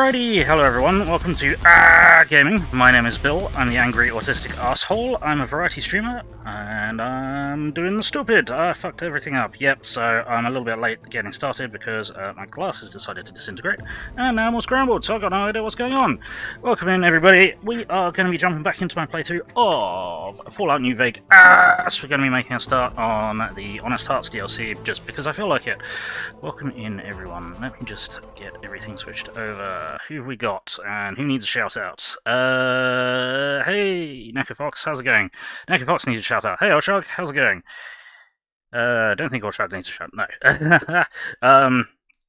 Alrighty, hello everyone, welcome to Gaming. My name is Bill, I'm the angry autistic asshole. I'm a variety streamer, and I'm doing the stupid. I fucked everything up, yep, so I'm a little bit late getting started because my glasses decided to disintegrate, and now I'm all scrambled, so I've got no idea what's going on. Welcome in everybody, we are going to be jumping back into my playthrough of Fallout New Vegas. We're going to be making a start on the Honest Hearts DLC, just because I feel like it. Welcome in everyone, let me just get everything switched over. Who have we got, and who needs a shout out? Hey, Neko Fox, how's it going? Neko Fox needs a shout out. Hey, Oshog, how's it going? Don't think Oshog needs a shout, no.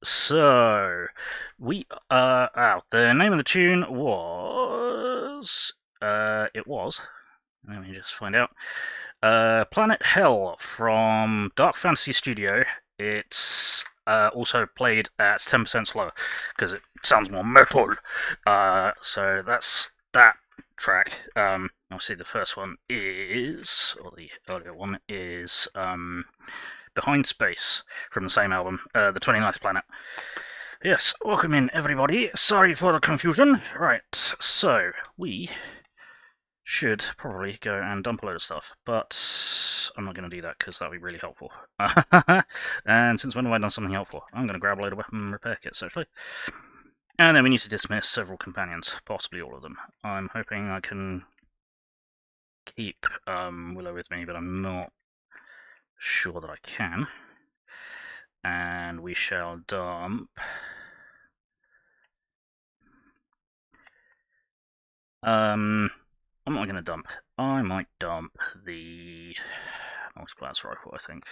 So, we are out. The name of the tune was... let me just find out. Planet Hell from Dark Fantasy Studio. It's also played at 10% slower because it sounds more metal. So that's that track. Obviously, the first one is, or the earlier one is, Behind Space from the same album, the 29th Planet. Yes, welcome in everybody. Sorry for the confusion. Right, so we should probably go and dump a load of stuff, but I'm not going to do that because that would be really helpful. And since when have I done something helpful? I'm going to grab a load of weapon repair kits, actually. And then we need to dismiss several companions, possibly all of them. I'm hoping I can keep Willow with me, but I'm not sure that I can. And we shall dump... I'm not going to dump. I might dump the multi-blast rifle, I think.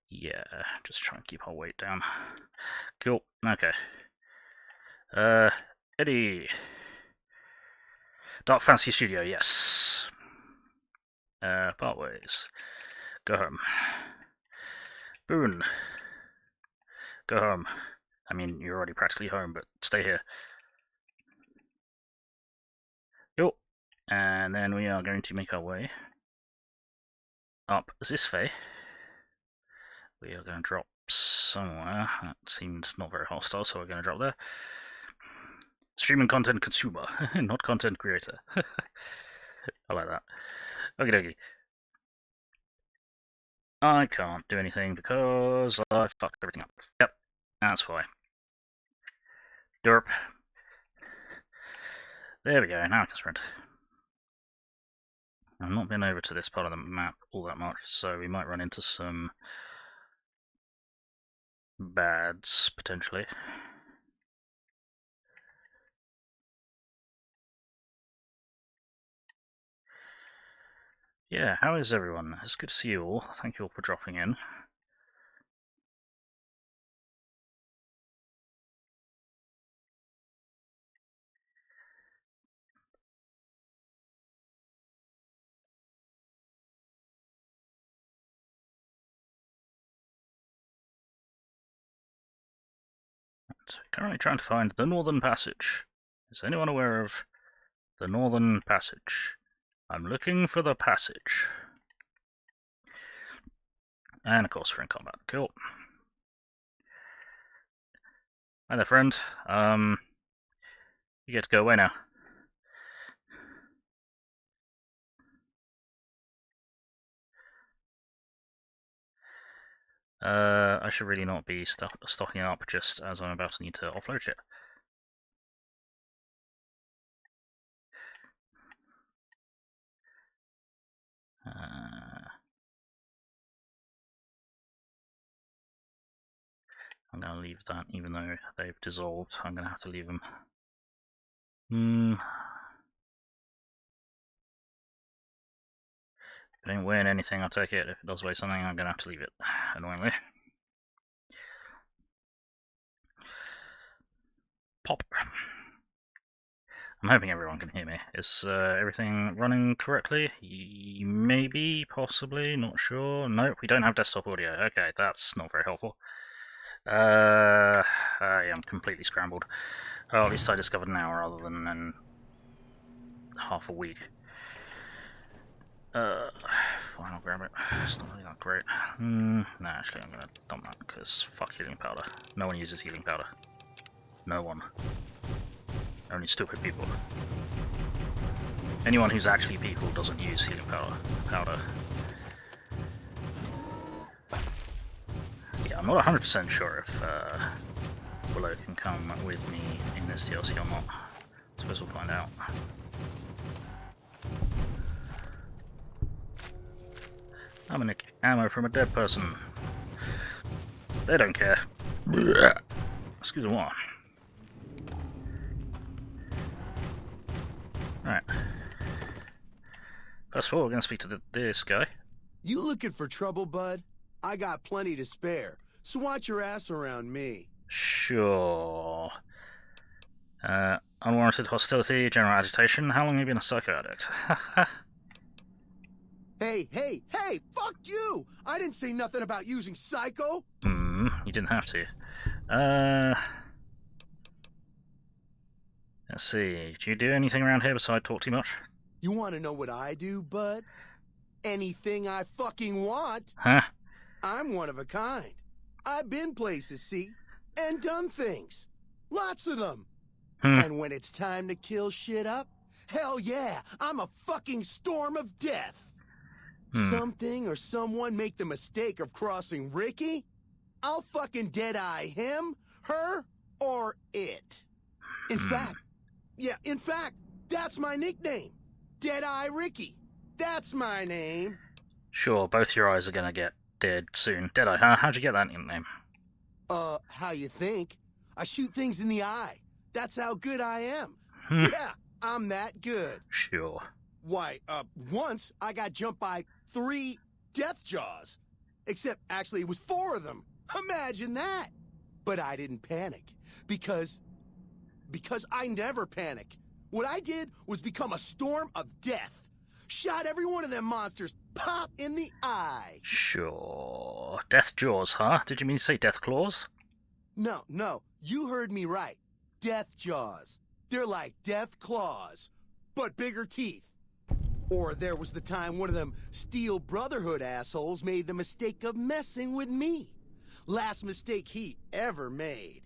Yeah, just try and keep our weight down. Cool, okay. Eddie. Dark Fantasy Studio, yes. Partways. Go home. Boone. Go home. I mean, you're already practically home, but stay here. Cool. And then we are going to make our way up this way. We are going to drop somewhere. That seemed not very hostile, so we're going to drop there. Streaming content consumer, not content creator. I like that. Okie dokie. I can't do anything because I fucked everything up. Yep, that's why. Derp. There we go, now I can sprint. I've not been over to this part of the map all that much, so we might run into some bads, potentially. Yeah, how is everyone? It's good to see you all. Thank you all for dropping in. Currently trying to find the Northern Passage. Is anyone aware of the Northern Passage? I'm looking for the passage. And of course we're in combat. Cool. Hi there, friend. You get to go away now. I should really not be stocking up just as I'm about to need to offload shit. I'm going to leave that, even though they've dissolved. I'm going to have to leave them. If it don't win anything, I'll take it. If it does weigh something, I'm going to have to leave it, annoyingly. Pop. I'm hoping everyone can hear me. Is everything running correctly? Maybe, possibly, not sure. Nope, we don't have desktop audio. Okay, that's not very helpful. I am completely scrambled. Oh, at least I discovered an hour rather than half a week. fine, I'll grab it. It's not really that great. No, actually, I'm gonna dump that, because fuck healing powder. No one uses healing powder. No one. Only stupid people. Anyone who's actually people doesn't use healing powder. Yeah, I'm not 100% sure if Willow can come with me in this DLC or not. I suppose we'll find out. I'm gonna nick ammo from a dead person. They don't care. Excuse me, what? Alright. First of all, we're gonna speak to this guy. You looking for trouble, bud? I got plenty to spare, so watch your ass around me. Sure. Unwarranted hostility, general agitation. How long have you been a psycho addict? Hey, fuck you! I didn't say nothing about using psycho! You didn't have to. Let's see. Do you do anything around here besides talk too much? You want to know what I do, bud? Anything I fucking want. Huh? I'm one of a kind. I've been places, see? And done things. Lots of them. And when it's time to kill shit up, hell yeah, I'm a fucking storm of death. Something or someone make the mistake of crossing Ricky, I'll fucking dead-eye him, her, or it. In fact, that's my nickname. Dead-Eye Ricky. That's my name. Sure, both your eyes are gonna get dead soon. Dead-Eye, huh? How'd you get that nickname? How you think? I shoot things in the eye. That's how good I am. Yeah, I'm that good. Sure. Why, once I got jumped by 3 death jaws. Except, actually, it was 4 of them. Imagine that! But I didn't panic. Because I never panic. What I did was become a storm of death. Shot every one of them monsters pop in the eye. Sure. Death jaws, huh? Did you mean to say death claws? No, you heard me right. Death jaws. They're like death claws, but bigger teeth. Or there was the time one of them Steel Brotherhood assholes made the mistake of messing with me. Last mistake he ever made.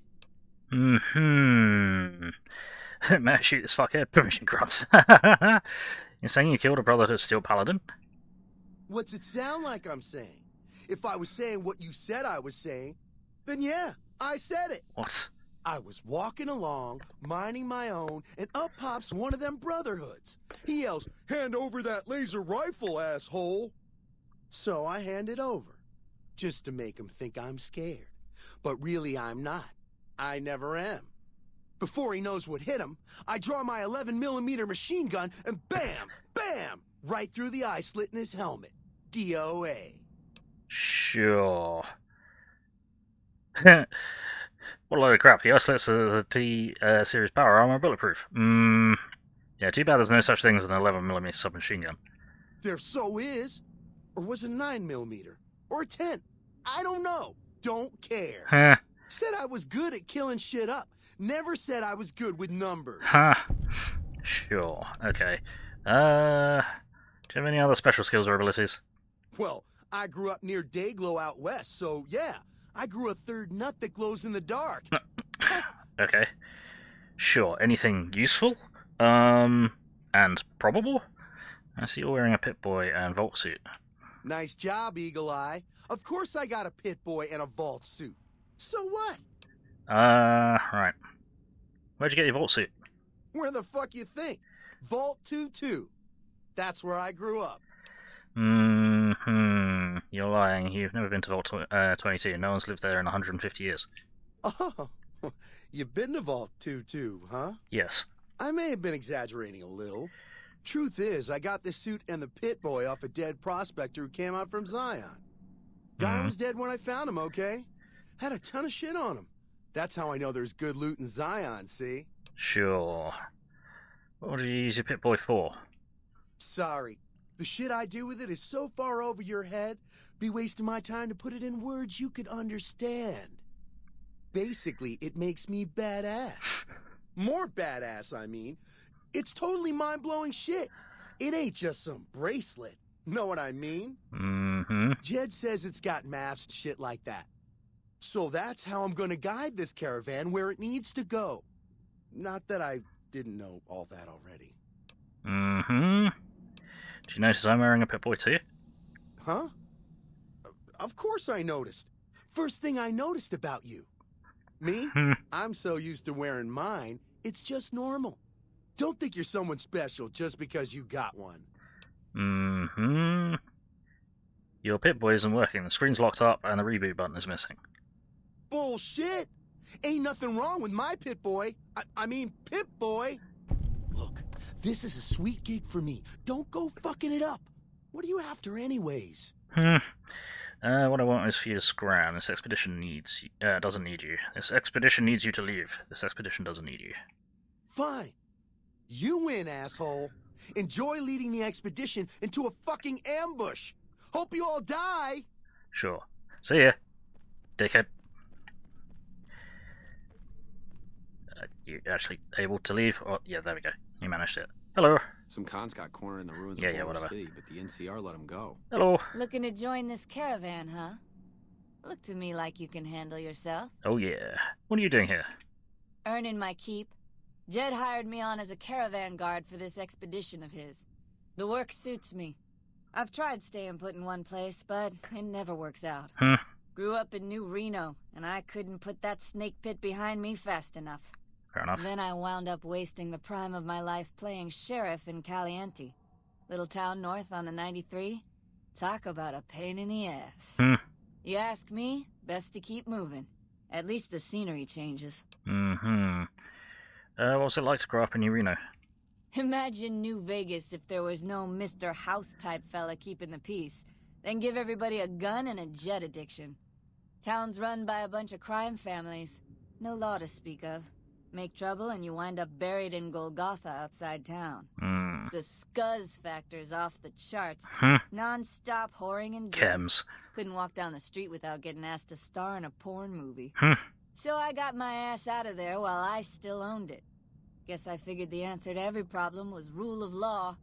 May I shoot this fuckhead? Permission grants. You're saying you killed a Brotherhood Steel Paladin? What's it sound like I'm saying? If I was saying what you said I was saying, then yeah, I said it. What? I was walking along, minding my own, and up pops one of them Brotherhoods. He yells, "Hand over that laser rifle, asshole!" So I hand it over, just to make him think I'm scared. But really I'm not. I never am. Before he knows what hit him, I draw my 11mm machine gun and bam, bam, right through the eye slit in his helmet. DOA. Sure. What a load of crap. The eye slits of the T-Series power armor are bulletproof. Yeah, too bad there's no such thing as an 11mm submachine gun. There so is. Or was it 9mm? Or a 10? I don't know. Don't care. Huh. Said I was good at killing shit up. Never said I was good with numbers. Huh. Sure. Okay. Do you have any other special skills or abilities? Well, I grew up near Dayglow out west, so yeah. I grew a third nut that glows in the dark. Okay. Sure. Anything useful? And probable? I see you're wearing a Pip-Boy and Vault suit. Nice job, Eagle Eye. Of course I got a Pit-Boy and a Vault suit. So what? Right. Where'd you get your Vault suit? Where the fuck you think? Vault 22. That's where I grew up. You're lying. You've never been to Vault 22. No one's lived there in 150 years. Oh, you've been to Vault 22, huh? Yes. I may have been exaggerating a little. Truth is, I got this suit and the Pit-Boy off a dead prospector who came out from Zion. Guy was dead when I found him, okay? Had a ton of shit on him. That's how I know there's good loot in Zion, see? Sure. What did you use your Pip-Boy for? Sorry. The shit I do with it is so far over your head, be wasting my time to put it in words you could understand. Basically, it makes me badass. More badass, I mean. It's totally mind-blowing shit. It ain't just some bracelet. Know what I mean? Mm-hmm. Jed says it's got maps, shit like that. So that's how I'm gonna guide this caravan where it needs to go. Not that I didn't know all that already. Mm-hmm. Do you notice I'm wearing a Pip-Boy too? Huh? Of course I noticed. First thing I noticed about you. Me? I'm so used to wearing mine, it's just normal. Don't think you're someone special just because you got one. Mm-hmm. Your Pip-Boy isn't working. The screen's locked up and the reboot button is missing. Bullshit! Ain't nothing wrong with my Pip-Boy. I mean, Pip-Boy! Look, this is a sweet gig for me. Don't go fucking it up. What are you after anyways? What I want is for you to scram. This expedition doesn't need you. This expedition needs you to leave. This expedition doesn't need you. Fine. You win, asshole. Enjoy leading the expedition into a fucking ambush. Hope you all die. Sure. See ya, dickhead. You actually able to leave? Oh, yeah, there we go. You managed it. Hello. Some cons got cornered in the ruins Yeah, of Boulder whatever. City, but the NCR let him go. Hello. Looking to join this caravan, huh? Look to me like you can handle yourself. Oh yeah. What are you doing here? Earning my keep. Jed hired me on as a caravan guard for this expedition of his. The work suits me. I've tried staying put in one place, but it never works out. Grew up in New Reno, and I couldn't put that snake pit behind me fast enough. Fair enough. Then I wound up wasting the prime of my life playing sheriff in Caliente. Little town north on the 93. Talk about a pain in the ass. You ask me, best to keep moving. At least the scenery changes. Mm-hmm. What was it like to grow up in New Reno? Imagine New Vegas if there was no Mr. House-type fella keeping the peace. Then give everybody a gun and a jet addiction. Town's run by a bunch of crime families. No law to speak of. Make trouble and you wind up buried in Golgotha outside town. The scuzz factor's off the charts. Non-stop whoring and drugs. Chems. Couldn't walk down the street without getting asked to star in a porn movie. So I got my ass out of there while I still owned it. Guess I figured the answer to every problem was rule of law.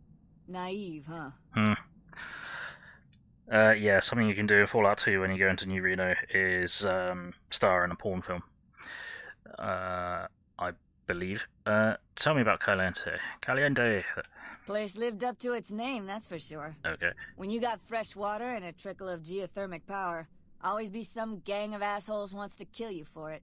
Naive, huh? Yeah, something you can do in Fallout 2 when you go into New Reno is star in a porn film. I believe. Tell me about Caliente. Caliente. Place lived up to its name, that's for sure. Okay. When you got fresh water and a trickle of geothermic power, always be some gang of assholes wants to kill you for it.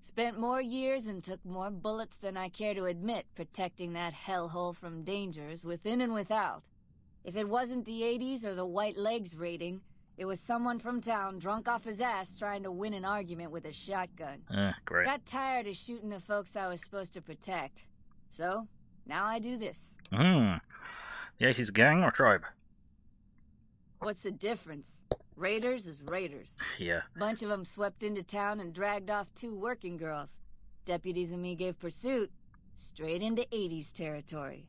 Spent more years and took more bullets than I care to admit protecting that hellhole from dangers within and without. If it wasn't the 80s or the white legs raiding, it was someone from town drunk off his ass trying to win an argument with a shotgun. Great. Got tired of shooting the folks I was supposed to protect. So, now I do this. The 80s gang or tribe? What's the difference? Raiders is raiders. Yeah. Bunch of them swept into town and dragged off 2 working girls. Deputies and me gave pursuit, straight into 80s territory.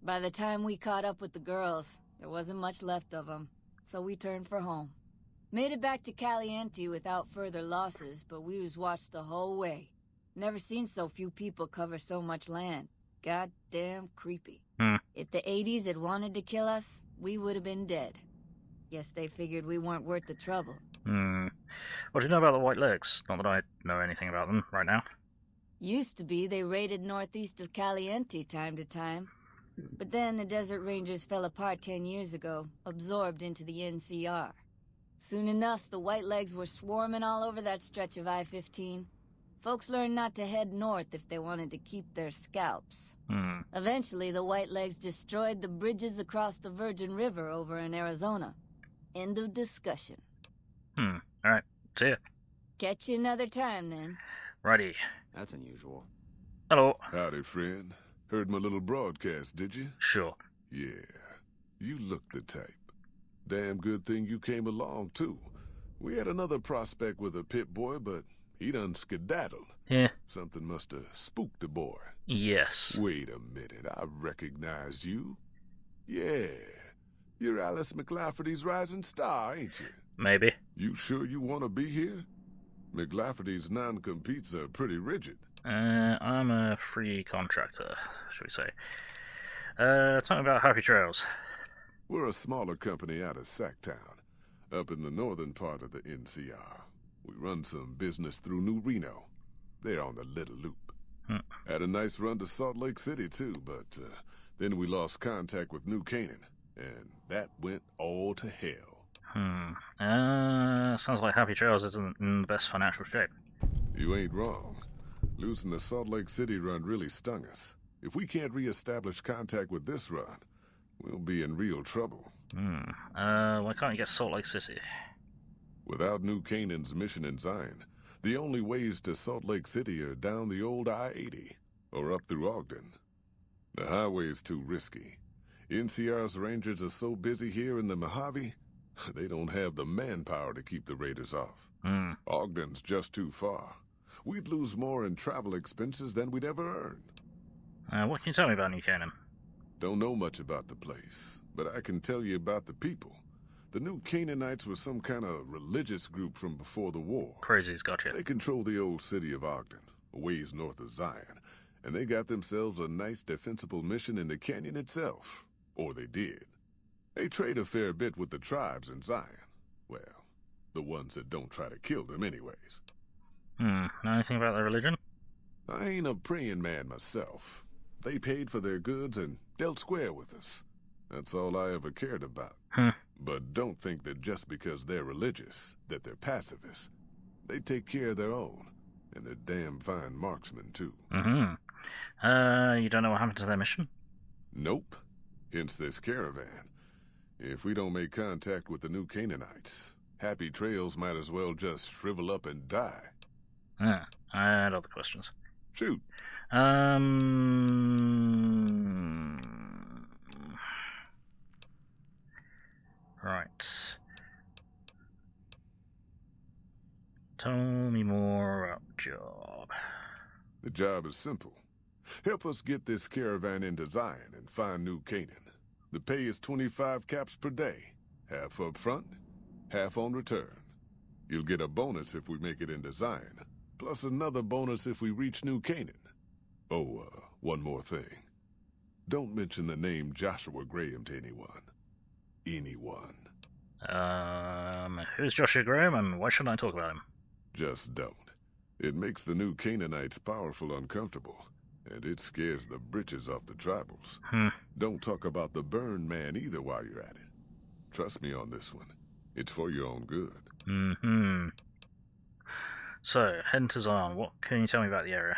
By the time we caught up with the girls, there wasn't much left of them, so we turned for home. Made it back to Caliente without further losses, but we was watched the whole way. Never seen so few people cover so much land. Goddamn creepy. If the 80s had wanted to kill us, we would have been dead. Guess they figured we weren't worth the trouble. What do you know about the White Legs? Not that I know anything about them right now. Used to be they raided northeast of Caliente time to time. But then the Desert Rangers fell apart 10 years ago, absorbed into the NCR. Soon enough, the White Legs were swarming all over that stretch of I-15. Folks learned not to head north if they wanted to keep their scalps. Eventually, the White Legs destroyed the bridges across the Virgin River over in Arizona. End of discussion. Alright, see ya. Catch you another time, then. Righty. That's unusual. Hello. Howdy, friend. Heard my little broadcast, did you? Sure. Yeah, you look the type. Damn good thing you came along, too. We had another prospect with a Pip-Boy, but he done skedaddled. Yeah. Something must have spooked the boy. Yes. Wait a minute, I recognize you. Yeah, you're Alice McLafferty's rising star, ain't you? Maybe. You sure you want to be here? McLafferty's non-competes are pretty rigid. I'm a free contractor, should we say. Tell me about Happy Trails. We're a smaller company out of Sacktown, up in the northern part of the NCR. We run some business through New Reno. They're on the Little Loop. Had a nice run to Salt Lake City, too, but then we lost contact with New Canaan, and that went all to hell. Sounds like Happy Trails isn't in the best financial shape. You ain't wrong. Losing the Salt Lake City run really stung us. If we can't re-establish contact with this run, we'll be in real trouble. Why can't you get Salt Lake City? Without New Canaan's mission in Zion, the only ways to Salt Lake City are down the old I-80, or up through Ogden. The highway's too risky. NCR's rangers are so busy here in the Mojave, they don't have the manpower to keep the raiders off. Ogden's just too far. We'd lose more in travel expenses than we'd ever earn. What can you tell me about New Canaan? Don't know much about the place, but I can tell you about the people. The New Canaanites were some kind of religious group from before the war. Crazy's gotcha. They control the old city of Ogden, a ways north of Zion, and they got themselves a nice defensible mission in the canyon itself. Or they did. They trade a fair bit with the tribes in Zion. Well, the ones that don't try to kill them anyways. Know anything about their religion? I ain't a praying man myself. They paid for their goods and dealt square with us. That's all I ever cared about. But don't think that just because they're religious, that they're pacifists. They take care of their own, and they're damn fine marksmen, too. You don't know what happened to their mission? Nope. Hence this caravan. If we don't make contact with the New Canaanites, Happy Trails might as well just shrivel up and die. I had other questions. Shoot. Right. Tell me more about the job. The job is simple. Help us get this caravan into Zion and find New Canaan. The pay is 25 caps per day. Half up front, half on return. You'll get a bonus if we make it into Zion, plus another bonus if we reach New Canaan. Oh, one more thing. Don't mention the name Joshua Graham to anyone. Anyone. Who's Joshua Graham and why shouldn't I talk about him? Just don't. It makes the New Canaanites powerful uncomfortable, and it scares the britches off the tribals. Don't talk about the burn man either while you're at it. Trust me on this one. It's for your own good. So, heading to Zion, what can you tell me about the area?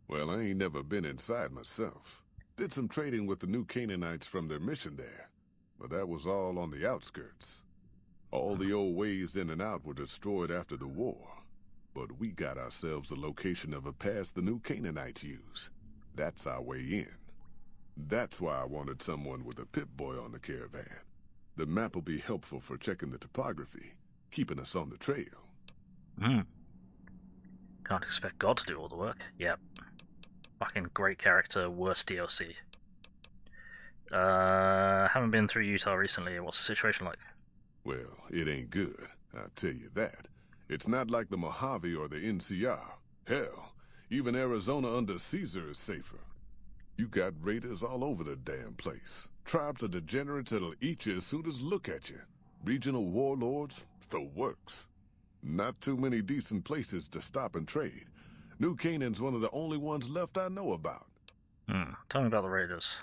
Well, I ain't never been inside myself. Did some trading with the New Canaanites from their mission there, but that was all on the outskirts. All the old ways in and out were destroyed after the war, but we got ourselves the location of a pass the New Canaanites use. That's our way in. That's why I wanted someone with a Pip-Boy on the caravan. The map will be helpful for checking the topography, keeping us on the trail. Can't expect God to do all the work. Yep. Fucking great character, worst DLC. Haven't been through Utah recently. What's the situation like? Well, it ain't good, I'll tell you that. It's not like the Mojave or the NCR. Hell, even Arizona under Caesar is safer. You got raiders all over the damn place. Tribes of degenerates that'll eat you as soon as look at you. Regional warlords, the works. Not too many decent places to stop and trade. New Canaan's one of the only ones left I know about. Tell me about the raiders.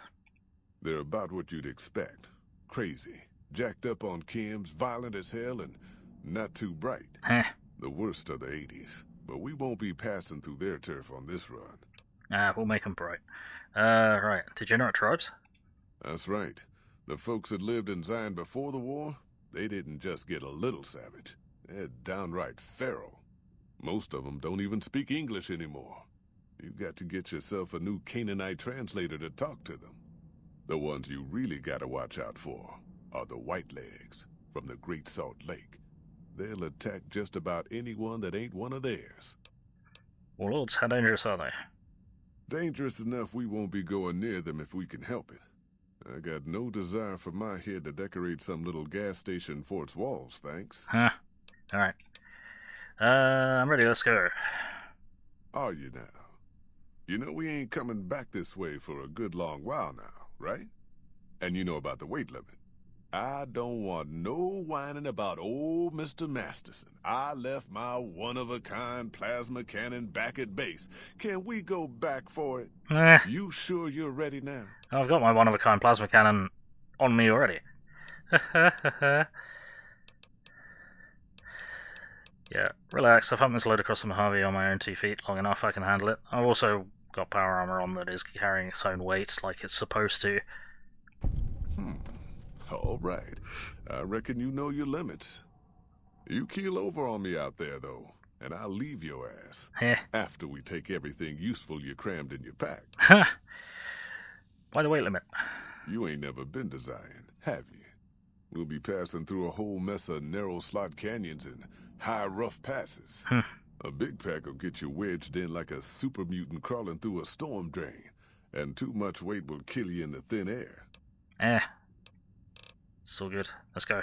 They're about what you'd expect. Crazy, jacked up on chems, violent as hell, and not too bright. The worst of the 80s. But we won't be passing through their turf on this run. We'll make them bright. Right. Degenerate tribes? That's right. The folks that lived in Zion before the war, they didn't just get a little savage. They're downright feral. Most of them don't even speak English anymore. You've got to get yourself a new Canaanite translator to talk to them. The ones you really gotta watch out for are the Whitelegs from the Great Salt Lake. They'll attack just about anyone that ain't one of theirs. Warlords, how dangerous are they? Dangerous enough we won't be going near them if we can help it. I got no desire for my head to decorate some little gas station fort's walls, thanks. Alright. I'm ready, let's go. Are you now? You know we ain't coming back this way for a good long while now, right? And you know about the weight limit. I don't want no whining about old Mr. Masterson. I left my one-of-a-kind plasma cannon back at base. Can we go back for it? Eh, You sure you're ready now? I've got my one-of-a-kind plasma cannon on me already. Yeah, relax. I've humped this load across the Mojave on my own 2 feet long enough. I can handle it. I've also got power armor on that is carrying its own weight like it's supposed to. All right. I reckon you know your limits. You keel over on me out there, though, and I'll leave your ass. Heh. After we take everything useful you crammed in your pack. Why the weight limit? You ain't never been to Zion, have you? We'll be passing through a whole mess of narrow slot canyons and high rough passes. A big pack will get you wedged in like a super mutant crawling through a storm drain, and too much weight will kill you in the thin air. It's all good. Let's go.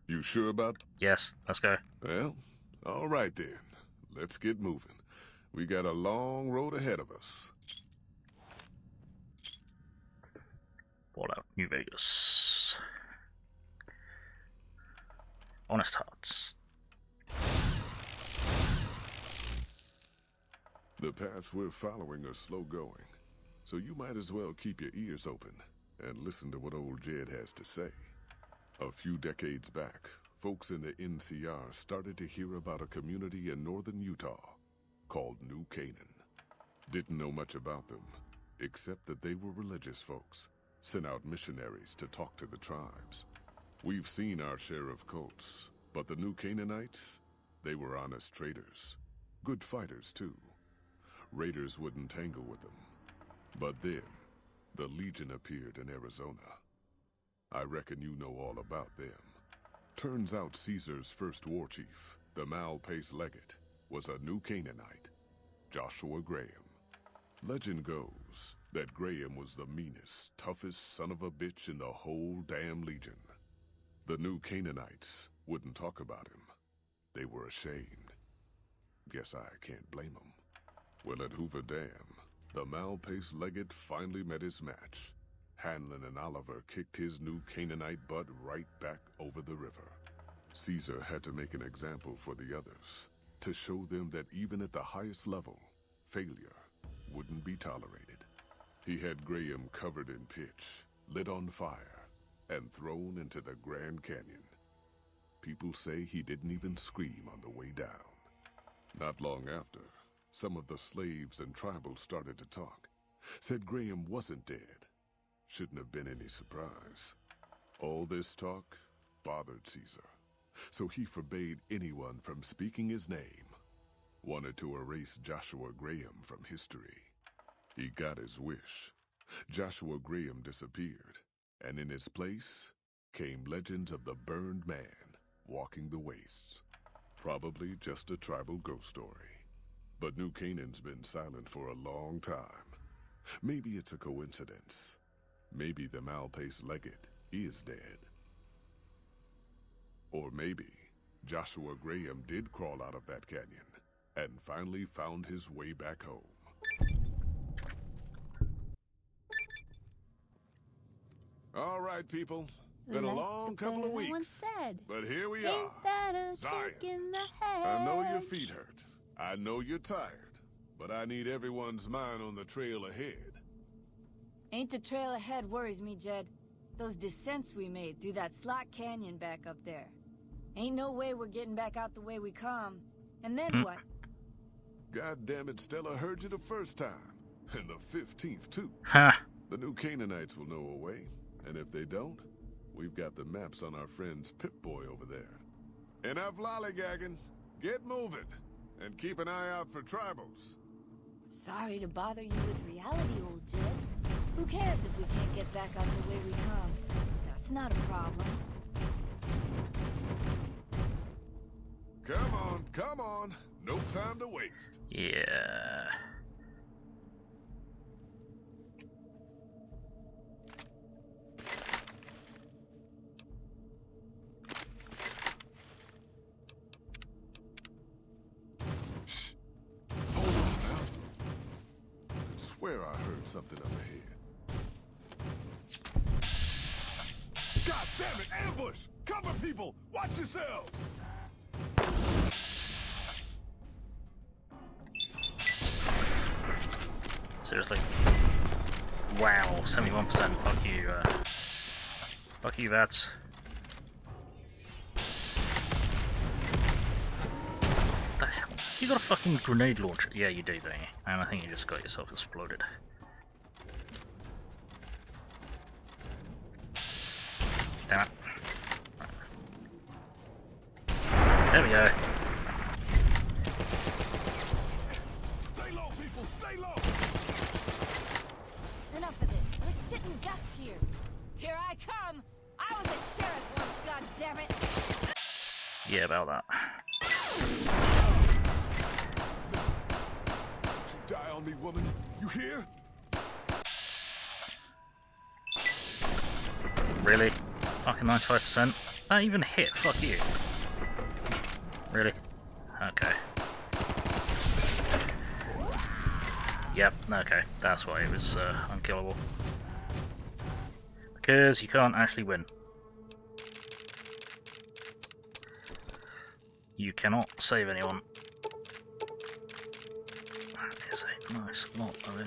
You sure about? Yes, let's go. Well, all right then. Let's get moving. We got a long road ahead of us. Fallout New Vegas. Honest Hearts. The paths we're following are slow going, so you might as well keep your ears open and listen to what old Jed has to say. A few decades back, folks in the NCR started to hear about a community in northern Utah called New Canaan. Didn't know much about them, except that they were religious folks, sent out missionaries to talk to the tribes. We've seen our share of cults, but the New Canaanites, they were honest traders. Good fighters, too. Raiders wouldn't tangle with them. But then, the Legion appeared in Arizona. I reckon you know all about them. Turns out Caesar's first war chief, the Malpace Legate, was a New Canaanite, Joshua Graham. Legend goes that Graham was the meanest, toughest son of a bitch in the whole damn Legion. The New Canaanites wouldn't talk about him. They were ashamed. Guess I can't blame them. Well, at Hoover Dam, the Malpace Legate finally met his match. Hanlon and Oliver kicked his New Canaanite butt right back over the river. Caesar had to make an example for the others, to show them that even at the highest level, failure wouldn't be tolerated. He had Graham covered in pitch, lit on fire, and thrown into the Grand Canyon. People say he didn't even scream on the way down. Not long after, some of the slaves and tribals started to talk. Said Graham wasn't dead. Shouldn't have been any surprise. All this talk bothered Caesar, so he forbade anyone from speaking his name. Wanted to erase Joshua Graham from history. He got his wish. Joshua Graham disappeared, and in his place came legends of the burned man walking the wastes. Probably just a tribal ghost story. But New Canaan's been silent for a long time. Maybe it's a coincidence. Maybe the Malpace Legate is dead. Or maybe Joshua Graham did crawl out of that canyon and finally found his way back home. All right, people. Been a long couple of weeks. But here we are. Zion. I know your feet hurt. I know you're tired. But I need everyone's mind on the trail ahead. Ain't the trail ahead worries me, Jed. Those descents we made through that slot canyon back up there. Ain't no way we're getting back out the way we come. And then what? God damn it, Stella heard you the first time. And the 15th, too. Huh. The New Canaanites will know a way. And if they don't, we've got the maps on our friend's Pip-Boy over there. Enough lollygagging. Get moving. And keep an eye out for tribals. Sorry to bother you with reality, old Jed. Who cares if we can't get back out the way we come? That's not a problem. Come on. No time to waste. Yeah. Shh. Hold on now. I swear I heard something up ahead. God damn it! Ambush! Cover people! Watch yourselves! Seriously? Wow, 71%. Fuck you. Fuck you, Vats. The hell? You got a fucking grenade launcher? Yeah, you do, don't you? And I think you just got yourself exploded. Damn it. There we go. Stay low, people! Stay low! Enough of this. We're sitting ducks here. Here I come. I was a sheriff once, goddammit. Yeah, about that. You die on me, woman. You hear? Really? Fucking 95%? Not even hit, fuck you. Really? Okay. Yep, okay. That's why it was unkillable. Because you can't actually win. You cannot save anyone. That is a nice lot of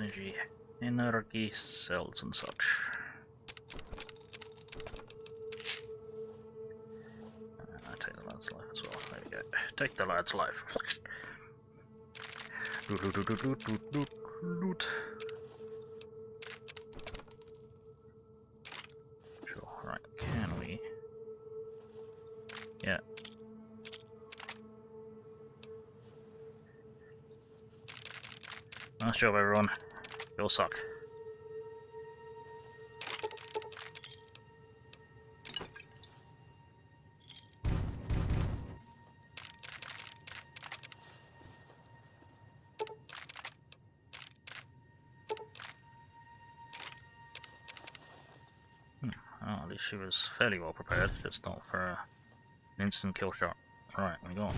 energy cells and such. Take the lad's life as well. There we go. Take the lad's life. Loot. Sure, right, can we? Yeah. Nice job, everyone. You'll suck. Oh, at least she was fairly well prepared, just not for an instant kill shot. Right, we got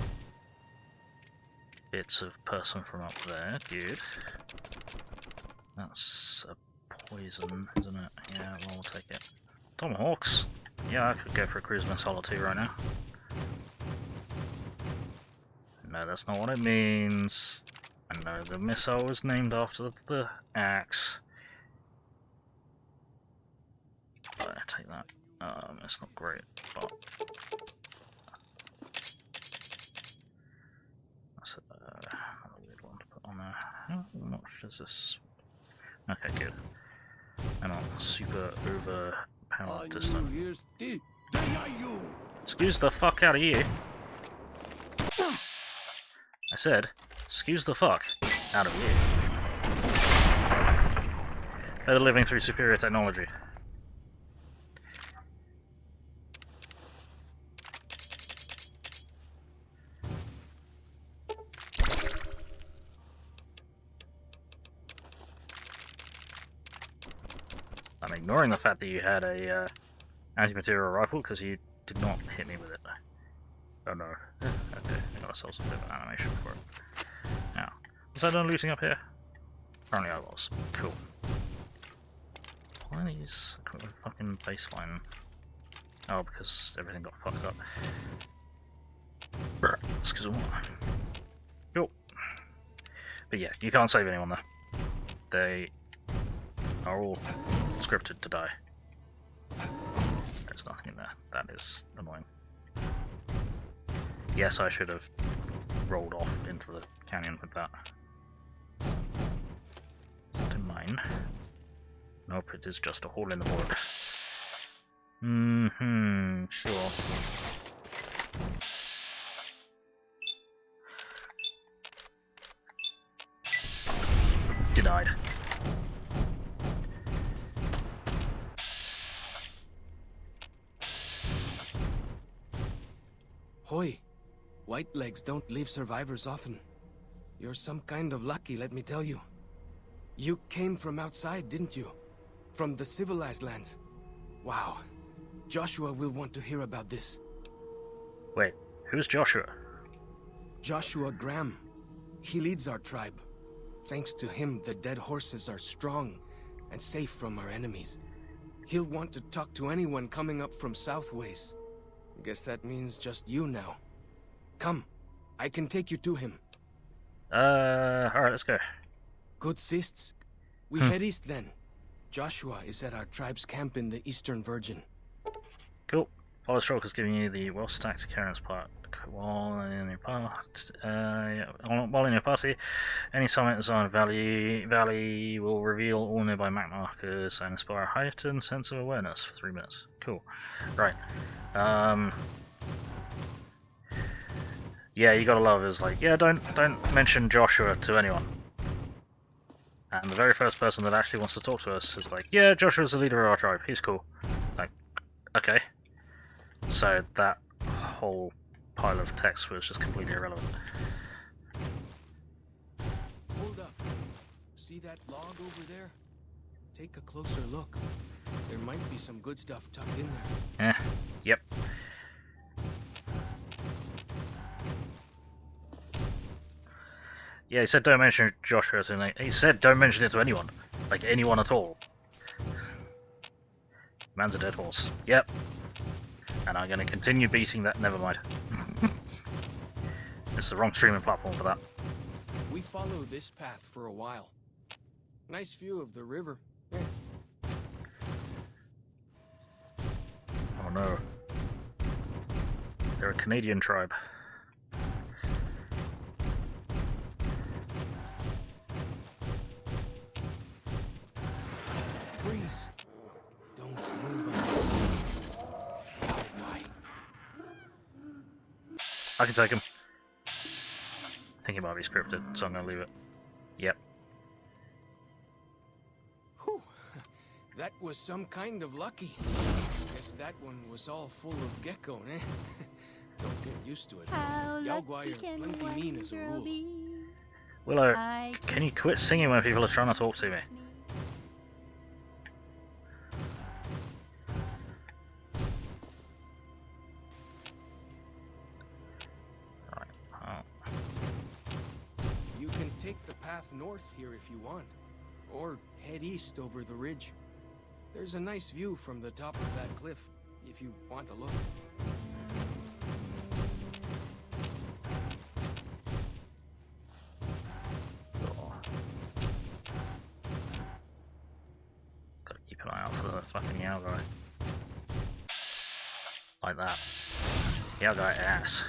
bits of person from up there, good. That's a poison, isn't it? Yeah, well, we'll take it. Tomahawks? Yeah, I could go for a cruise missile or two right now. No, that's not what it means. I know the missile was named after the axe. But I take that. It's not great, but that's another weird one to put on there. How much does this? Okay, good. And not super overpowered this time. Excuse the fuck out of you. I said, excuse the fuck out of you. Better living through superior technology. I'm ignoring the fact that you had a anti-material rifle because you did not hit me with it. Oh no. Okay, I got ourselves a bit of an animation for it. Now, was I done looting up here? Apparently I was. Cool. Why are these fucking baseline? Oh, because everything got fucked up. Excuse me. Cool. But yeah, you can't save anyone there. They are all scripted to die. There's nothing in there. That is annoying. Yes, I should have rolled off into the canyon with that. Is that in mine? Nope, it is just a hole in the board. Sure. Denied. Hoy, white legs don't leave survivors often. You're some kind of lucky, let me tell you. You came from outside, didn't you? From the civilized lands. Wow. Joshua will want to hear about this. Wait, who's Joshua? Joshua Graham. He leads our tribe. Thanks to him, the dead horses are strong and safe from our enemies. He'll want to talk to anyone coming up from Southways. Guess that means just you now. Come, I can take you to him. Alright, let's go. Good sists. We head east then. Joshua is at our tribe's camp in the Eastern Virgin. Cool. Follow Stroke is giving you the well-stacked occurrence part. While in your party, any summits on Valley will reveal all nearby map markers and inspire a heightened sense of awareness for 3 minutes. Cool. Right. Yeah, you gotta love is like, yeah, don't mention Joshua to anyone. And the very first person that actually wants to talk to us is like, yeah, Joshua's the leader of our tribe. He's cool. Like, okay. So that whole pile of text was just completely irrelevant. Hold up. See that log over there? Take a closer look. There might be some good stuff tucked in there. Yep. Yeah, he said don't mention Joshua to me. He said don't mention it to anyone. Like anyone at all. Man's a dead horse. Yep. And I'm gonna continue beating that, never mind. It's the wrong streaming platform for that. We followed this path for a while. Nice view of the river. Yeah. Oh no. They're a Canadian tribe. Breeze. Don't move us. I can take him. I think it might be scripted, so I'm gonna leave it. Yep. Whew. That was some kind of lucky. Guess that one was all full of gecko, eh? Don't get used to it. Yaogwai are plenty mean as a rule. Willow, can you quit singing when people are trying to talk to me? You can take the path north here if you want, or head east over the ridge. There's a nice view from the top of that cliff, if you want to look. Gotta keep an eye out for the fucking Yao guy. Like that. Yao guy ass.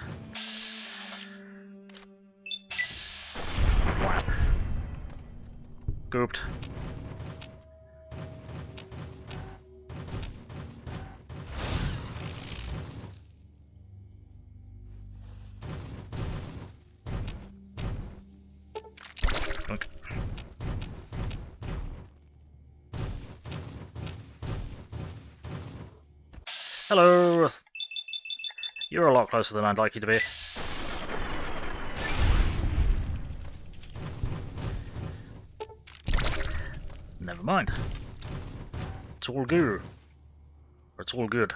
Wow. Gooped. Oink. Hello! You're a lot closer than I'd like you to be. Never mind. It's all good. Or it's all good.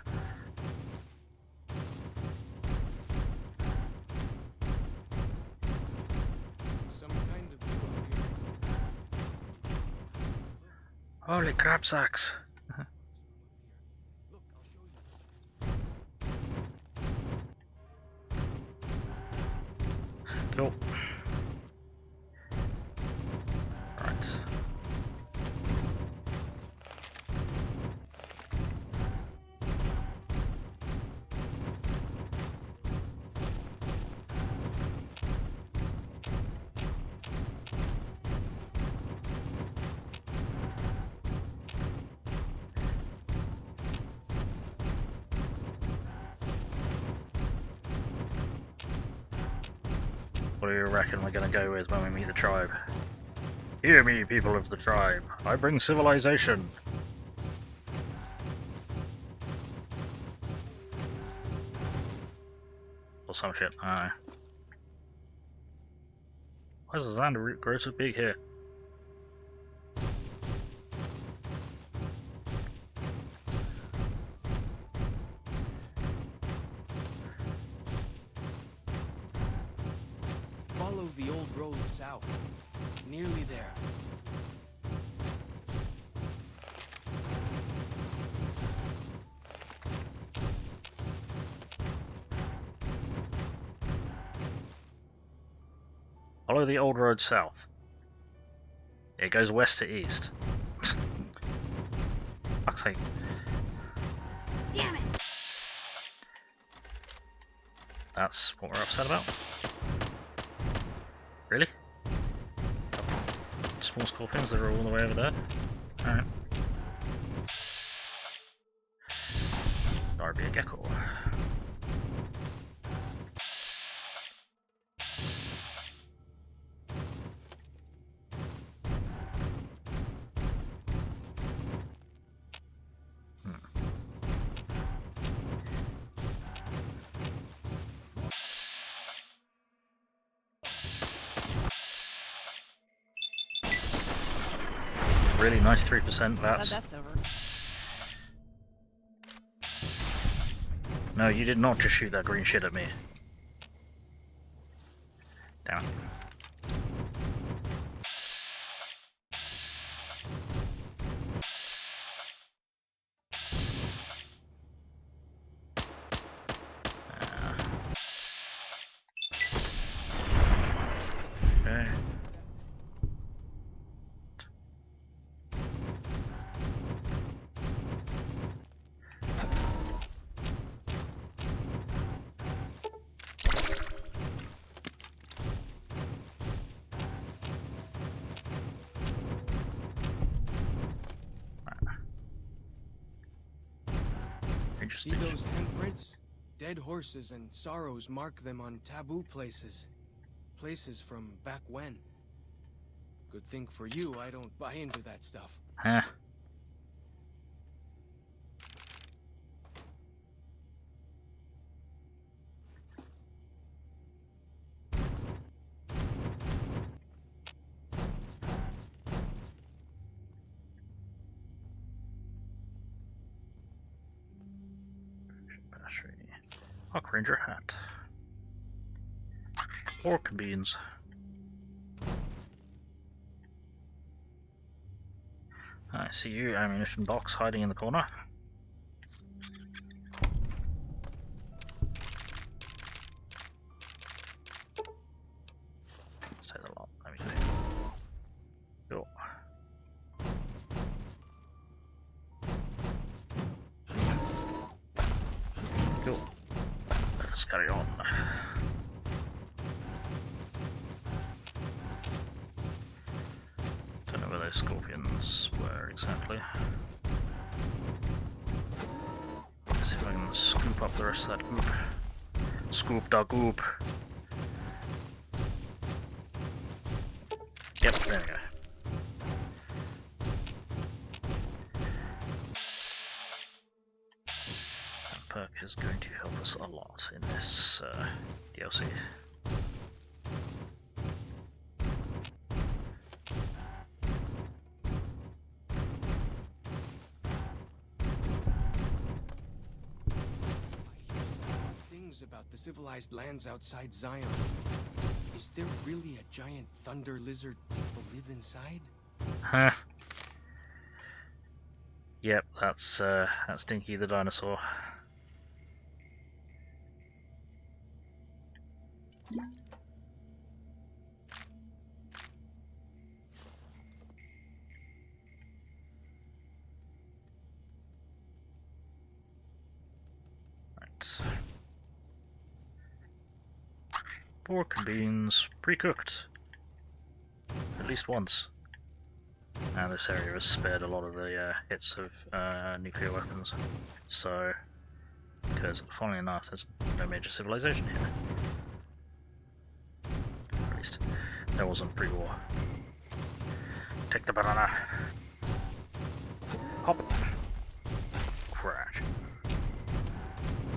Some kind of view up here. Holy crap sacks. Look, I'll show you. Cool. Right. What do you reckon we're gonna go with when we meet the tribe? Hear me, people of the tribe. I bring civilization. Or some shit, I don't know. Why does the Xander root grow so big here? Follow the old road south. Nearly there. Follow the old road south. It goes west to east. Fuck's sake. Damn it! That's what we're upset about? Really? Small scorpions that are all the way over there? Alright. That'd be a gecko. Really nice 3%. That's over. no, you did not just shoot that green shit at me. Damn it. Okay. See those handprints? Dead horses and sorrows mark them on taboo places. Places from back when. Good thing for you, I don't buy into that stuff. Huh. Battery. Hawk Ranger hat. Pork beans. I see you, ammunition box hiding in the corner. Let's take the lot. Let me see. Cool. Cool. Let's carry on. Don't know where those scorpions were exactly. Let's see if I can scoop up the rest of that goop. Scoop the goop. Yep, there we go. That perk is going to help us a lot in this DLC. About the civilized lands outside Zion. Is there really a giant thunder lizard people live inside? Huh. Yep, that's Dinky the dinosaur. Right. Pork and beans, pre-cooked. At least once. And this area has spared a lot of the hits of nuclear weapons. So, because funnily enough, there's no major civilization here. At least, there wasn't pre-war. Take the banana. Hop. Crash.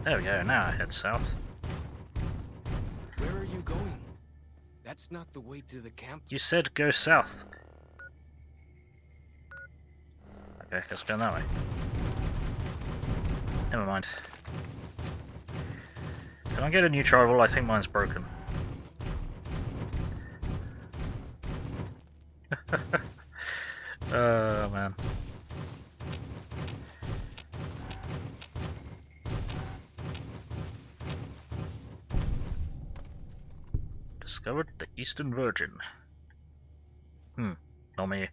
There we go, now I head south. Where are you going? That's not the way to the camp. You said go south. Okay, guess we're going that way. Never mind. Can I get a new tribal? I think mine's broken. Oh man. Discovered the Eastern Virgin. Not me.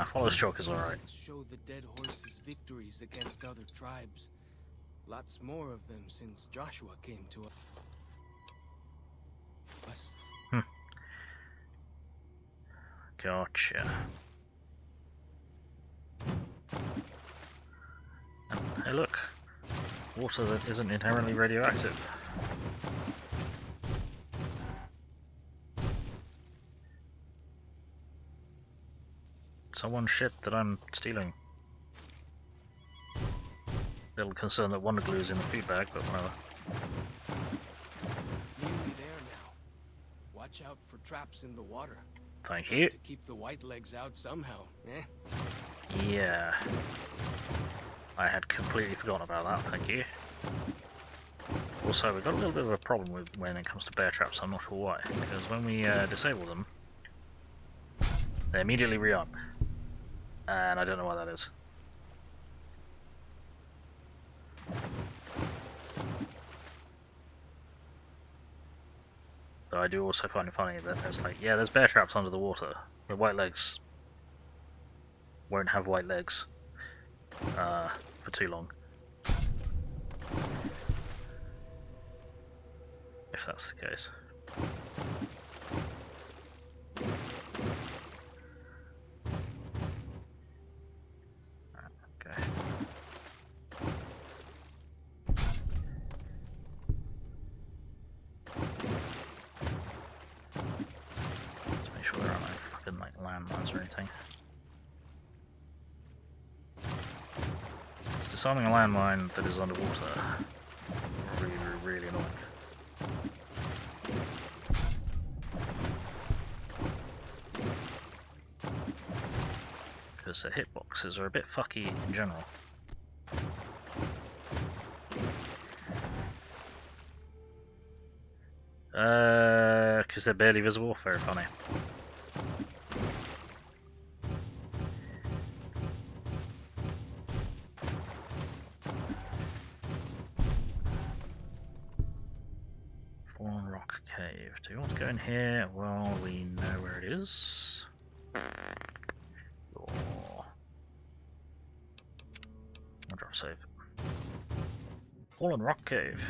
Follows chalk is alright. Show the dead horses victories against other tribes. Lots more of them since Joshua came to us. Gotcha. And, hey look, water that isn't inherently radioactive. Someone's shit that I'm stealing. Little concerned that Wonder Glue's in the food bag, but whatever. Nearly there now. Watch out for traps in the water. Thank you. To keep the white legs out somehow, eh? Yeah. I had completely forgotten about that, thank you. Also, we've got a little bit of a problem with when it comes to bear traps, I'm not sure why. Because when we disable them, they immediately re-up. And I don't know why that is. Though I do also find it funny that there's like, yeah, there's bear traps under the water, but white legs won't have white legs for too long. If that's the case. Okay. Let's make sure there aren't like fucking like landmines or anything. It's disarming a landmine that is underwater. Really, really annoying. Because the hitboxes are a bit fucky in general. Because they're barely visible? Very funny. Fallen Rock Cave. Do you want to go in here? Well, we know where it is. Or... I'll drop save. Fallen Rock Cave.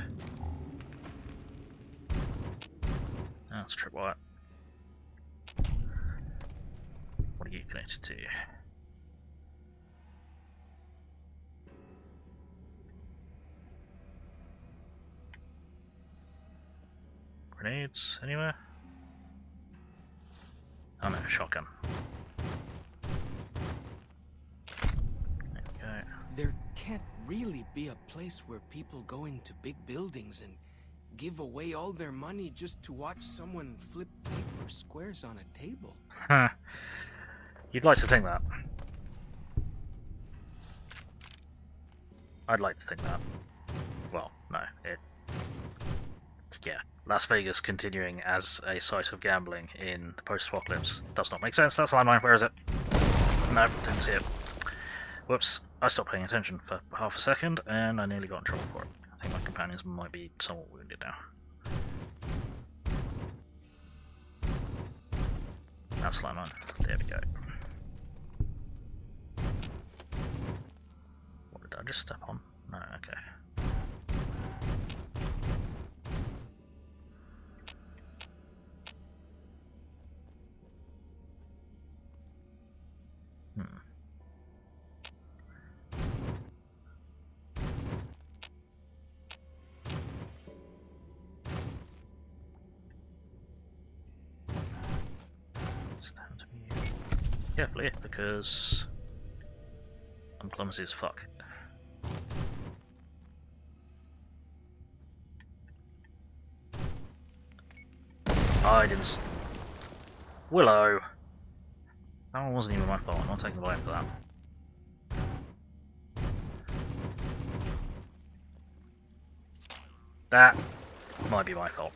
That's tripwire. What are you connected to? Grenades anywhere? Oh no, shotgun. There we go. There can't really be a place where people go into big buildings and give away all their money just to watch someone flip paper squares on a table. Huh. You'd like to think that. I'd like to think that. Well, no, it... Yeah, Las Vegas continuing as a site of gambling in the post-apocalypse. Does not make sense. That's a landmine. Where is it? No, didn't see it. Whoops. I stopped paying attention for half a second, and I nearly got in trouble for it. I think my companions might be somewhat wounded now. That's landmine. There we go. What did I just step on? No, okay. Stand to be carefully because I'm clumsy as fuck. I didn't. Willow! That one wasn't even my fault, I'm not taking the blame for that. That might be my fault.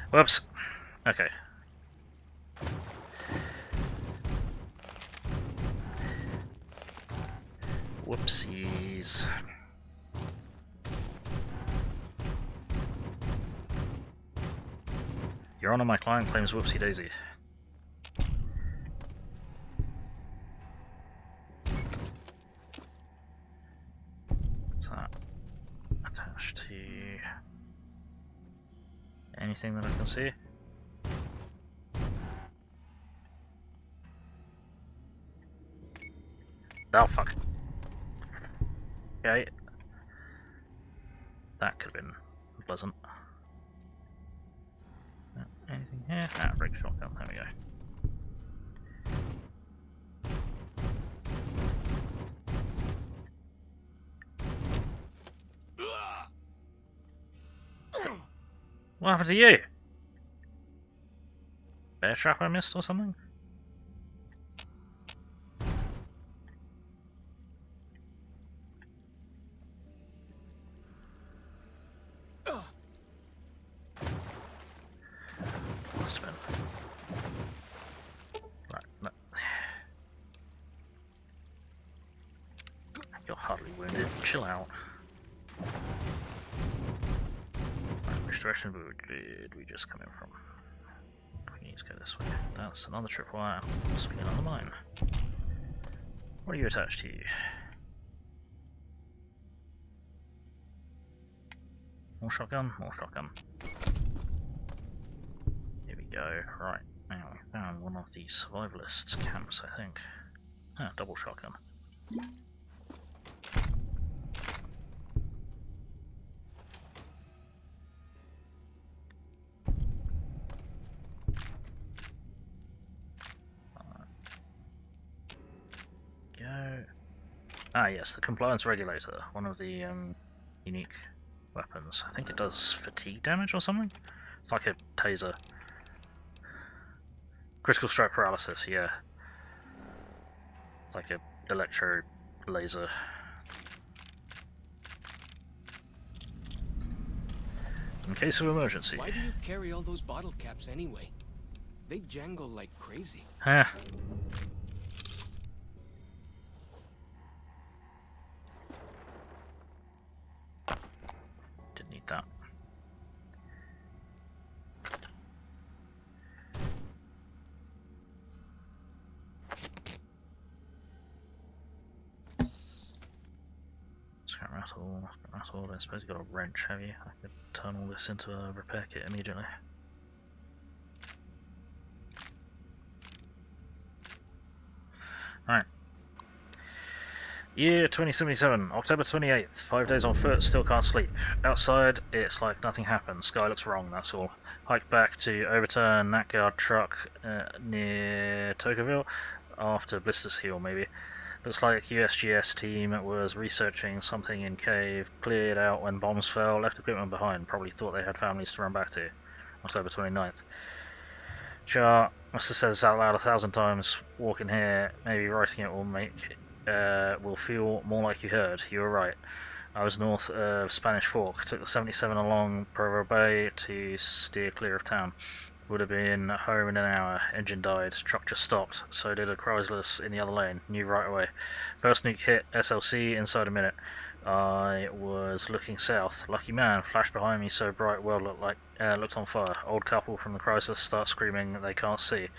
Whoops. Okay. Whoopsies. Your Honor, my client claims whoopsie daisy. What's that? Attached to anything that I can see? Oh fuck. Okay. That could have been pleasant. Anything here? Ah, break shotgun, there we go. What happened to you? Bear trap I missed or something? Must have been. Right, no. You're hardly wounded. Chill out. Right, which direction did we just come in from? We need to go this way. That's another tripwire. Must be another mine. What are you attached to? More shotgun? More shotgun. Here we go. Right, now we found one of the survivalists' camps, I think. Ah, double shotgun. Go. Ah, yes, the compliance regulator. One of the unique weapons. I think it does fatigue damage or something? It's like a taser. Critical strike paralysis, yeah. It's like a electro laser. In case of emergency. Why do you carry all those bottle caps anyway? They jangle like crazy. Huh. Didn't need that. Scrap rattle, scrap rattle. I suppose you got a wrench, have you? I could turn all this into a repair kit immediately. Right. Year 2077, October 28th, 5 days on foot, still can't sleep. Outside, it's like nothing happened. Sky looks wrong, that's all. Hike back to overturn Natguard truck near Tocqueville, after Blister's Hill maybe. Looks like USGS team was researching something in cave, cleared out when bombs fell, left equipment behind, probably thought they had families to run back to. October 29th. Char, must have said this out loud 1,000 times. Walking here, maybe writing it will feel more like you heard. You were right. I was north of Spanish Fork. Took the 77 along Provo Bay to steer clear of town. Would have been home in an hour. Engine died. Truck just stopped. So did a Chrysler in the other lane. Knew right away. First nuke hit SLC inside a minute. I was looking south. Lucky man. Flash behind me so bright world looked on fire. Old couple from the Chrysler start screaming they can't see.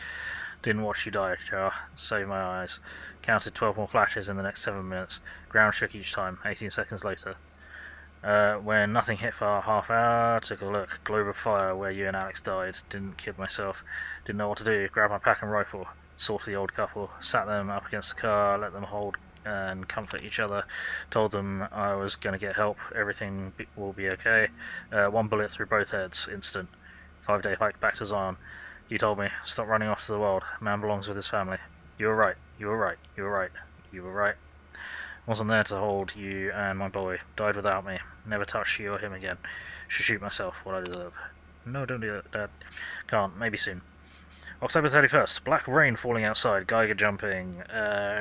Didn't watch you die, Jar. Saved my eyes. Counted 12 more flashes in the next 7 minutes. Ground shook each time. 18 seconds later. When nothing hit for a half hour, took a look. Globe of fire where you and Alex died. Didn't kid myself. Didn't know what to do. Grabbed my pack and rifle. Saw to the old couple. Sat them up against the car. Let them hold and comfort each other. Told them I was going to get help. Everything will be okay. One bullet through both heads. Instant. 5-day hike back to Zion. You told me. Stop running off to the world. Man belongs with his family. You were right. You were right. You were right. You were right. Wasn't there to hold you and my boy. Died without me. Never touch you or him again. Should shoot myself. What I deserve. No, don't do that, Dad. Can't. Maybe soon. October 31st. Black rain falling outside. Geiger jumping.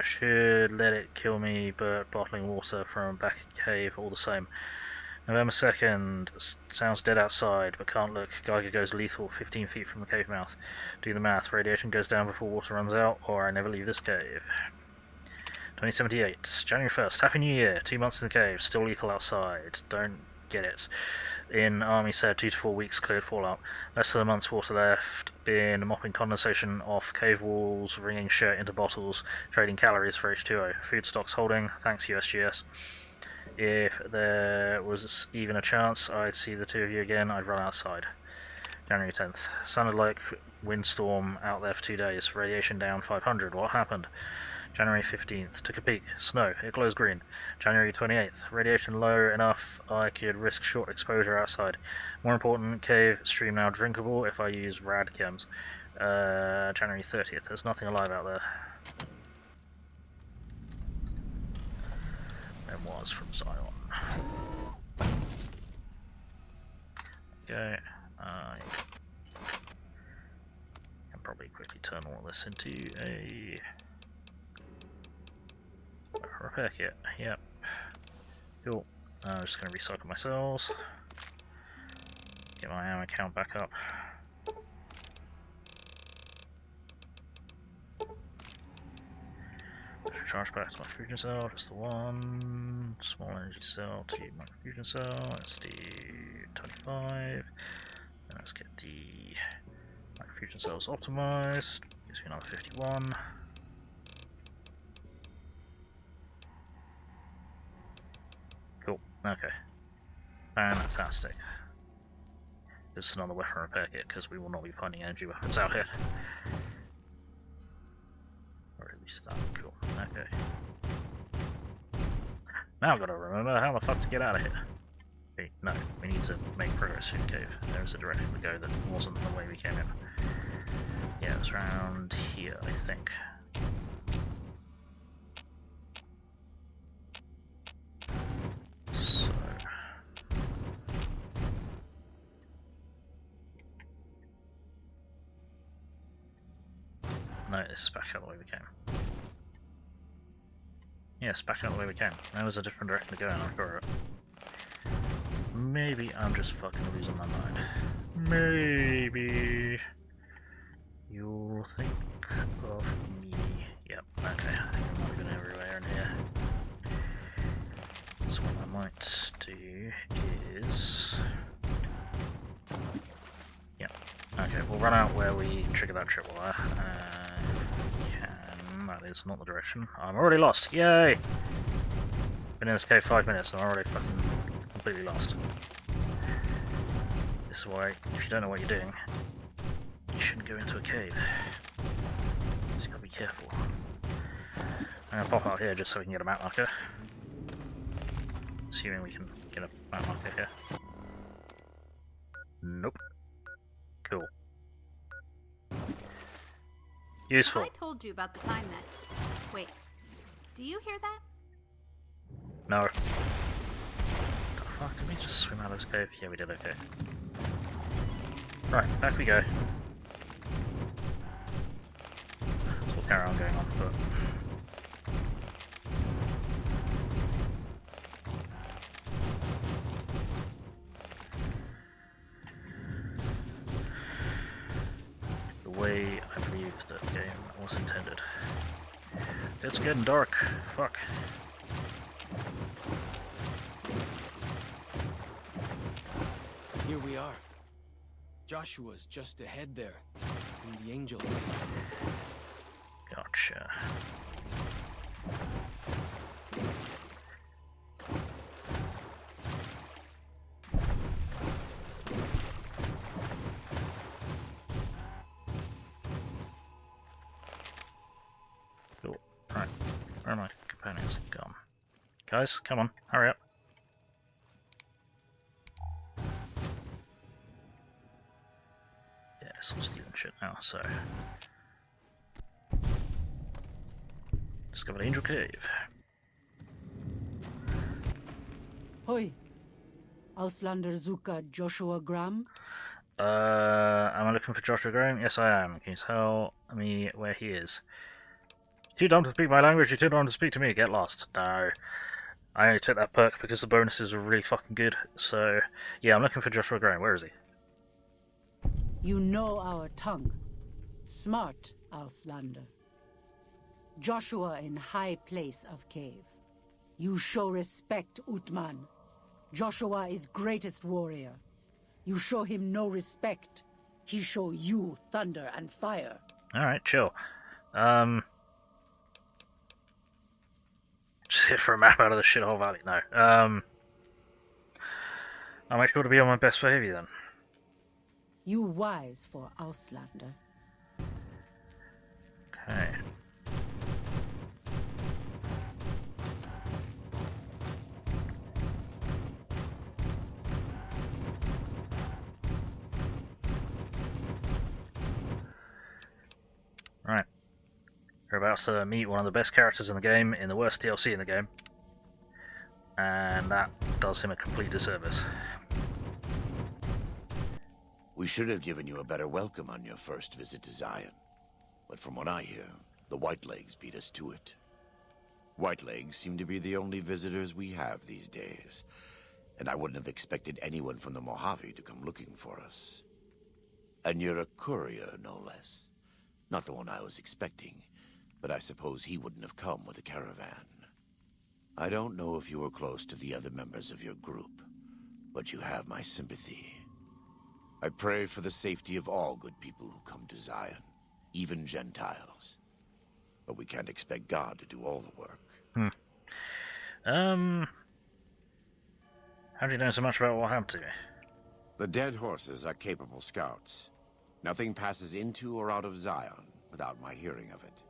Should let it kill me, but bottling water from back in cave all the same. November 2nd. Sounds dead outside, but can't look. Geiger goes lethal 15 feet from the cave mouth. Do the math. Radiation goes down before water runs out, or I never leave this cave. 2078. January 1st. Happy New Year. 2 months in the cave. Still lethal outside. Don't get it. In Army said 2 to 4 weeks cleared fallout. Less than a month's water left. Been mopping condensation off cave walls, wringing shirt into bottles, trading calories for H2O. Food stocks holding. Thanks USGS. If there was even a chance I'd see the two of you again, I'd run outside. January 10th. Sounded like windstorm out there for 2 days. Radiation down 500. What happened? January 15th. Took a peek. Snow. It glows green. January 28th. Radiation low enough I could risk short exposure outside. More important, cave stream now drinkable if I use rad chems. January 30th. There's nothing alive out there. Memoirs from Zion. Okay. I can probably quickly turn all this into a repair kit. Yep. Cool. I'm just going to recycle my cells. Get my ammo count back up. Charge back to my fusion cell, just the one. Small energy cell to my fusion cell. Let's do 25. And let's get the microfusion cells optimized. Gives me another 51. Cool. Okay. Fantastic. This is another weapon repair kit because we will not be finding energy weapons out here. Or at least that. Cool. Okay. Now I've got to remember how the fuck to get out of here. Wait, no, we need to make progress through the cave. There's a direction to go that wasn't the way we came in. Yeah, it's around here, I think. So... no, this is back out the way we came. Yes, back out the way we came. There was a different direction to go and I forgot it. Maybe I'm just fucking losing my mind. Maybe you'll think of me. Yep, okay. I think I'm not even everywhere in here. So what I might do is... yep. Okay, we'll run out where we trigger that tripwire. That is not the direction. I'm already lost. Yay! Been in this cave 5 minutes and I'm already fucking completely lost. This is why, if you don't know what you're doing, you shouldn't go into a cave. So you gotta be careful. I'm gonna pop out here just so we can get a map marker. Assuming we can get a map marker here. Nope. Cool. Useful. I told you about the time that... wait. Do you hear that? No. What the fuck? Did we just swim out of this cave? Yeah, we did, okay. Right, back we go. So we'll carry on going on foot. The way I believe that game was intended. It's getting dark. Fuck. Here we are. Joshua's just ahead there, in the Angel. Gotcha. Cool. Right. Where are my companions gone? Guys, come on, hurry up. Yeah, it's all stealing shit now, so... discovered Angel Cave. Hoi. Auslander Zuka Joshua Graham? Am I looking for Joshua Graham? Yes, I am. Can you tell me where he is? Too dumb to speak my language, you're too dumb to speak to me. Get lost. No. I only took that perk because the bonuses were really fucking good. So, yeah, I'm looking for Joshua Graham. Where is he? You know our tongue. Smart, Auslander. Joshua in high place of cave. You show respect, Utman. Joshua is greatest warrior. You show him no respect. He show you thunder and fire. Alright, chill. Just hit for a map out of the shithole valley. No. I'll make sure to be on my best behavior then. You wise for Auslander. Okay. Right. We're about to meet one of the best characters in the game, in the worst DLC in the game. And that does him a complete disservice. We should have given you a better welcome on your first visit to Zion. But from what I hear, the Whitelegs beat us to it. Whitelegs seem to be the only visitors we have these days. And I wouldn't have expected anyone from the Mojave to come looking for us. And you're a courier, no less. Not the one I was expecting, but I suppose he wouldn't have come with a caravan. I don't know if you were close to the other members of your group, but you have my sympathy. I pray for the safety of all good people who come to Zion, even Gentiles. But we can't expect God to do all the work. How do you know so much about what happened to me? The dead horses are capable scouts. Nothing passes into or out of Zion without my hearing of it.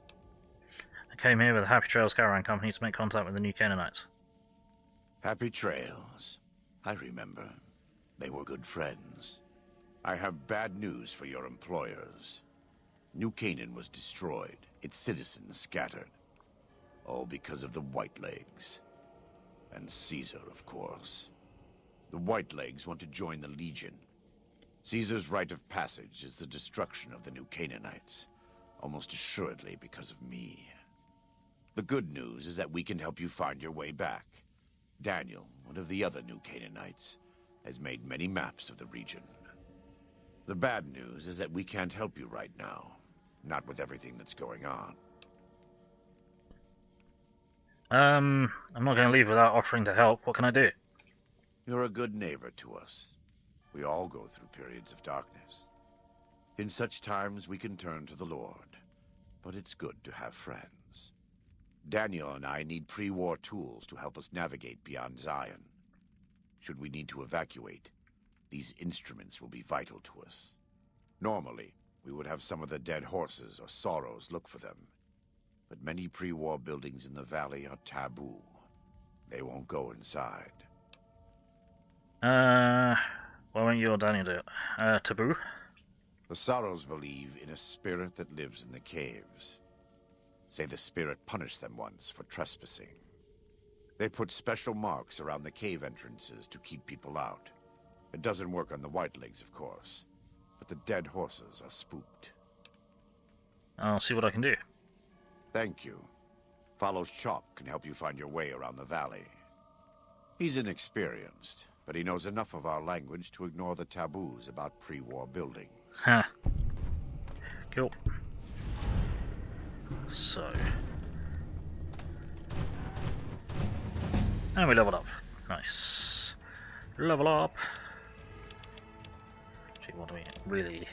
I came here with the Happy Trails Caravan Company to make contact with the New Canaanites. Happy Trails. I remember. They were good friends. I have bad news for your employers. New Canaan was destroyed, its citizens scattered. All because of the Whitelegs. And Caesar, of course. The Whitelegs want to join the Legion. Caesar's rite of passage is the destruction of the New Canaanites, almost assuredly because of me. The good news is that we can help you find your way back. Daniel, one of the other New Canaanites, has made many maps of the region. The bad news is that we can't help you right now, not with everything that's going on. I'm not going to leave without offering to help. What can I do? You're a good neighbor to us. We all go through periods of darkness. In such times, we can turn to the Lord. But it's good to have friends. Daniel and I need pre-war tools to help us navigate beyond Zion. Should we need to evacuate, these instruments will be vital to us. Normally, we would have some of the dead horses or sorrows look for them. But many pre-war buildings in the valley are taboo. They won't go inside. Why won't you or Daniel do it? Taboo? The Sorrows believe in a spirit that lives in the caves. Say the spirit punished them once for trespassing. They put special marks around the cave entrances to keep people out. It doesn't work on the Whitelegs, of course, but the dead horses are spooked. I'll see what I can do. Thank you. Follows Chalk can help you find your way around the valley. He's inexperienced, but he knows enough of our language to ignore the taboos about pre-war buildings. Huh. Cool. So. And we leveled up. Nice. Level up. Gee, what do we really...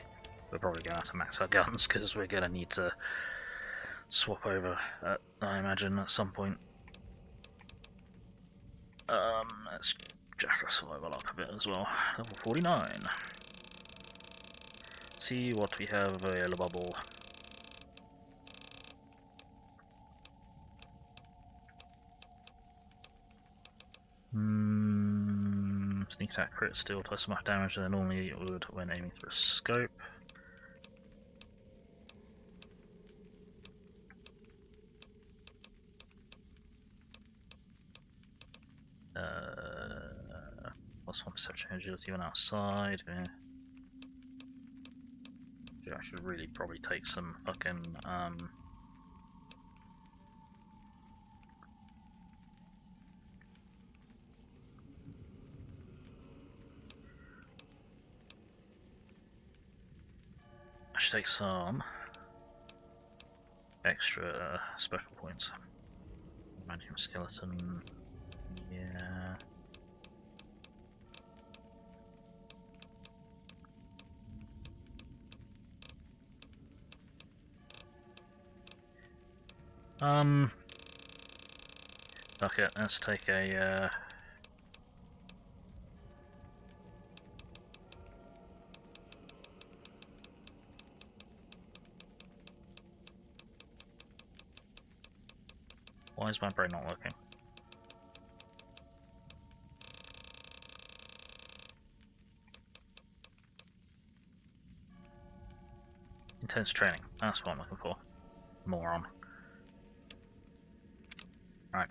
We're probably going to have to max our guns because we're going to need to swap over, I imagine, at some point. Let's jack our survival up a bit as well. Level 49. See what we have available. Sneak attack crit still does much damage than normally it would when aiming through a scope. Plus 1 perception agility when outside. I should really probably take some fucking I should take some extra special points. Manium skeleton, yeah. Fuck it, let's take a, Why is my brain not working? Intense training, that's what I'm looking for. Moron. Right.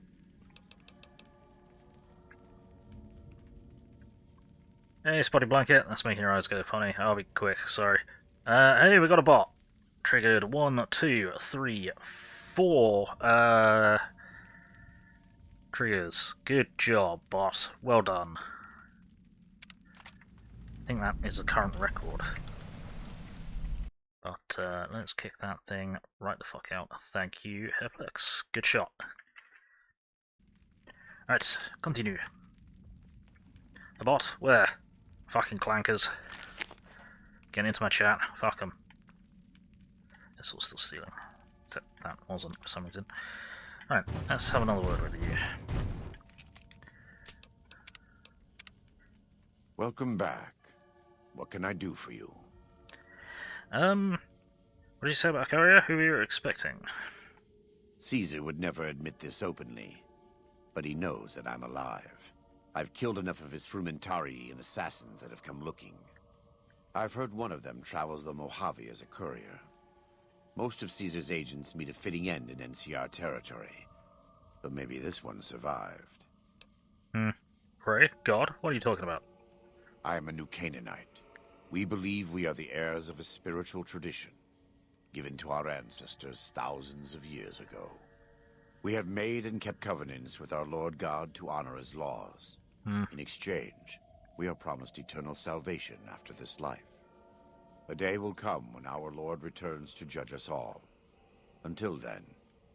Hey, Spotty Blanket, that's making your eyes go funny. I'll be quick, sorry. Hey, we got a bot. Triggered 1, 2, 3, 4 triggers. Good job, bot. Well done. I think that is the current record. But let's kick that thing right the fuck out. Thank you, Heflex. Good shot. Alright, continue. The bot, where? Fucking clankers. Get into my chat. Fuck them. It's all still stealing. Except that wasn't for some reason. Alright, let's have another word with you. Welcome back. What can I do for you? What did you say about Courier? Who were you expecting? Caesar would never admit this openly, but he knows that I'm alive. I've killed enough of his Frumentarii and assassins that have come looking. I've heard one of them travels the Mojave as a courier. Most of Caesar's agents meet a fitting end in NCR territory, but maybe this one survived. Ray? God? What are you talking about? I am a New Canaanite. We believe we are the heirs of a spiritual tradition, given to our ancestors thousands of years ago. We have made and kept covenants with our Lord God to honor his laws. In exchange, we are promised eternal salvation after this life. A day will come when our Lord returns to judge us all. Until then,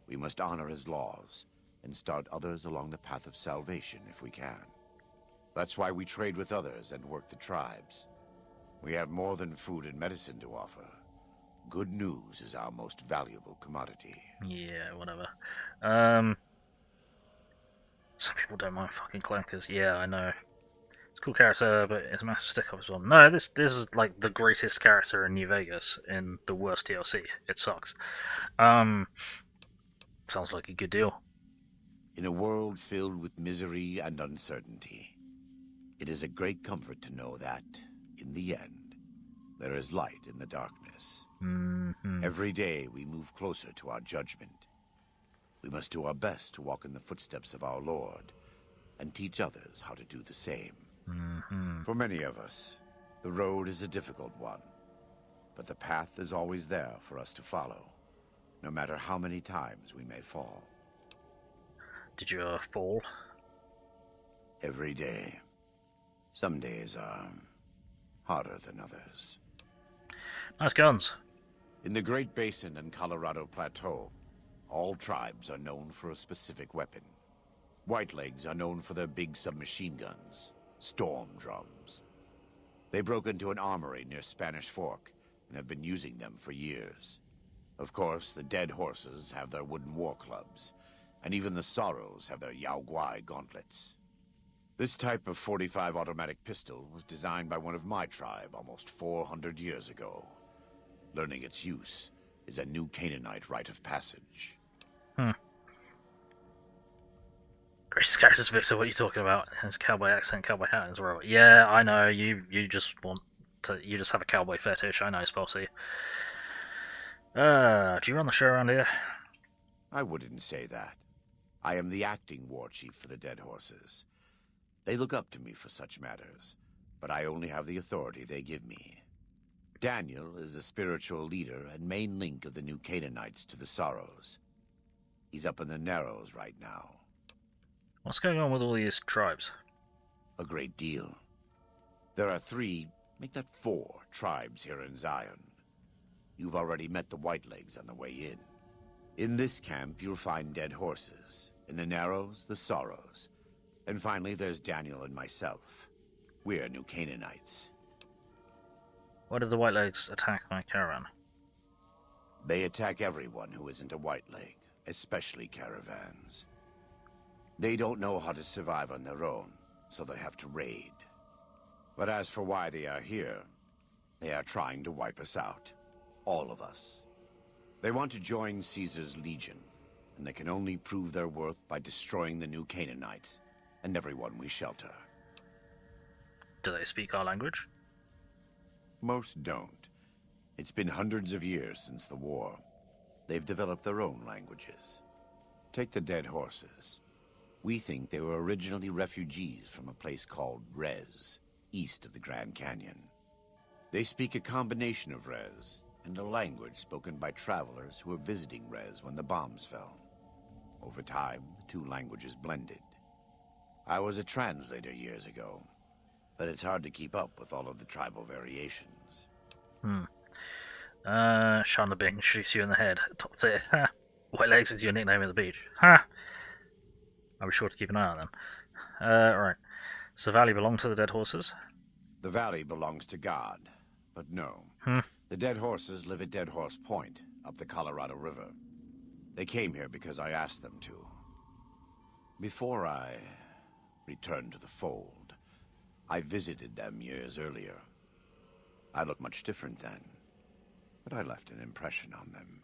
we must honor his laws and start others along the path of salvation if we can. That's why we trade with others and work the tribes. We have more than food and medicine to offer. Good news is our most valuable commodity. Yeah, whatever. Some people don't mind fucking clankers. Yeah, I know. It's a cool character, but it's a massive stick-up as well. No, this is like the greatest character in New Vegas in the worst DLC. It sucks. Sounds like a good deal. In a world filled with misery and uncertainty, it is a great comfort to know that, in the end, there is light in the darkness. Every day we move closer to our judgment. We must do our best to walk in the footsteps of our Lord and teach others how to do the same. For many of us, the road is a difficult one, but the path is always there for us to follow, no matter how many times we may fall. Did you fall? Every day. Some days are harder than others. Nice guns. In the Great Basin and Colorado Plateau, all tribes are known for a specific weapon. Whitelegs are known for their big submachine guns, storm drums. They broke into an armory near Spanish Fork and have been using them for years. Of course, the Dead Horses have their wooden war clubs, and even the Sorrows have their Yao Guai gauntlets. This type of .45 automatic pistol was designed by one of my tribe almost 400 years ago. Learning its use is a New Canaanite rite of passage. Greatest characters, Victor, what are you talking about? His cowboy accent, cowboy hat as well. Yeah, I know, you just want to, you just have a cowboy fetish, I know, Spelsy. Do you run the show around here? I wouldn't say that. I am the acting war chief for the Dead Horses. They look up to me for such matters, but I only have the authority they give me. Daniel is the spiritual leader and main link of the New Canaanites to the Sorrows. He's up in the Narrows right now. What's going on with all these tribes? A great deal. There are 3, make that 4, tribes here in Zion. You've already met the Whitelegs on the way in. In this camp, you'll find Dead Horses. In the Narrows, the Sorrows. And finally, there's Daniel and myself. We're New Canaanites. Why did the Whitelegs attack my caravan? They attack everyone who isn't a Whiteleg, especially caravans. They don't know how to survive on their own, so they have to raid. But as for why they are here, they are trying to wipe us out. All of us. They want to join Caesar's legion, and they can only prove their worth by destroying the new Canaanites and everyone we shelter. Do they speak our language? Most don't. It's been hundreds of years since the war. They've developed their own languages. Take the dead horses. We think they were originally refugees from a place called Rez, east of the Grand Canyon. They speak a combination of Rez and a language spoken by travelers who were visiting Rez when the bombs fell. Over time, the two languages blended. I was a translator years ago, but it's hard to keep up with all of the tribal variations. Shana Bing shoots you in the head. Top tier. Ha! White Legs is your nickname at the beach. Ha! I'll be sure to keep an eye on them. Right. So Valley belong to the dead horses? The valley belongs to God, but no. The dead horses live at Dead Horse Point, up the Colorado River. They came here because I asked them to. Before I returned to the fold, I visited them years earlier. I looked much different then, but I left an impression on them.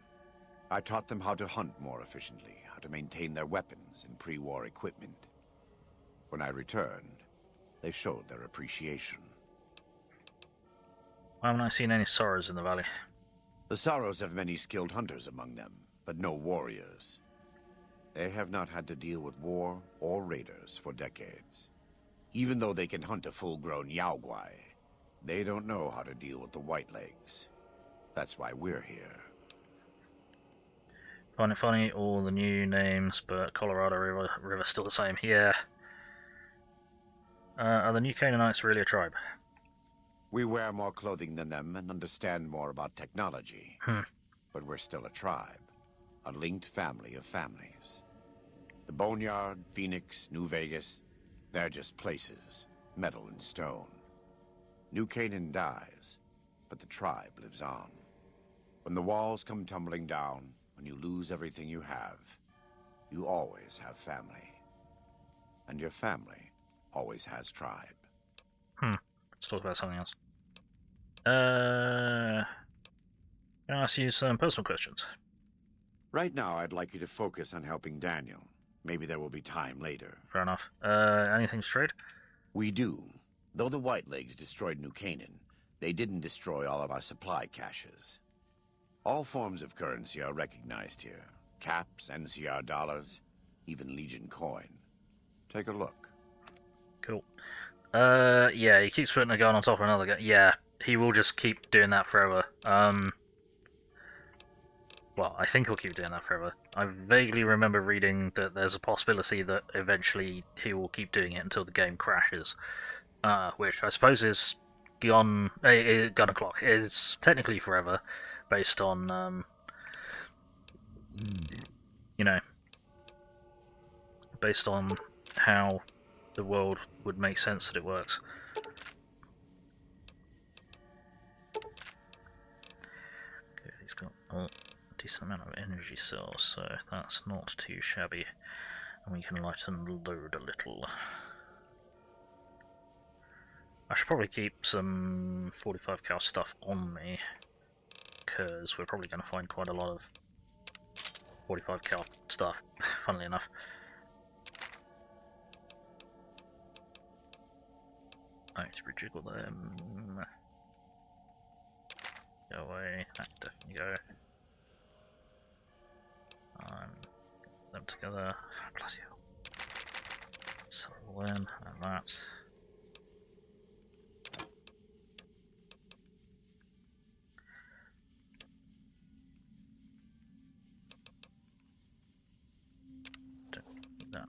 I taught them how to hunt more efficiently, how to maintain their weapons and pre-war equipment. When I returned, they showed their appreciation. Why haven't I seen any sorrows in the valley? The Sorrows have many skilled hunters among them, but no warriors. They have not had to deal with war or raiders for decades. Even though they can hunt a full-grown Yaoguai, they don't know how to deal with the Whitelegs. That's why we're here. Find it funny, all the new names, but Colorado River still the same. Yeah. Are the new Canaanites really a tribe? We wear more clothing than them and understand more about technology. But we're still a tribe. A linked family of families. The Boneyard, Phoenix, New Vegas, they're just places. Metal and stone. New Canaan dies, but the tribe lives on. When the walls come tumbling down, when you lose everything you have, you always have family. And your family always has tribe. Let's talk about something else. Can I ask you some personal questions? Right now, I'd like you to focus on helping Daniel. Maybe there will be time later. Fair enough. Anything to trade? We do. Though the Whitelegs destroyed New Canaan, they didn't destroy all of our supply caches. All forms of currency are recognized here. Caps, NCR dollars, even Legion coin. Take a look. Cool. Yeah, he keeps putting a gun on top of another gun. Yeah, he will just keep doing that forever. Well, I think he'll keep doing that forever. I vaguely remember reading that there's a possibility that eventually he will keep doing it until the game crashes. Which I suppose is gun o'clock. It's technically forever, based on, you know, based on how the world would make sense that it works. Okay, he's got a decent amount of energy cells, so that's not too shabby. And we can lighten the load a little. I should probably keep some 45 cal stuff on me, because we're probably going to find quite a lot of 45 cal stuff, funnily enough. Let's rejiggle them. Go away. That definitely go. Them together. Bloody hell. So then, and that. Don't need that.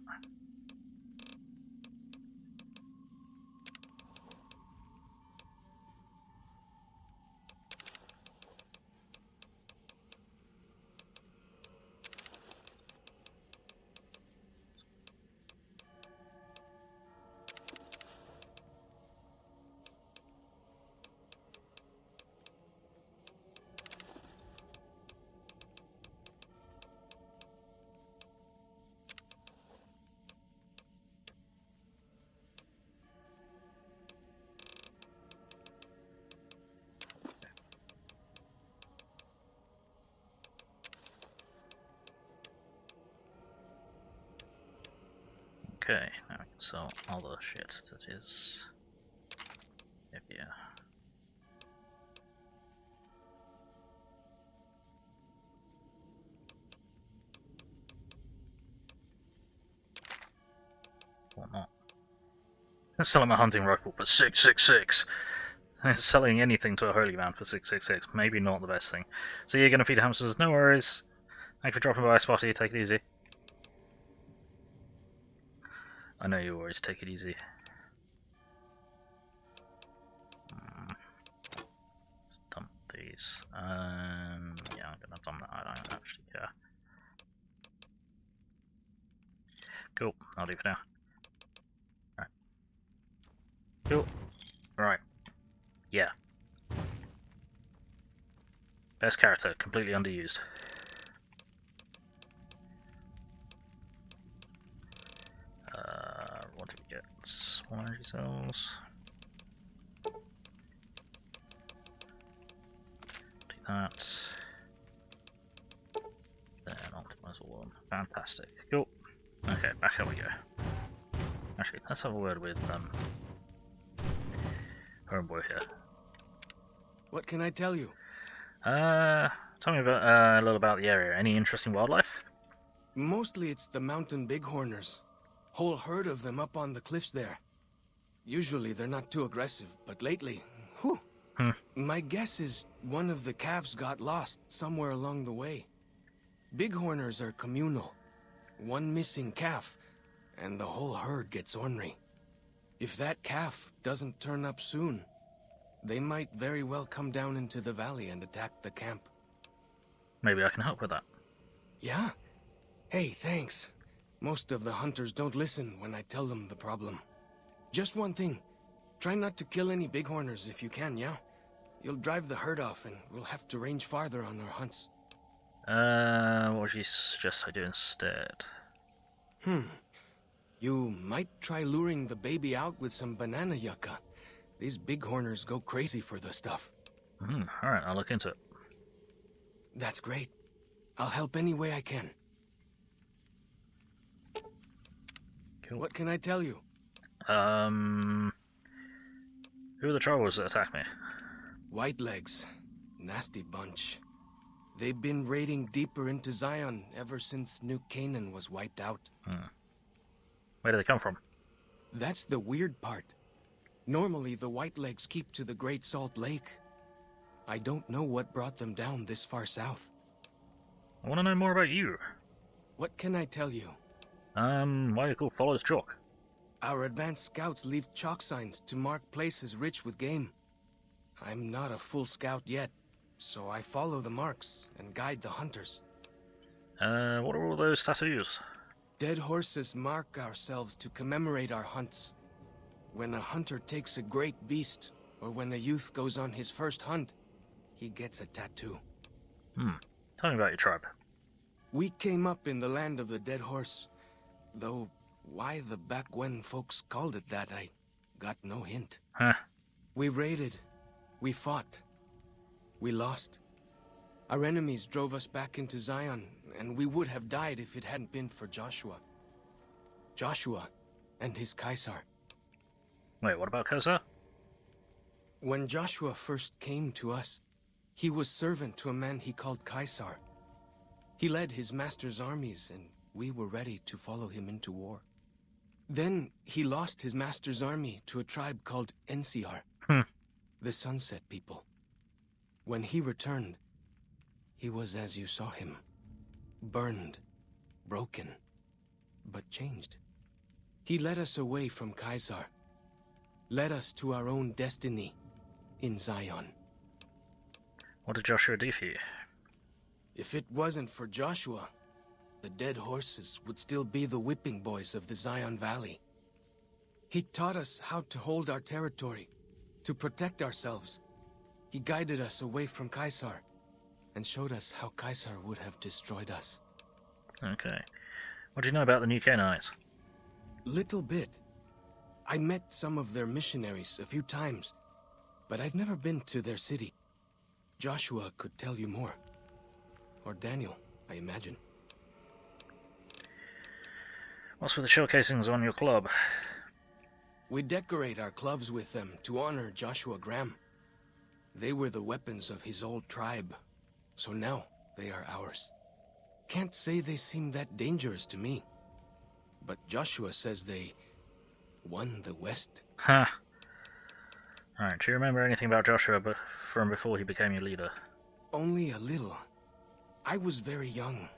Okay, now we can sell all the shit that is heavier. Or not. Let's sell him a hunting rifle for 666. Selling anything to a holy man for 666, maybe not the best thing. So you're gonna feed hamsters, no worries. Thank you for dropping by, Spotty, take it easy. I know you always take it easy. Let's dump these. Yeah, I'm gonna dump that, I don't actually care. Cool, I'll do for now. Right. Cool. Right. Yeah. Best character, completely underused. What do we get? Small energy cells. Do that. Then optimize all one. Fantastic. Cool. Okay, back here we go. Actually, let's have a word with homeboy here. What can I tell you? Tell me about a little about the area. Any interesting wildlife? Mostly it's the mountain bighorners. Whole herd of them up on the cliffs there. Usually they're not too aggressive, but lately, whew. My guess is one of the calves got lost somewhere along the way. Bighorners are communal. One missing calf, and the whole herd gets ornery. If that calf doesn't turn up soon, they might very well come down into the valley and attack the camp. Maybe I can help with that. Yeah? Hey, thanks. Most of the hunters don't listen when I tell them the problem. Just one thing. Try not to kill any bighorners if you can, yeah? You'll drive the herd off and we'll have to range farther on our hunts. What would you suggest I do instead? You might try luring the baby out with some banana yucca. These bighorners go crazy for the stuff. Alright, I'll look into it. That's great. I'll help any way I can. Cool. What can I tell you? Who are the trolls that attacked me? Whitelegs. Nasty bunch. They've been raiding deeper into Zion ever since New Canaan was wiped out. Where do they come from? That's the weird part. Normally, the Whitelegs keep to the Great Salt Lake. I don't know what brought them down this far south. I want to know more about you. What can I tell you? Why are you called Follows Chalk? Our advanced scouts leave chalk signs to mark places rich with game. I'm not a full scout yet, so I follow the marks and guide the hunters. What are all those tattoos? Dead horses mark ourselves to commemorate our hunts. When a hunter takes a great beast, or when a youth goes on his first hunt, he gets a tattoo. Tell me about your tribe. We came up in the land of the dead horse, though why the back when folks called it that, I got no hint. We raided, we fought, we lost. Our enemies drove us back into Zion, and we would have died if it hadn't been for Joshua. Joshua and his Caesar. Wait, what about Kosa? When Joshua first came to us, he was servant to a man he called Caesar. He led his master's armies, and we were ready to follow him into war. Then he lost his master's army to a tribe called NCR, the Sunset People. When he returned, he was as you saw him. Burned, broken, but changed. He led us away from Caesar, led us to our own destiny in Zion. What did Joshua do for you? If it wasn't for Joshua, the dead horses would still be the whipping boys of the Zion Valley. He taught us how to hold our territory, to protect ourselves. He guided us away from Caesar, and showed us how Caesar would have destroyed us. Okay. What do you know about the New Canaanites? Little bit. I met some of their missionaries a few times, but I've never been to their city. Joshua could tell you more. Or Daniel, I imagine. What's with the shell casings on your club? We decorate our clubs with them to honor Joshua Graham. They were the weapons of his old tribe, so now they are ours. Can't say they seem that dangerous to me, but Joshua says they won the West. Huh. Alright, do you remember anything about Joshua from before he became your leader? Only a little. I was very young.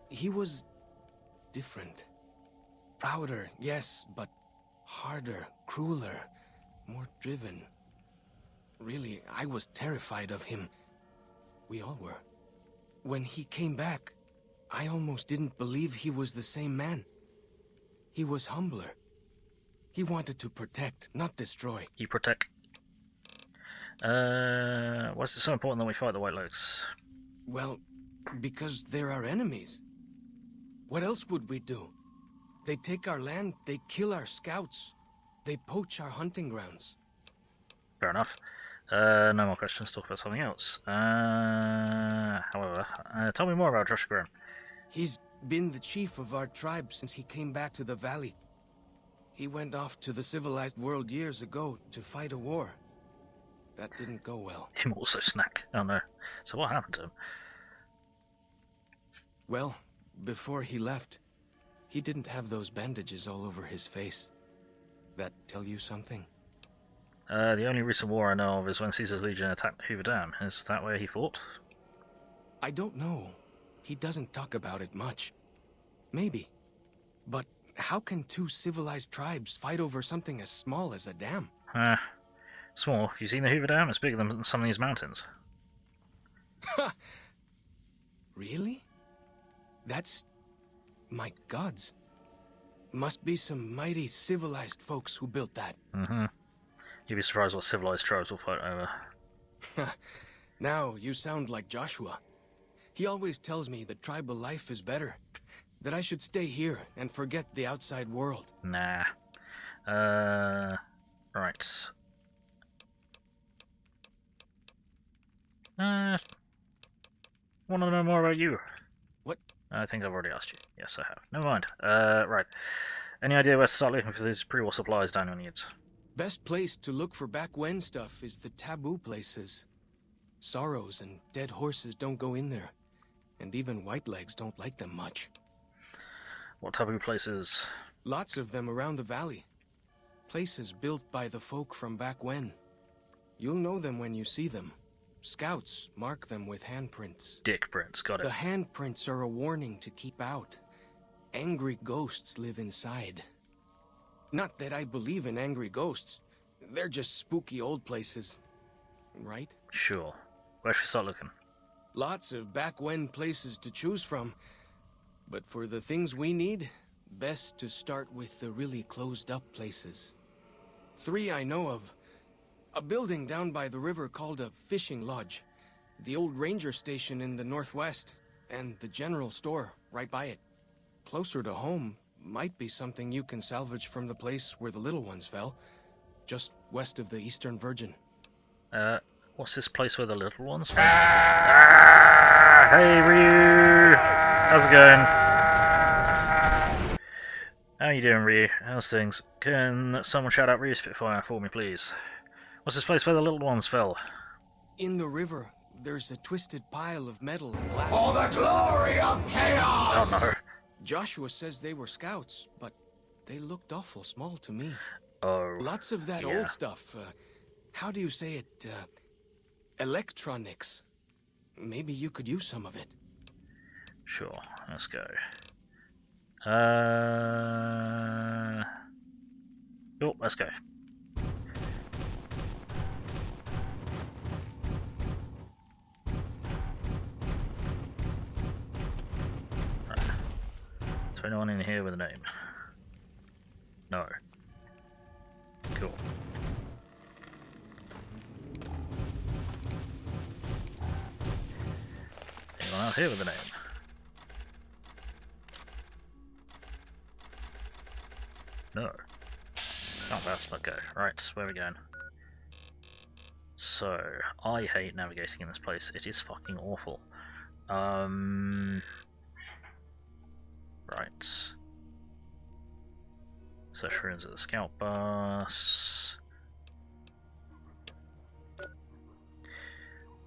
He was different. Prouder, yes, but harder, crueler, more driven. Really, I was terrified of him. We all were. When he came back, I almost didn't believe he was the same man. He was humbler. He wanted to protect, not destroy. You protect. Why is it so important that we fight the Whitelegs? Well, because they're our enemies. What else would we do? They take our land, they kill our scouts, they poach our hunting grounds. Fair enough. No more questions, talk about something else. However, tell me more about Joshua Graham. He's been the chief of our tribe since he came back to the valley. He went off to the civilized world years ago to fight a war. That didn't go well. Him also snack. Oh no. So what happened to him? Well, before he left, he didn't have those bandages all over his face. That tell you something? The only recent war I know of is when Caesar's Legion attacked Hoover Dam. Is that where he fought? I don't know. He doesn't talk about it much. Maybe. But how can two civilized tribes fight over something as small as a dam? Small. You seen the Hoover Dam? It's bigger than some of these mountains. Really? That's... my gods. Must be some mighty civilized folks who built that. Mm-hmm. You'd be surprised what civilized tribes will fight over. Now you sound like Joshua. He always tells me that tribal life is better. That I should stay here and forget the outside world. Nah. Right. Want to know more about you? What? I think I've already asked you. Yes, I have. Never mind. Right. Any idea where to start looking for these pre-war supplies Daniel needs? Best place to look for back when stuff is the taboo places. Sorrows and dead horses don't go in there. And even Whitelegs don't like them much. What taboo places? Lots of them around the valley. Places built by the folk from back when. You'll know them when you see them. Scouts mark them with handprints. Dick prints, got it. The handprints are a warning to keep out. Angry ghosts live inside. Not that I believe in angry ghosts. They're just spooky old places. Right? Sure. Where should we start looking? Lots of back when places to choose from. But for the things we need, best to start with the really closed up places. 3 I know of. A building down by the river called a fishing lodge. The old ranger station in the northwest. And the general store right by it. Closer to home might be something you can salvage from the place where the little ones fell. Just west of the Eastern Virgin. What's this place where the little ones fell? Hey Ryu! How's it going? How you doing, Ryu? How's things? Can someone shout out Ryu Spitfire for me, please? What's this place where the little ones fell? In the river, there's a twisted pile of metal and glass. For the glory of chaos! Oh no. Joshua says they were scouts, but they looked awful small to me. Oh. Lots of that old stuff. How do you say it? Electronics. Maybe you could use some of it. Sure, let's go. Oh, let's go. Right. Is there anyone in here with a name? No. Cool. Anyone out here with a name? No. Oh, that's not go. Right, where are we going? So, I hate navigating in this place. It is fucking awful. Right. Search for ruins of the scout bus.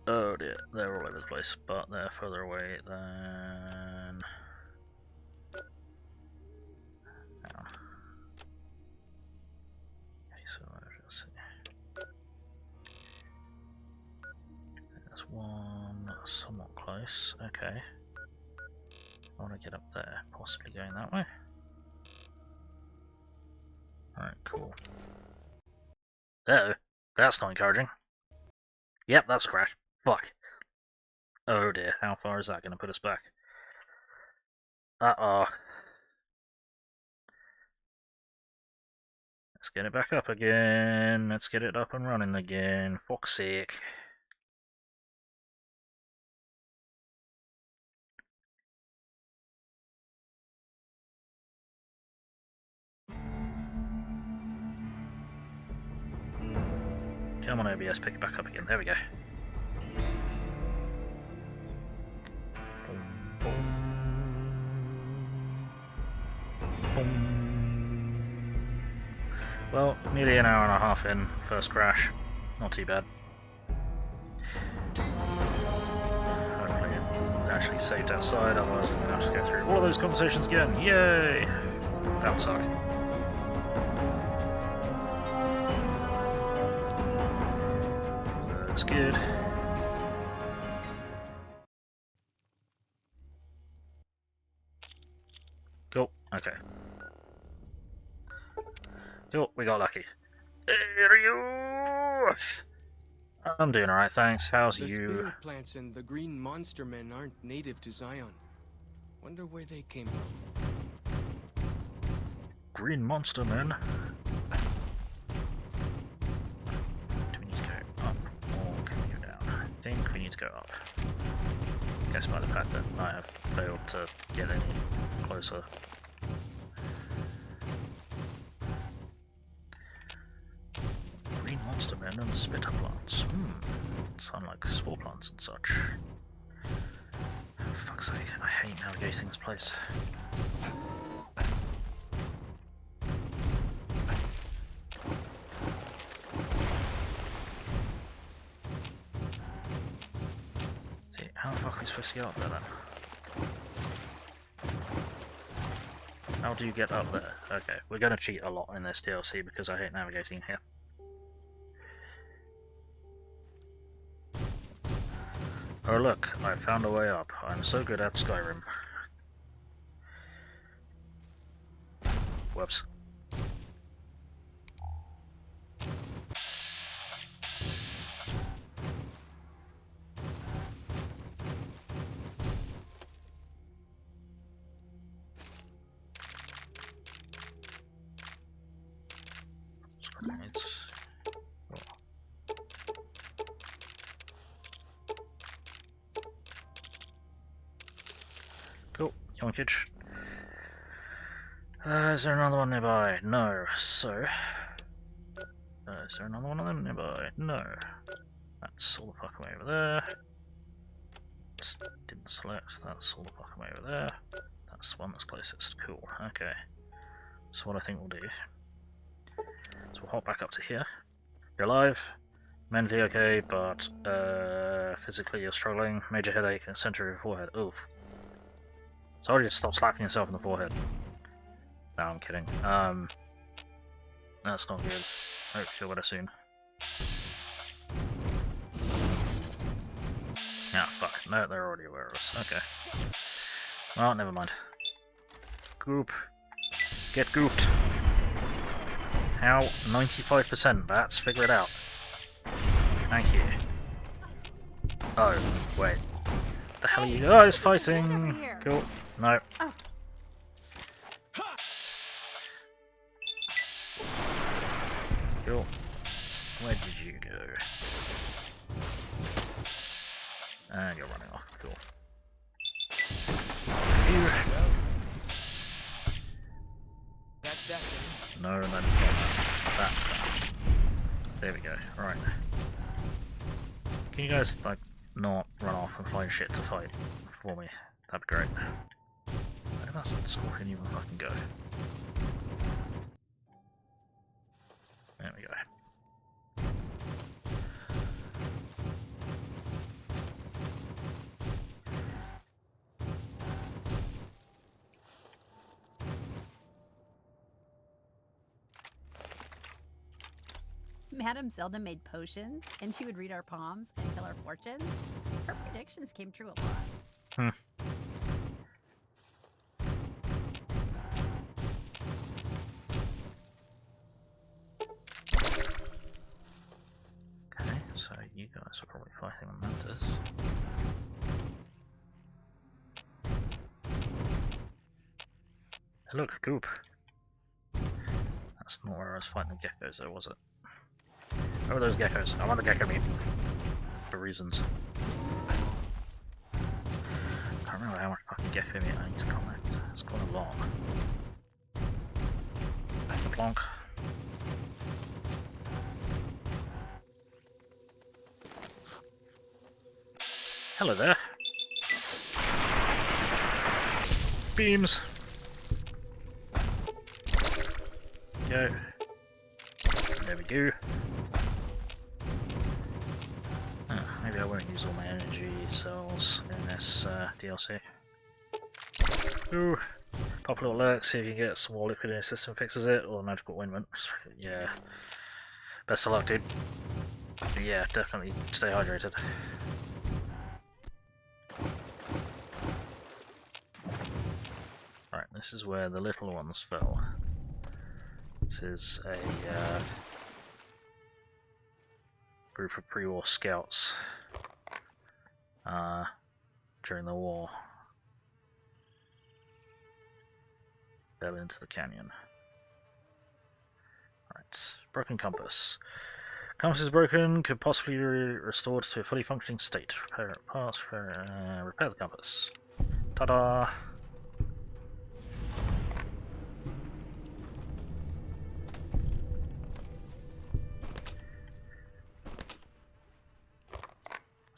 Oh dear, they're all over the place, but they're further away than... Hang on. Okay, so let's see. There's one somewhat close. Okay. I want to get up there, possibly going that way. Alright, cool. Uh-oh, that's not encouraging. Yep, that's a crash. Fuck. Oh dear, how far is that going to put us back? Uh-oh. Let's get it back up again. Let's get it up and running again. Fuck's sake. Come on, OBS, pick it back up again. There we go. Boom, boom. Boom. Well, nearly an hour and a half in. First crash. Not too bad. Hopefully it actually saved outside, otherwise I'm going to have to go through all of those conversations again. Yay! That would suck. Looks good. Cool, okay. Cool, we got lucky. I'm doing alright, thanks. How's The you? spirit plants and the green monster men aren't native to Zion. Wonder where they came from. Green monster men? Do we need to go up or can we go down? I think we need to go up. Guess by the fact that I have failed to get any closer. Green monster men and spitter plants. Sound like spore plants and such. For fuck's sake, I hate navigating this place. See, how the fuck are we supposed to get up there then? How do you get up there? Okay, we're gonna cheat a lot in this DLC because I hate navigating here. Oh look, I found a way up. I'm so good at Skyrim. Whoops. Cool, yoinkage. Is there another one nearby? No. So, is there another one of them nearby? No. That's all the fuck away over there. Didn't select. That's all the fuck away over there. That's the one that's closest. Cool. Okay. So what I think we'll do. So we'll hop back up to here. You're alive. Mentally okay, but physically you're struggling. Major headache in the center of your forehead. Oof. Told you to stop slapping yourself in the forehead. No, I'm kidding. That's not good. Hope you feel better soon. Ah, fuck. No, they're already aware of us. Okay. Oh, never mind. Goop. Get gooped. How? 95%. Bats, figure it out. Thank you. Oh, wait. What the hell are you guys fighting? Cool. No. Oh. Cool. Where did you go? And you're running off. Cool. That's that thing. No, that is not that. That's that. There we go. Right. Can you guys, like, not run off and find shit to fight for me? That'd be great. Where does that scorpion even fucking go? Madame Zelda made potions, and she would read our palms and tell our fortunes. Her predictions came true a lot. Hmm. Okay, so you guys are probably fighting the mantis. Hey, look, goop. That's not where I was fighting the geckos, though, was it? Where are those geckos? I want the gecko meat. For reasons. I can't remember how much fucking gecko meat I need to collect. It's quite a lot. Plonk. Hello there. Beams. Go. There we go. Maybe I won't use all my energy cells in this DLC. Ooh. Pop a little lurk, see if you can get some more liquid in your system, fixes it, or the magical ointment. Yeah. Best of luck, dude. Yeah, definitely stay hydrated. Right, this is where the little ones fell. This is a group of pre-war scouts during the war. Fell into the canyon. Right, broken compass. Compass is broken, could possibly be restored to a fully functioning state. Repair parts, repair the compass. Ta-da!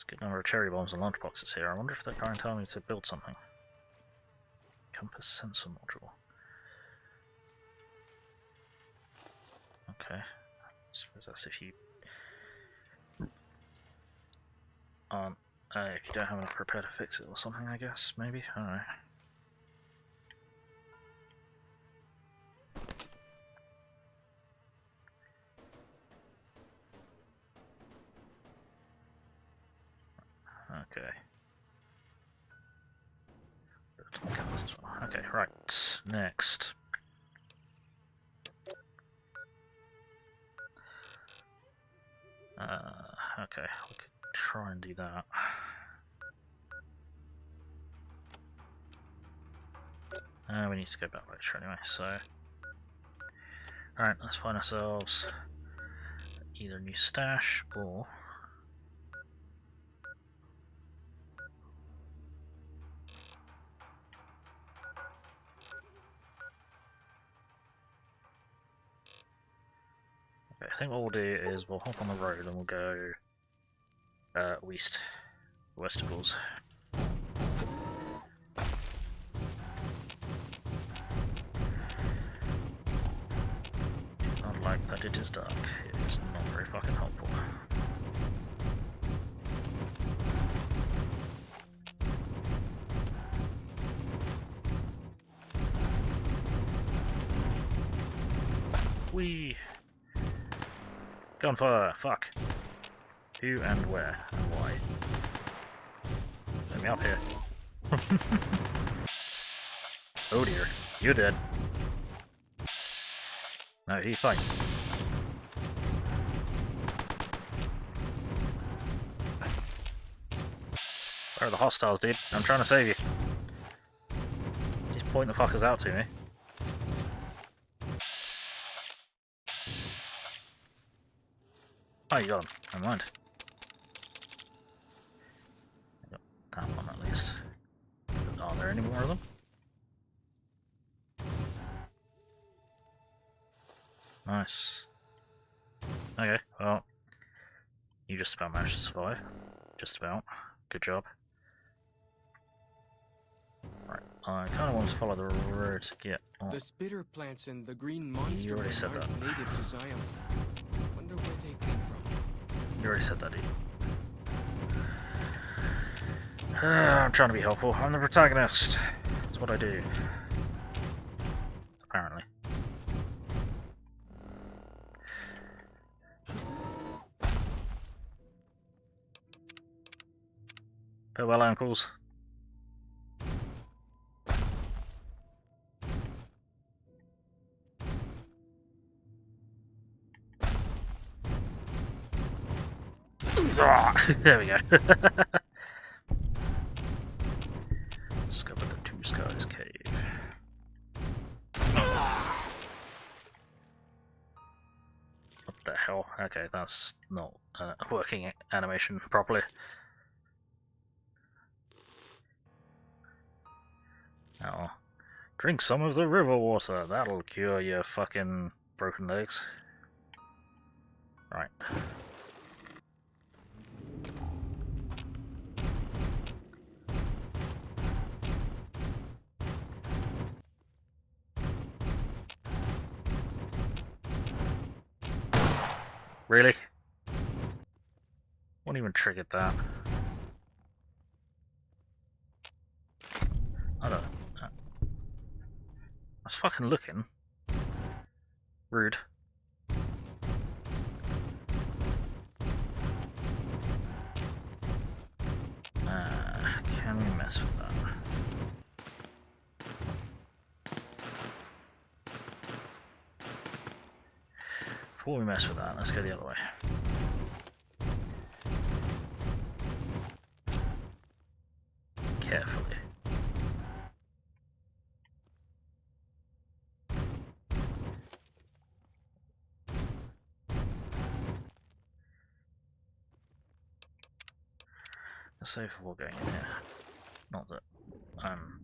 Good number of cherry bombs and lunchboxes here. I wonder if they're trying to tell me to build something. Compass sensor module. Okay. I suppose that's if you if you don't have enough repair to fix it or something, I guess, maybe? I don't know. Okay. Okay, right. Next. Okay, we could try and do that. We need to go back later anyway, so... Alright, let's find ourselves either a new stash or... Okay, I think what we'll do is we'll hop on the road and we'll go westicles. Not like that it is dark, it is not very fucking helpful. Whee! Gunfire! Fuck! Who and where and why? Let me up here. Oh dear, you're dead. No, he's fine. Where are the hostiles, dude? I'm trying to save you. He's pointing the fuckers out to me. Oh, you got him. Never mind. I got that one at least. But are there any more of them? Nice. Okay, well, you just about managed to survive. Just about. Good job. Right, I kind of want to follow the road to get on. The spitter plants and the green monster You already said that. aren't native to Zion. Wonder where they came from. You already said that, dude. I'm trying to be helpful. I'm the protagonist. That's what I do. Apparently. Farewell, uncles. There we go. Discovered the Two Skies Cave. What the hell? Okay, that's not working animation properly. Oh. Drink some of the river water. That'll cure your fucking broken legs. Right. Really? What even triggered that? I don't. I was fucking looking. Rude. Can we mess with that? Before we mess with that, let's go the other way. Carefully. Let's save before going in here. Not that I'm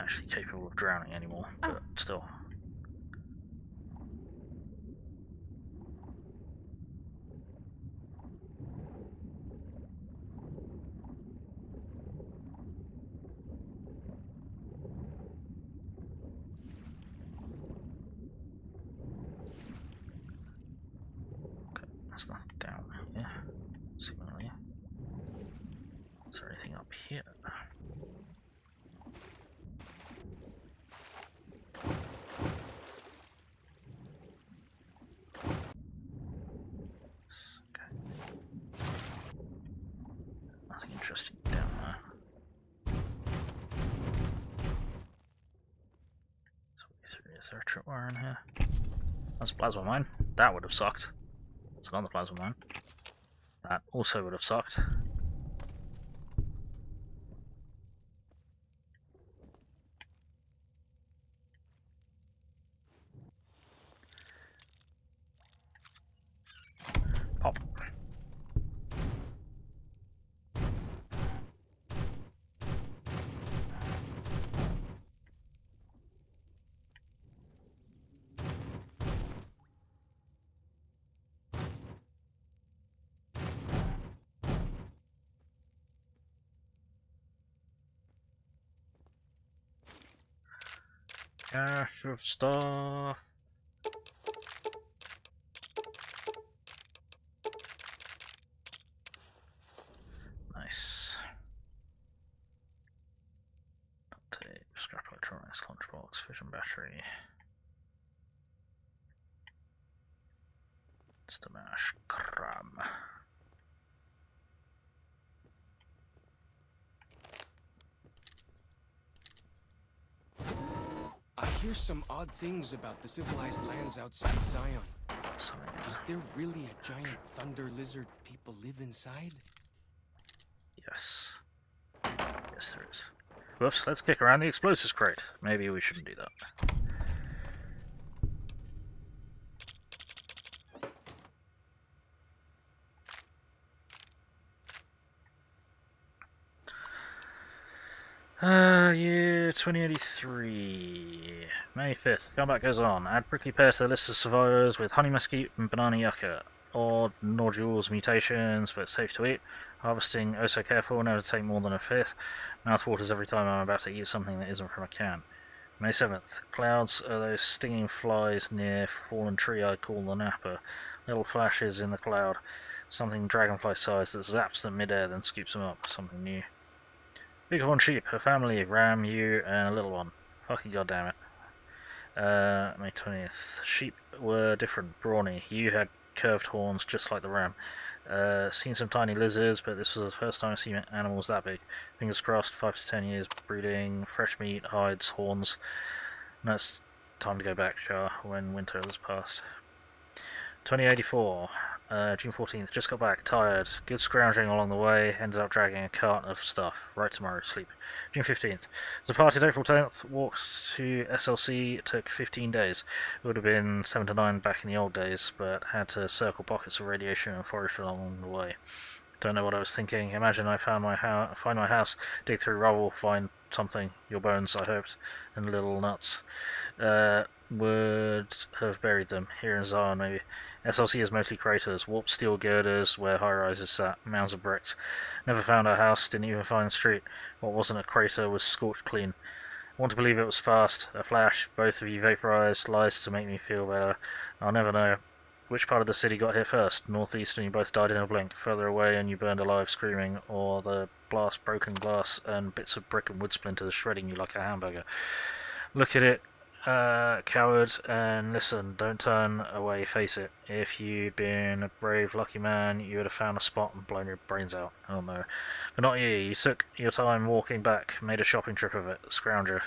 actually capable of drowning anymore, but still. Okay, there's nothing down here, seemingly. Is there anything up here? Nothing interesting down there. Is there a tripwire in here? That's a plasma mine. That would have sucked. That's another plasma mine. That also would have sucked. Pop. Cache of stuff. Nice. Tape, scrap electronics, lunchbox, fission battery. Just a mash crab. I hear some odd things about the civilized lands outside Zion. Is there really a giant thunder lizard people live inside? Yes. Yes, there is. Whoops, let's kick around the explosives crate. Maybe we shouldn't do that. Year 2083. May 5th. Combat goes on. Add prickly pear to the list of survivors with honey mesquite and banana yucca. Odd nodules, mutations, but safe to eat. Harvesting oh so careful, never take more than a fifth. Mouth waters every time I'm about to eat something that isn't from a can. May 7th. Clouds are those stinging flies near fallen tree I call the napper. Little flashes in the cloud. Something dragonfly sized that zaps them midair then scoops them up. Something new. Bighorn sheep, a family, ram, ewe, and a little one. Fucking goddammit. May 20th. Sheep were different, brawny. Ewe had curved horns just like the ram. Seen some tiny lizards, but this was the first time I've seen animals that big. Fingers crossed, 5 to 10 years breeding, fresh meat, hides, horns. No, it's time to go back, Char, when winter has passed. 2084, June 14th, just got back, tired, good scrounging along the way, ended up dragging a cart of stuff, right tomorrow, sleep. June 15th, departed April 10th, walked to SLC, took 15 days. It would have been 7 to 9 back in the old days, but had to circle pockets of radiation and forage along the way. Don't know what I was thinking. Imagine I find my house, dig through rubble, find something, your bones, I hoped, and little nuts. Would have buried them, here in Zion maybe. SLC is mostly craters, warped steel girders where high-rises sat, mounds of bricks. Never found our house, didn't even find the street. What wasn't a crater was scorched clean. Want to believe it was fast, a flash, both of you vaporized, lies to make me feel better. I'll never know. Which part of the city got hit first? Northeast and you both died in a blink. Further away and you burned alive screaming, or the blast broken glass and bits of brick and wood splinters shredding you like a hamburger. Look at it, coward, and listen, don't turn away, face it. If you'd been a brave, lucky man, you would have found a spot and blown your brains out. Oh no. But not you. You took your time walking back, made a shopping trip of it, scrounger.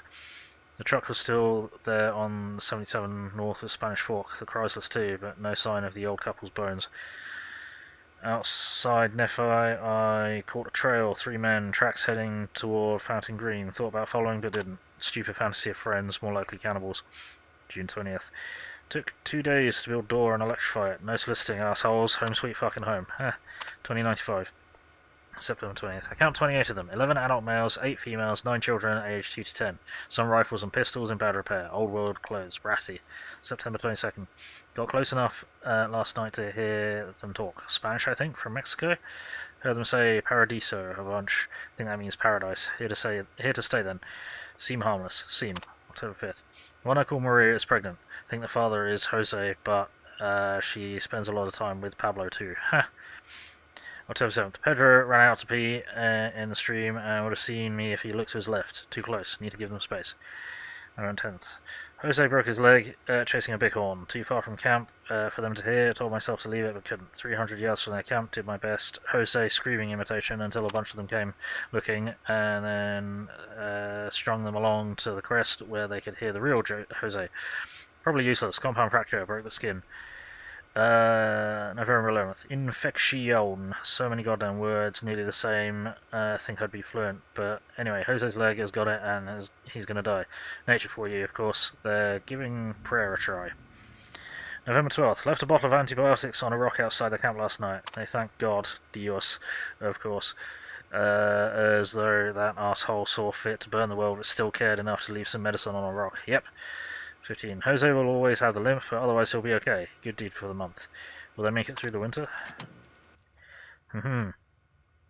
The truck was still there on 77 north of Spanish Fork, the Chrysler's too, but no sign of the old couple's bones. Outside Nephi, I caught a trail, 3 men, tracks heading toward Fountain Green. Thought about following, but didn't. Stupid fantasy of friends, more likely cannibals. June 20th. Took 2 days to build door and electrify it. No soliciting, assholes. Home sweet fucking home. 2095. September 20th. I count 28 of them. 11 adult males, 8 females, 9 children aged 2 to 10. Some rifles and pistols in bad repair. Old world clothes. Bratty. September 22nd. Got close enough last night to hear them talk. Spanish, I think, from Mexico. Heard them say Paradiso a bunch. I think that means paradise. Here to stay then. Seem harmless. Seem. October 5th. One I call Maria is pregnant. I think the father is Jose, but she spends a lot of time with Pablo too. Ha! October 7th. Pedro ran out to pee in the stream and would have seen me if he looked to his left. Too close. Need to give them space. November 10th. Jose broke his leg chasing a bighorn. Too far from camp for them to hear. Told myself to leave it but couldn't. 300 yards from their camp. Did my best. Jose screaming imitation until a bunch of them came looking and then strung them along to the crest where they could hear the real Jose. Probably useless. Compound fracture. Broke the skin. November 11th. Infection. So many goddamn words, nearly the same. Think I'd be fluent, but anyway, Jose's leg has got it and he's gonna die. Nature for you, of course. They're giving prayer a try. November 12th. Left a bottle of antibiotics on a rock outside the camp last night. They thank God, Dios, of course. As though that asshole saw fit to burn the world but still cared enough to leave some medicine on a rock. Yep. 15. Jose will always have the limp, but otherwise he'll be okay. Good deed for the month. Will they make it through the winter?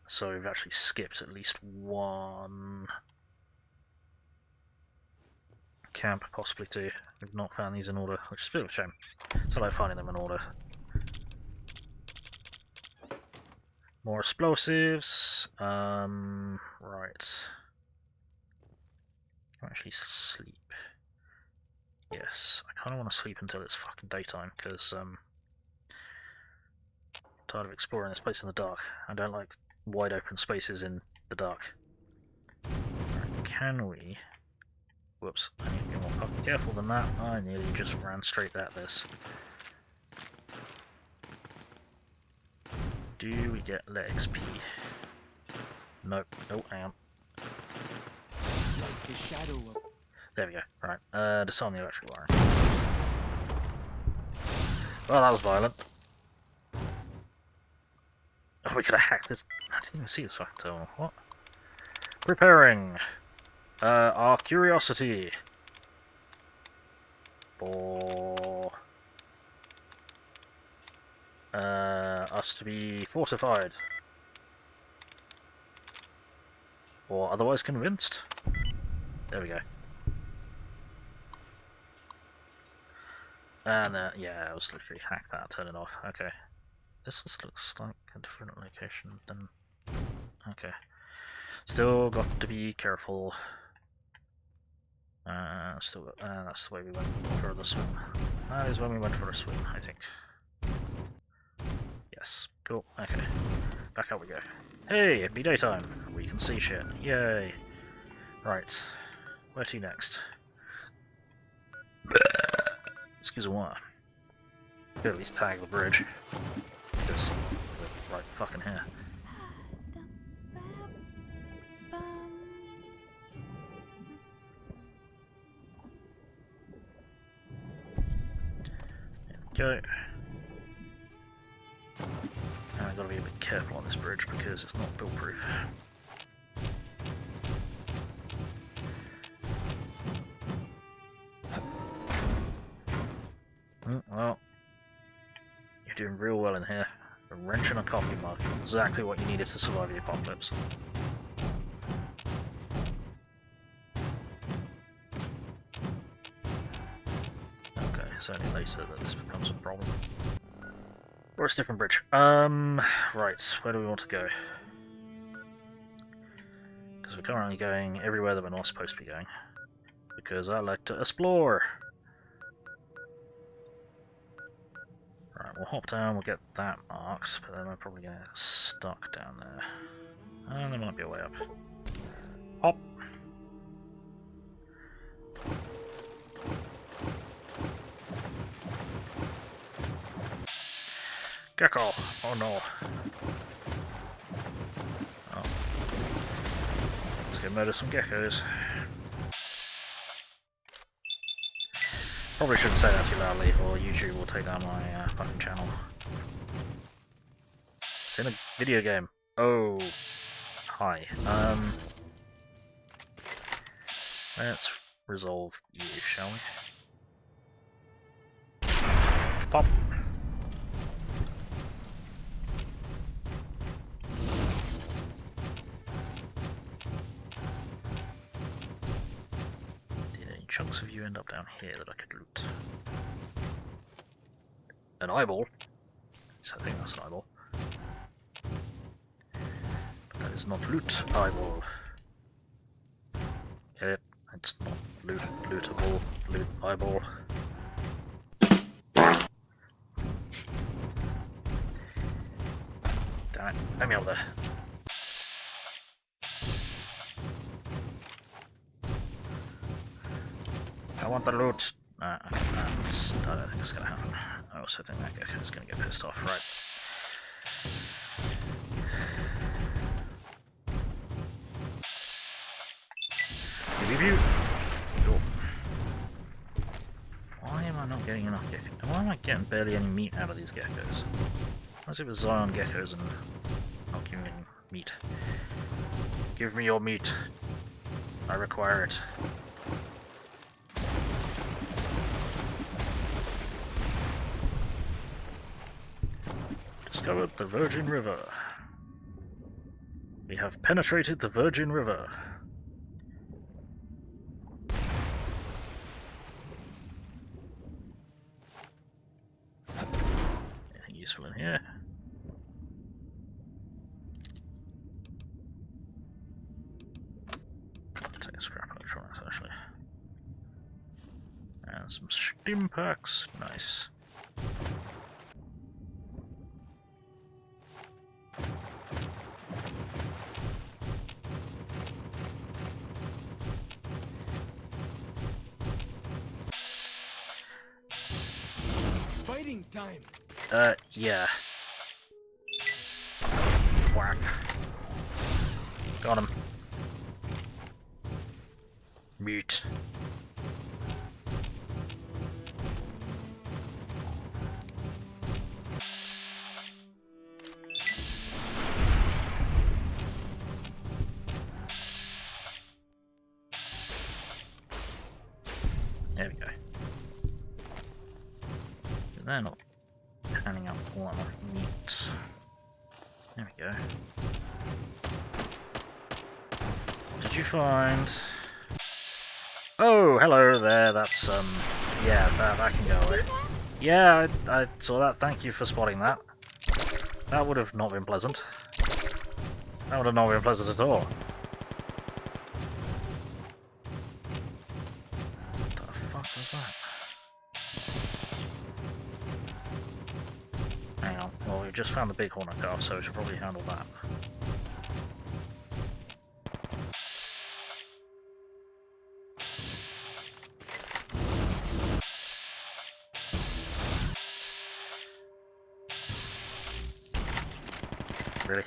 So we've actually skipped at least one camp, possibly 2. We've not found these in order, which is a bit of a shame. So I like finding them in order. More explosives. Right. Can I actually sleep? Yes, I kind of want to sleep until it's fucking daytime, because I'm tired of exploring this place in the dark. I don't like wide open spaces in the dark. Right, can we... Whoops, I need to be more fucking careful than that. I nearly just ran straight at this. Do we get let XP? Nope. Oh, hang on. Like the shadow of... There we go. Right. Disarm the electric wiring. Well, that was violent. Oh, we could have hacked this. I didn't even see this fucking terminal. What? Preparing. Our curiosity. For us to be fortified. Or otherwise convinced. There we go. And yeah, I was literally hack that, turn it off. Okay. This just looks like a different location than... Okay. Still got to be careful. That's the way we went for the swim. That is when we went for a swim, I think. Yes, Cool, okay. Back up we go. Hey, it'd be daytime. We can see shit. Yay. Right. Where to next? Excuse me. Could at least tag the bridge. Because we're right fucking here. There we go. And I've got to be a bit careful on this bridge because it's not build-proof. Well, you're doing real well in here. A wrench and a coffee mug. Exactly what you needed to survive the apocalypse. Okay, it's only later that this becomes a problem. Or it's a different bridge. Right, where do we want to go? Because we're currently going everywhere that we're not supposed to be going. Because I like to explore! Right, we'll hop down, we'll get that marked, but then we're probably going to get stuck down there. And there might be a way up. Hop! Gecko! Oh no. Oh. Let's go murder some geckos. Probably shouldn't say that too loudly, or YouTube will take down my fucking channel. It's in a video game. Oh. Hi. Let's resolve you, shall we? Pop! Chunks of you end up down here that I could loot. An eyeball? So I think that's an eyeball. But that is not loot eyeball. Get it? It's not lootable. Loot eyeball. Damn it. Let me over there. I want the loot! I don't think it's gonna happen. I also think that guy is gonna get pissed off, right? Cool. Why am I not getting enough geckos? Why am I getting barely any meat out of these geckos? What's it with Zion geckos and not giving me meat? Give me your meat. I require it. Discovered the Virgin River. We have penetrated the Virgin River. Anything useful in here? Take a scrap electronics actually. And some stim packs. Nice. Fighting time. Yeah. Whack. Got him. Meat. There we go. They're not panning out all that much meat. There we go. What did you find? Oh, hello there, that's, yeah, that can go away. Yeah, I saw that, thank you for spotting that. That would have not been pleasant. That would have not been pleasant at all. What the fuck was that? Hang on, well, we just found the big hornet calf, so we should probably handle that. Really?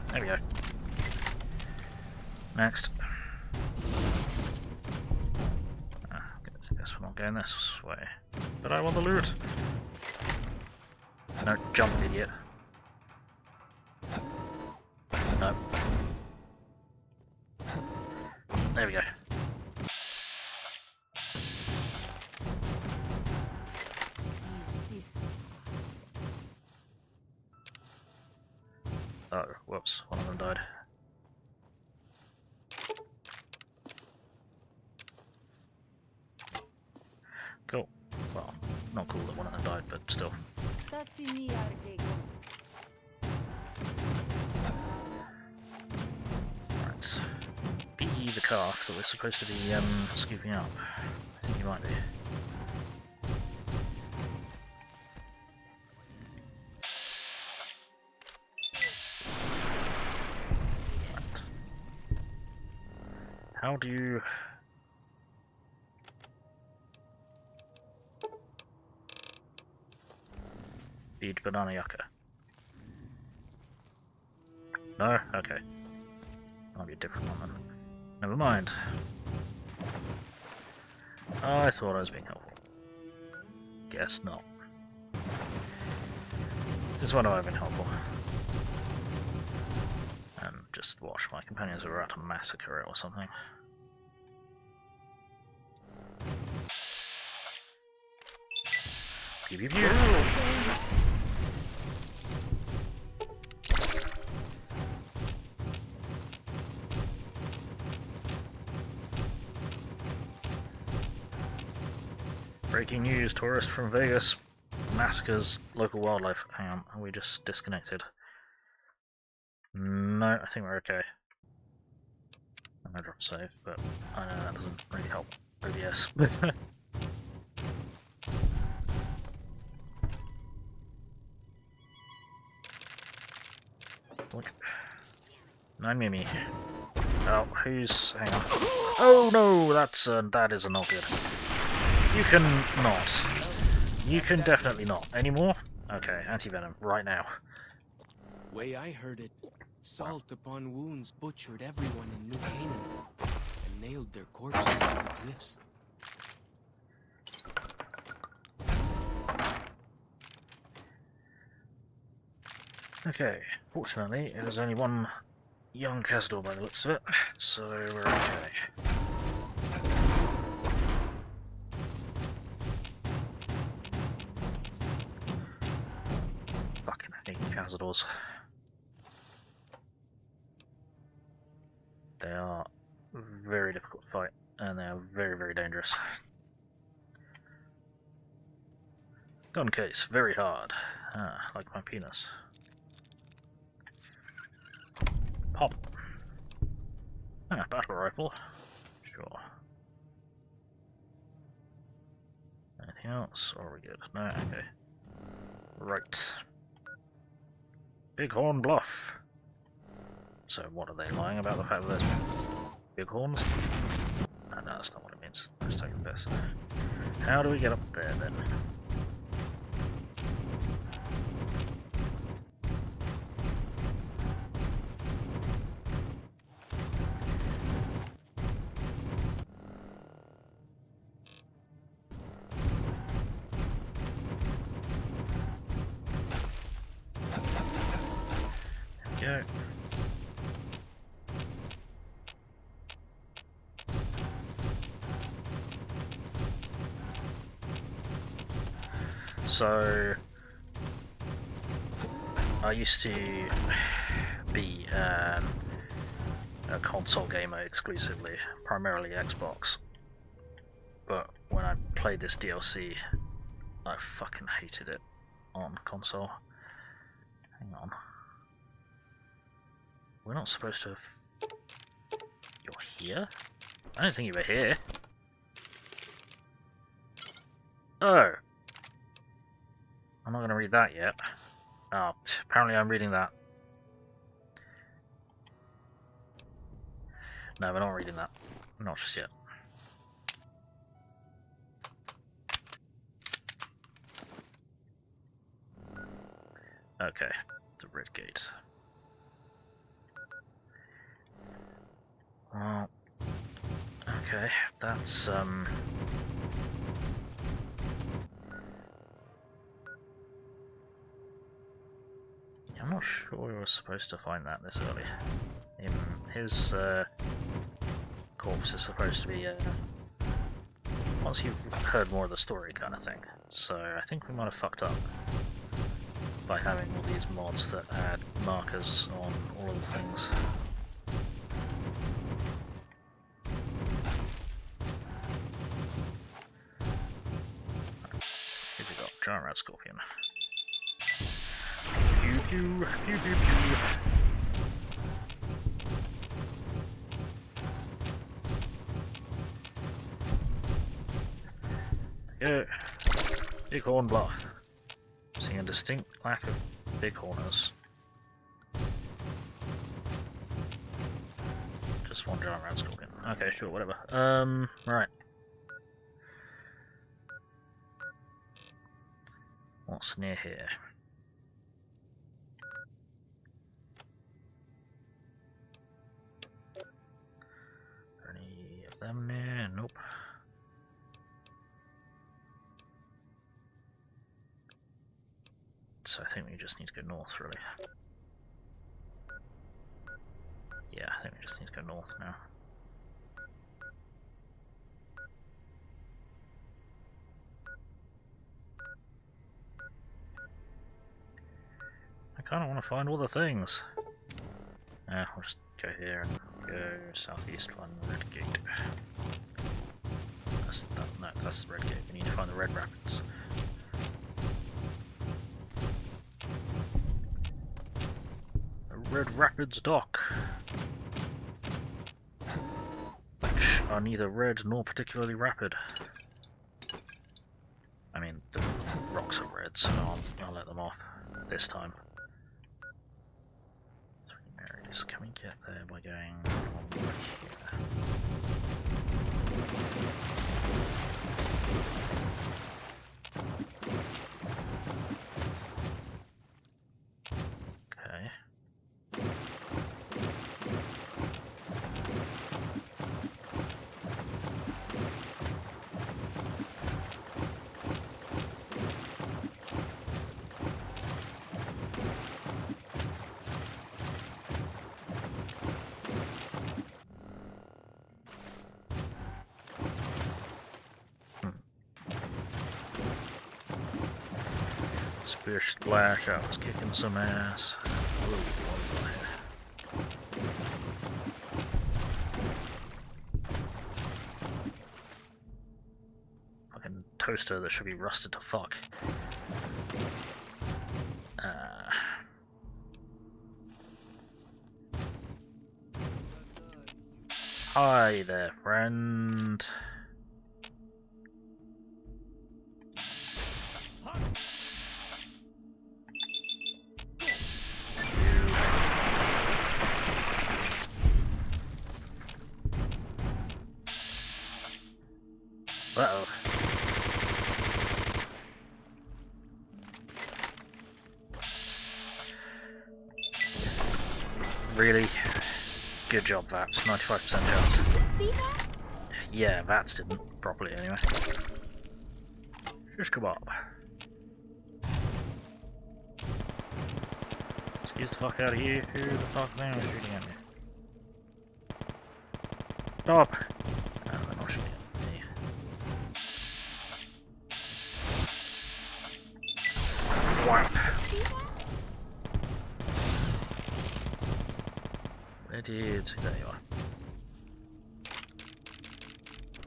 There we go. Next. I guess we're not going this way. But I want the loot! No, jump, idiot. No. There we go. Oh, whoops, one of them died. Cool. Well, not cool that one of them died, but still. Right. Be the calf that we're supposed to be scooping up. I think you might be. How do you... feed banana yucca? No? Okay. Might be a different one then. Never mind. Oh, I thought I was being helpful. Guess not. Since when have I been helpful? And just watch, my companions are about to massacre it or something. Pew pew pew! Breaking news, tourist from Vegas massacres local wildlife. Hang on, are we just disconnected? No, I think we're okay. I'm gonna drop save, but I know that doesn't really help OBS. No Mimi. Oh, who's... hang on. Oh no, that is not good. You can not. You can definitely not. Any more? Okay, anti-venom, right now. Way I heard it, salt upon wounds butchered everyone in New Canaan and nailed their corpses to the cliffs. Okay, fortunately, there's only one young Cazador by the looks of it, so we're okay. Fucking hate Cazadors. They are very difficult to fight, and they are very, very dangerous. Gun case, very hard. Ah, like my penis. Pop. Ah, battle rifle. Sure. Anything else? Or are we good? No? Okay. Right. Bighorn Bluff. So what are they lying about the fact that there's bighorns? No, that's not what it means. I'm just taking the piss. How do we get up there then? Go. So, I used to be a console gamer exclusively, primarily Xbox. But when I played this DLC, I fucking hated it on console. Hang on. We're not supposed to have... You're here? I don't think you were here. Oh. I'm not going to read that yet. Oh, apparently I'm reading that. No, we're not reading that. Not just yet. Okay, the red gate. Well, okay, that's I'm not sure we were supposed to find that this early. His corpse is supposed to be once you've heard more of the story kind of thing. So I think we might have fucked up by having all these mods that add markers on all of the things. Here we go, giant rat scorpion. Pew pew pew pew pew. There we go. Bighorn Bluff. Seeing a distinct lack of bighorners. Just one giant rat scorpion. Okay, sure, whatever. Right. What's near here? Any of them near? Nope. So I think we just need to go north, really. Yeah, I think we just need to go north now. I kind of want to find all the things. We'll just go here and go southeast, find the red gate. No, that's the red gate. We need to find the red rapids. The Red Rapids dock. Which are neither red nor particularly rapid. I mean, the rocks are red, so I'll let them off this time. Three Marys. Can we get there by going on here? Okay. Splish Splash, I was kicking some ass. Ooh, fucking toaster that should be rusted to fuck. Hi there, friend. Uh-oh. Really? Good job, Vats. 95% chance. Did you see that? Yeah, Vats didn't properly anyway. Shish kebab. Excuse the fuck out of you. Who the fuck is anyone shooting at me? Stop! No, they're not shooting at me. Whap. Where did... There you are.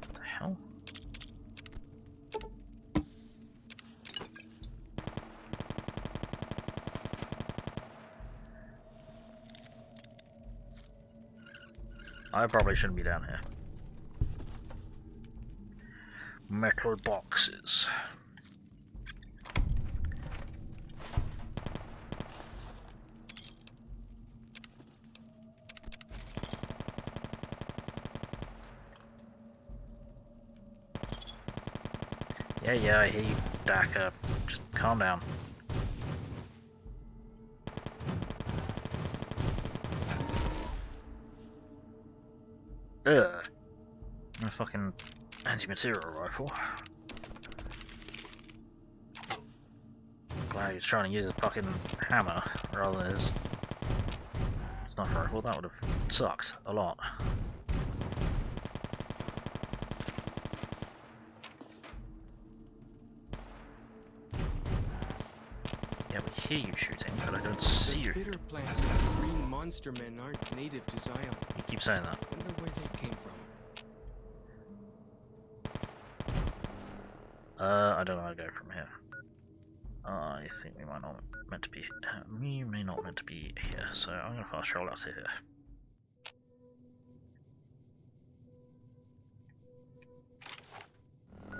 What the hell? I probably shouldn't be down here. Metal boxes. Yeah, I hear you, Daka. Just calm down. Ugh. A fucking anti-material rifle. Glad he's trying to use a fucking hammer rather than his sniper rifle. That would have sucked a lot. Yeah, we hear you shooting, but I don't see you. The spitter plants and the green monster men aren't native to Zion. You keep saying that. Wonder where they came from. I don't know how to go from here. I think we might not meant to be. We may not meant to be here, so I'm gonna fast travel out to here.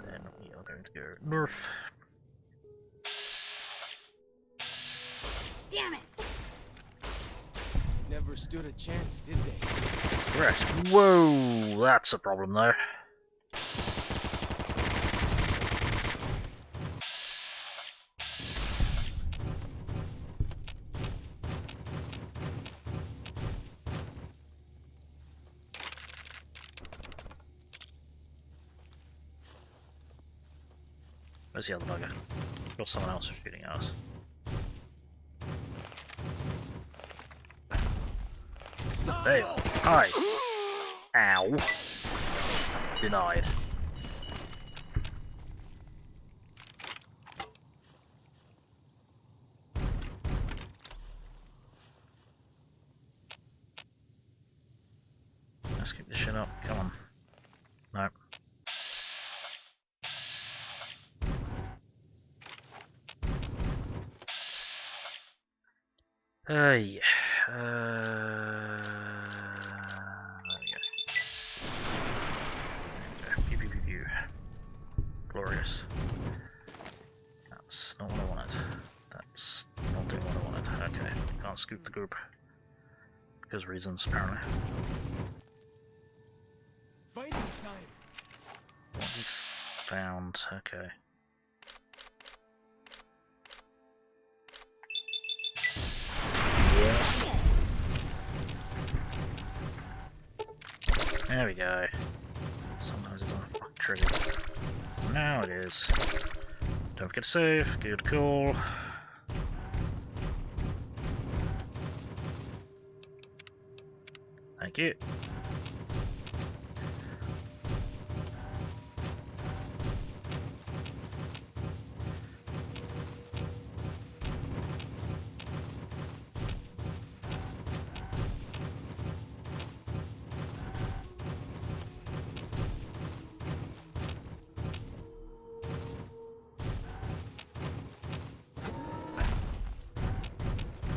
Then we are going to go north. Damn it! Never stood a chance, did they? Correct. Whoa, that's a problem though. Where's the other bugger? Got someone else shooting at us. There you are. Hi. Ow. Denied. Let's keep this shit up. Come on. No. Yeah. There we go. Pew, pew, pew, pew. Glorious. That's not what I wanted. That's not doing what I wanted. Okay, can't scoop the group. Because reasons, apparently. Fighting time. What we found, okay. There we go. Sometimes it doesn't fucking trigger. Now it is. Don't forget to save. Good call. Thank you.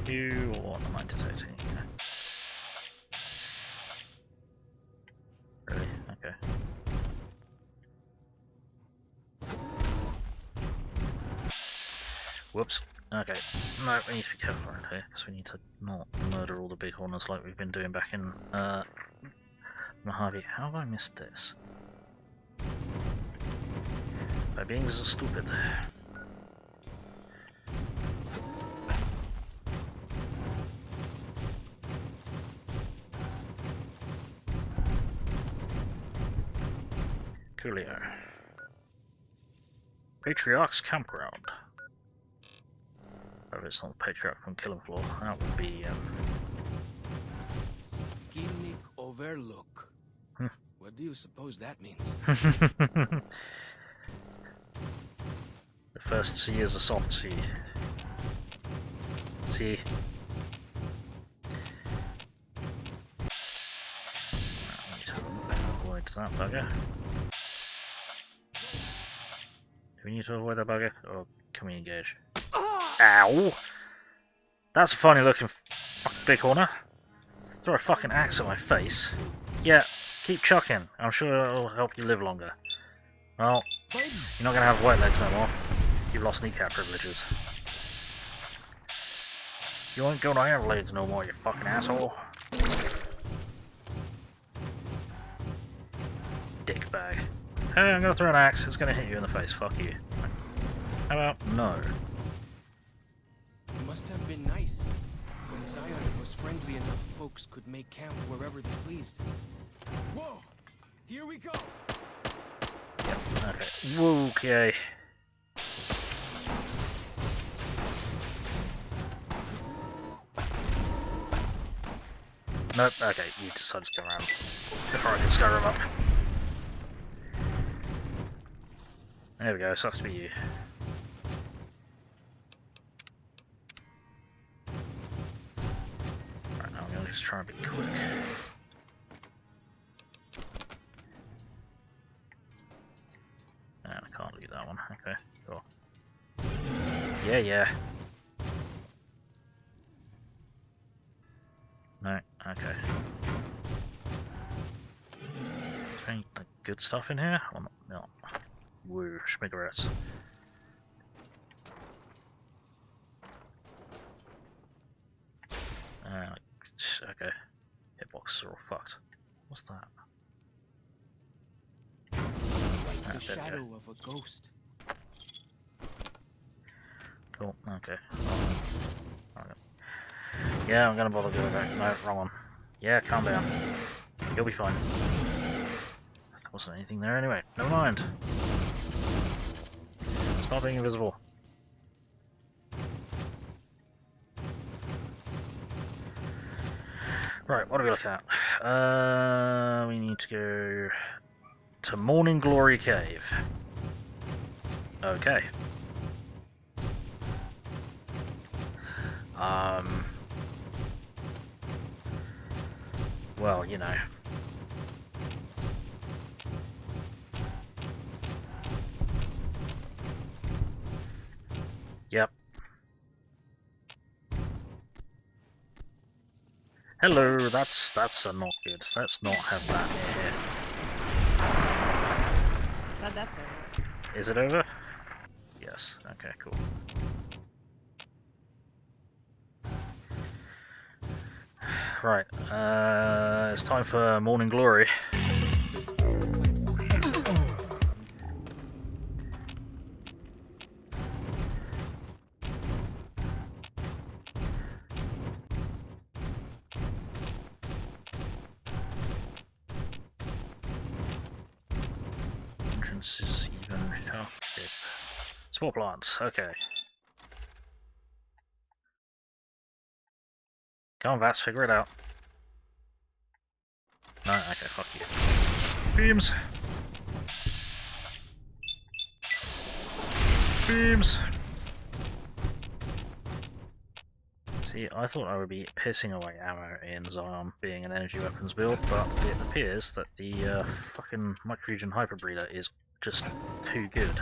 You or what am I detecting? Really? Okay. Whoops. Okay. No, we need to be careful around here, because we need to not murder all the big hornets like we've been doing back in Mojave. How have I missed this? By being so stupid. Coolio. Patriarch's Campground. Oh, it's not the Patriarch from Killing Floor. That would be, Skilnik Overlook. What do you suppose that means? The first sea is a soft sea. See? I need to avoid that bugger. Do we need to avoid that bugger? Or can we engage? Ow! That's a funny looking big corner. Throw a fucking axe at my face. Yeah, keep chucking. I'm sure it'll help you live longer. Well, you're not gonna have white legs no more. You've lost kneecap privileges. You ain't gonna have legs no more, you fucking asshole. Dick bag. Hey, I'm gonna throw an axe. It's gonna hit you in the face. Fuck you. How about no? It must have been nice. When Zion was friendly enough, folks could make camp wherever they pleased. Whoa! Here we go! Yep, okay. Okay. Nope, okay, you decided to go around before I could scare him up. There we go, sucks to be you. Right, now I'm gonna just try and be quick. And I can't leave that one, okay, cool. Yeah. No, okay. Is there any like, good stuff in here? Or not? No. Woo, schmiggerettes. Okay. Hitboxes are all fucked. What's that? The shadow of a ghost. Cool, okay. Alright. Yeah, I'm gonna bother going back. No, wrong one. Yeah, calm down. You'll be fine. There wasn't anything there anyway. Never mind. Stop being invisible. Right, what are we looking at? We need to go to Morning Glory Cave. Okay. Well, you know. Yep. Hello, that's not good. Let's not have that here. Glad that's over. Is it over? Yes. Okay, cool. Right, it's time for Morning Glory. Entrance is even sharp. Spore plants, okay. Come on, Vats, figure it out. No, okay, fuck you. Beams! Beams! See, I thought I would be pissing away ammo in Zion being an energy weapons build, but it appears that the fucking microfusion hyperbreeder is just too good.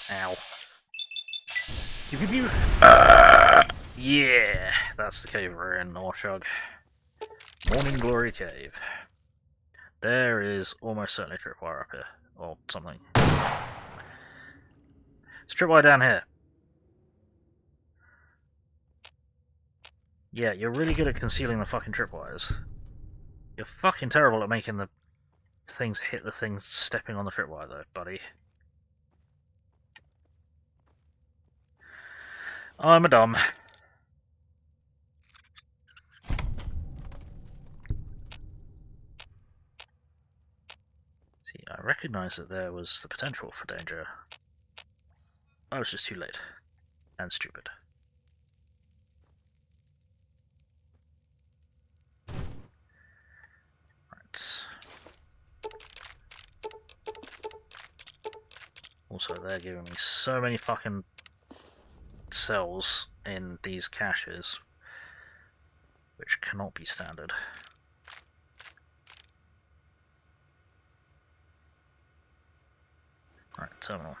Ow. Pew pew pew! Yeah! That's the cave we're in, Orshog. Morning Glory Cave. There is almost certainly a tripwire up here, or something. It's a tripwire down here. Yeah, you're really good at concealing the fucking tripwires. You're fucking terrible at making the things hit the things stepping on the tripwire, though, buddy. I'm a dumb. See, I recognized that there was the potential for danger. I was just too late. And stupid. Right. Also, they're giving me so many fucking cells in these caches, which cannot be standard. Right, terminal.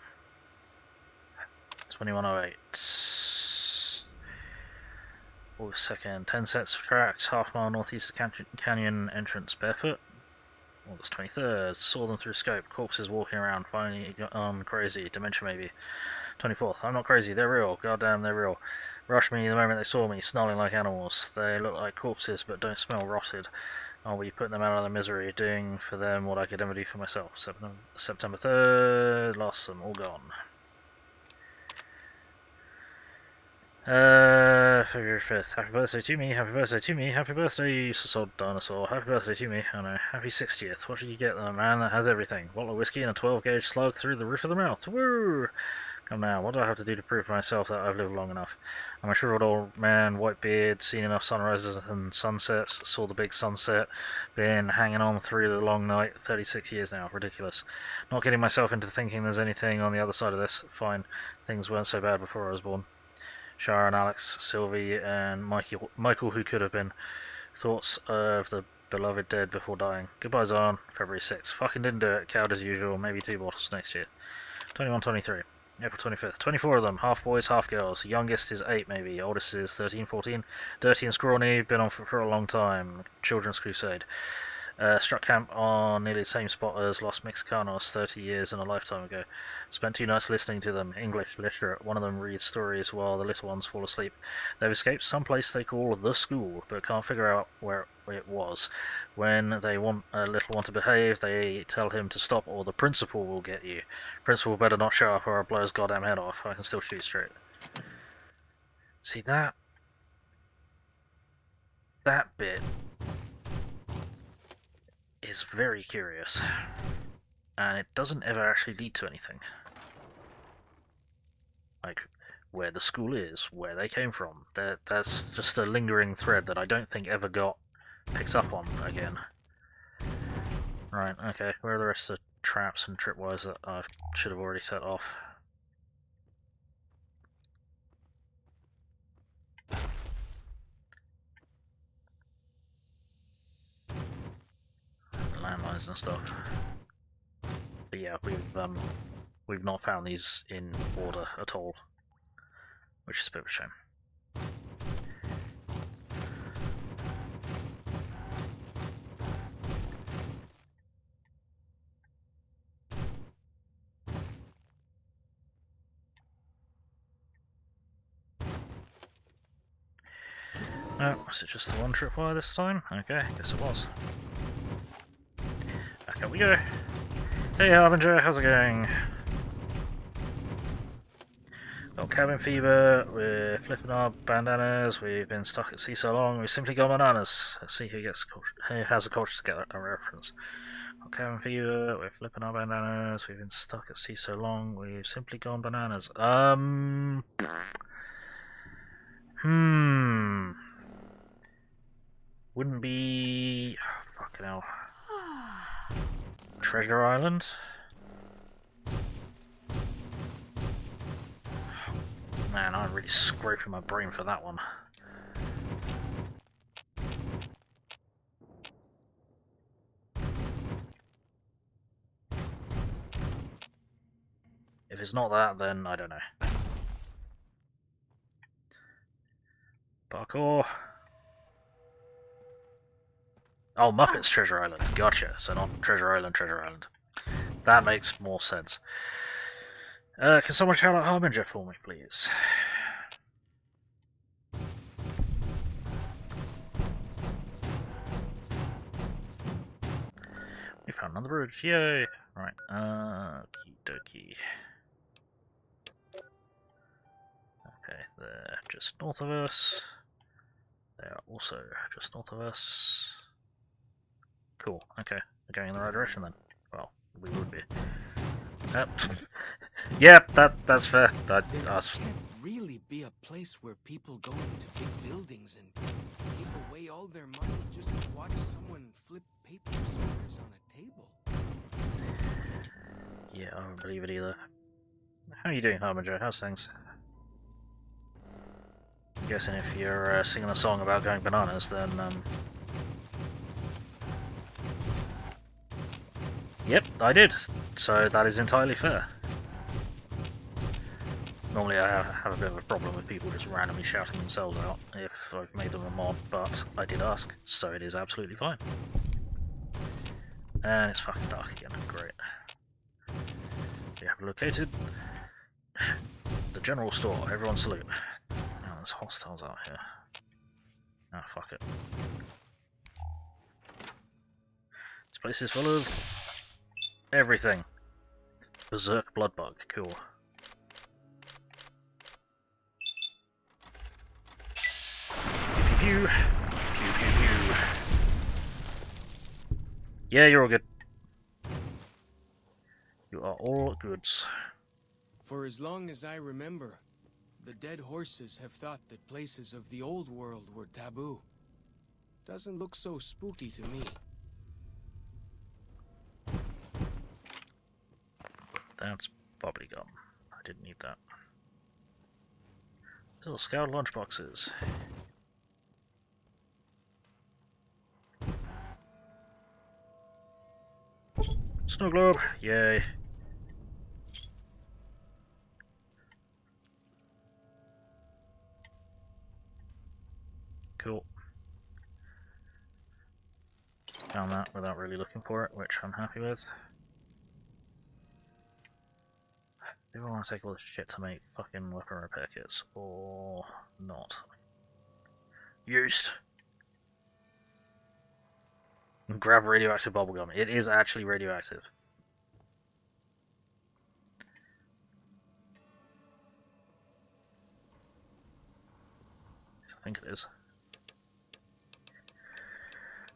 2108. August 2nd. 10 sets of tracks, half mile northeast of Canyon entrance barefoot. August 23rd, saw them through scope, corpses walking around, finally crazy, dementia maybe. 24th, I'm not crazy, they're real, goddamn they're real. Rushed me the moment they saw me, snarling like animals. They look like corpses but don't smell rotted. I'll be putting them out of their misery, doing for them what I could never do for myself. September 3rd, lost them, all gone. February 5th, happy birthday to me, happy birthday to me, happy birthday, you sold dinosaur, happy birthday to me, oh no, happy 60th, what did you get then, man, that has everything, bottle of whiskey and a 12-gauge slug through the roof of the mouth, woo! Come now, what do I have to do to prove to myself that I've lived long enough? I'm a shriveled old man, white beard, seen enough sunrises and sunsets, saw the big sunset, been hanging on through the long night, 36 years now, ridiculous. Not getting myself into thinking there's anything on the other side of this, fine, things weren't so bad before I was born. Shara and Alex, Sylvie and Michael who could have been. Thoughts of the beloved dead before dying. Goodbye, Zahn. February 6th. Fucking didn't do it. Cowed as usual. Maybe 2 bottles next year. 21, 23. April 25th. 24 of them. Half boys, half girls. Youngest is 8 maybe. Oldest is 13, 14. Dirty and scrawny. Been on for a long time. Children's Crusade. Struck camp on nearly the same spot as Los Mexicanos 30 years and a lifetime ago. Spent 2 nights listening to them, English literate. One of them reads stories while the little ones fall asleep. They've escaped someplace they call the school, but can't figure out where it was. When they want a little one to behave, they tell him to stop or the principal will get you. Principal better not show up or I'll blow his goddamn head off. I can still shoot straight. See that bit is very curious, and it doesn't ever actually lead to anything. Like, where the school is, where they came from. That's just a lingering thread that I don't think ever got picked up on again. Right, okay, where are the rest of the traps and tripwires that I should have already set off? Landmines and stuff. But yeah, we've not found these in order at all, which is a bit of a shame. Oh, was it just the one tripwire this time? Okay, guess it was. Back up we go. Hey Harbinger, how's it going? Got cabin fever, we're flipping our bandanas, we've been stuck at sea so long, we've simply gone bananas. Let's see who has the culture to get a reference. Got cabin fever, we're flipping our bandanas, we've been stuck at sea so long, we've simply gone bananas. Wouldn't be... Oh, fucking hell. Treasure Island? Man, I'm really scraping my brain for that one. If it's not that, then I don't know. Parkour. Oh, Muppets Treasure Island. Gotcha. So not Treasure Island, Treasure Island. That makes more sense. Can someone shout out Harbinger for me, please? We found another bridge. Yay! Right. Okie dokie. Okay, they're just north of us. They are also just north of us. Cool, okay. We're going in the right direction then. Well, we would be. Yep, that's fair. There can't really be a place where people go into big buildings and give away all their money just to watch someone flip paper squares on a table. Yeah, I don't believe it either. How are you doing, Harbinger? How's things? I'm guessing if you're singing a song about going bananas, then yep, I did. So that is entirely fair. Normally I have a bit of a problem with people just randomly shouting themselves out if I've made them a mod, but I did ask, so it is absolutely fine. And it's fucking dark again. Great. We have located the general store. Everyone salute. Oh, there's hostiles out here. Ah, fuck it. This place is full of everything. Berserk bloodbug. Cool. Pew pew pew. Pew pew pew. Yeah, you're all good. You are all goods. For as long as I remember, the dead horses have thought that places of the old world were taboo. Doesn't look so spooky to me. That's bubblegum. I didn't need that. Little scout lunchboxes. Snow globe, yay. Cool. Found that without really looking for it, which I'm happy with. Do I want to take all this shit to make fucking weapon repair kits, or not? Used! And grab radioactive bubblegum. It is actually radioactive. I think it is.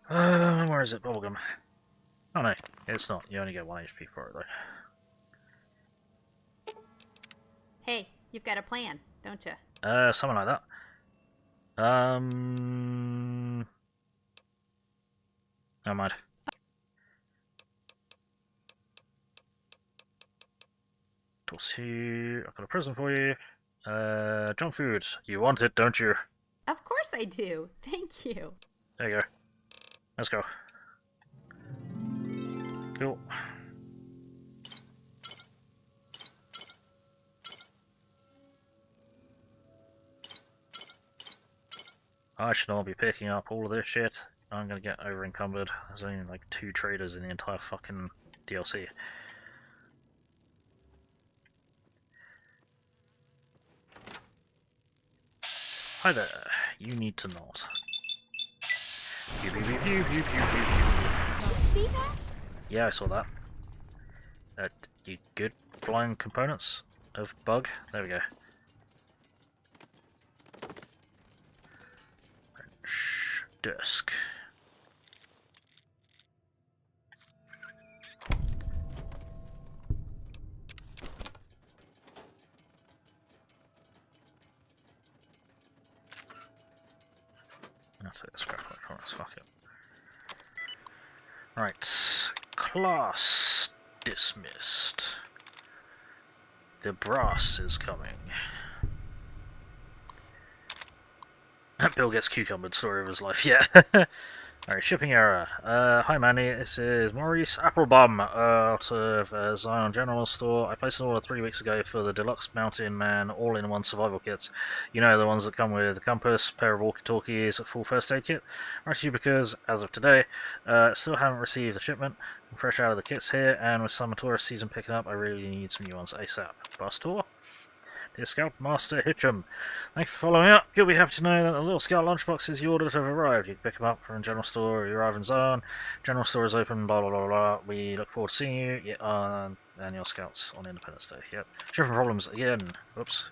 Where is it? Bubblegum. Oh no, it's not. You only get 1 HP for it though. Hey, you've got a plan, don't you? Something like that. Never mind. Toss you. I've got a present for you. Junk food. You want it, don't you? Of course I do. Thank you. There you go. Let's go. Cool. I should all be picking up all of this shit. I'm gonna get over encumbered. There's only like 2 traders in the entire fucking DLC. Hi there. You need to not. Pew, pew, pew, pew, pew, pew, pew. See that? Yeah, I saw that. You good? Flying components of bug? There we go. Wrench. Desk. I'll take the scrap from us, fuck it. Right. Class dismissed. The brass is coming. Bill gets cucumbered, story of his life, yeah. Alright, shipping error. Hi Manny, this is Maurice Applebaum out of Zion General Store. I placed an order 3 weeks ago for the Deluxe Mountain Man all-in-one survival kits. You know, the ones that come with a compass, pair of walkie-talkies, a full first aid kit. I'm actually because, as of today, still haven't received the shipment. I'm fresh out of the kits here, and with summer tourist season picking up, I really need some new ones ASAP. Bus tour? Dear Scoutmaster Hitchum, thank you for following up. You'll be happy to know that the little Scout lunchboxes you ordered have arrived. You can pick them up from General Store, you arrive in Zone. General Store is open, blah blah blah blah. We look forward to seeing you. Yeah, and your Scouts on Independence Day. Yep. Shipping problems again. Oops.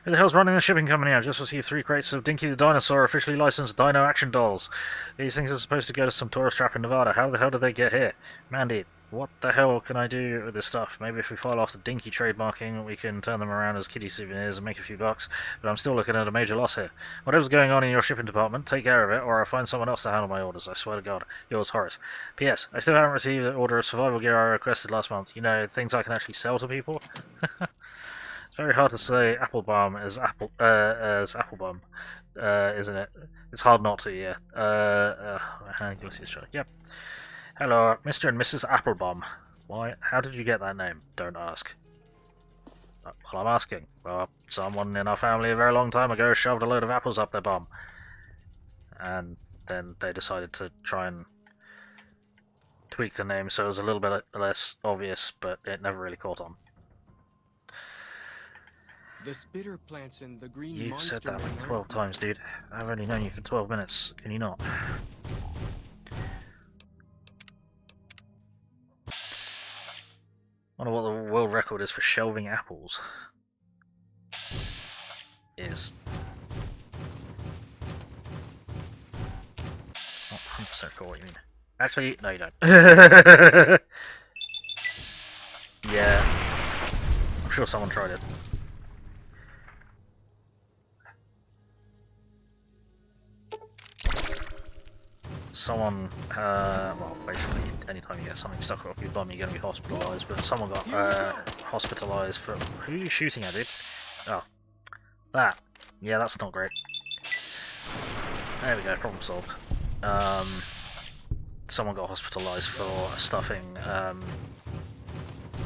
Who the hell's running the shipping company? I just received 3 crates of Dinky the Dinosaur, officially licensed Dino Action Dolls. These things are supposed to go to some tourist trap in Nevada. How the hell did they get here? Mandy, what the hell can I do with this stuff? Maybe if we file off the Dinky trademarking, we can turn them around as kiddie souvenirs and make a few bucks, but I'm still looking at a major loss here. Whatever's going on in your shipping department, take care of it, or I'll find someone else to handle my orders, I swear to God. Yours, Horace. P.S. I still haven't received the order of survival gear I requested last month. You know, things I can actually sell to people? It's very hard to say Applebaum as Applebaum, isn't it? It's hard not to, yeah. Yep. Hello, Mr. and Mrs. Applebaum. Why? How did you get that name? Don't ask. Well, I'm asking. Well, someone in our family a very long time ago shoved a load of apples up their bum. And then they decided to try and tweaked the name so it was a little bit less obvious, but it never really caught on. The spitter plants and the green You've monster said that like man 12 times, dude. I've only known you for 12 minutes. Can you not? Wonder what the world record is for shelving apples. Is. Not 100% sure what you mean. Actually, no, you don't. Yeah. I'm sure someone tried it. Someone, well, basically, anytime you get something stuck up your bum, you're going to be hospitalised, but someone got hospitalised for... Who are you shooting at, dude? Oh. That. Yeah, that's not great. There we go, problem solved. Someone got hospitalised for stuffing,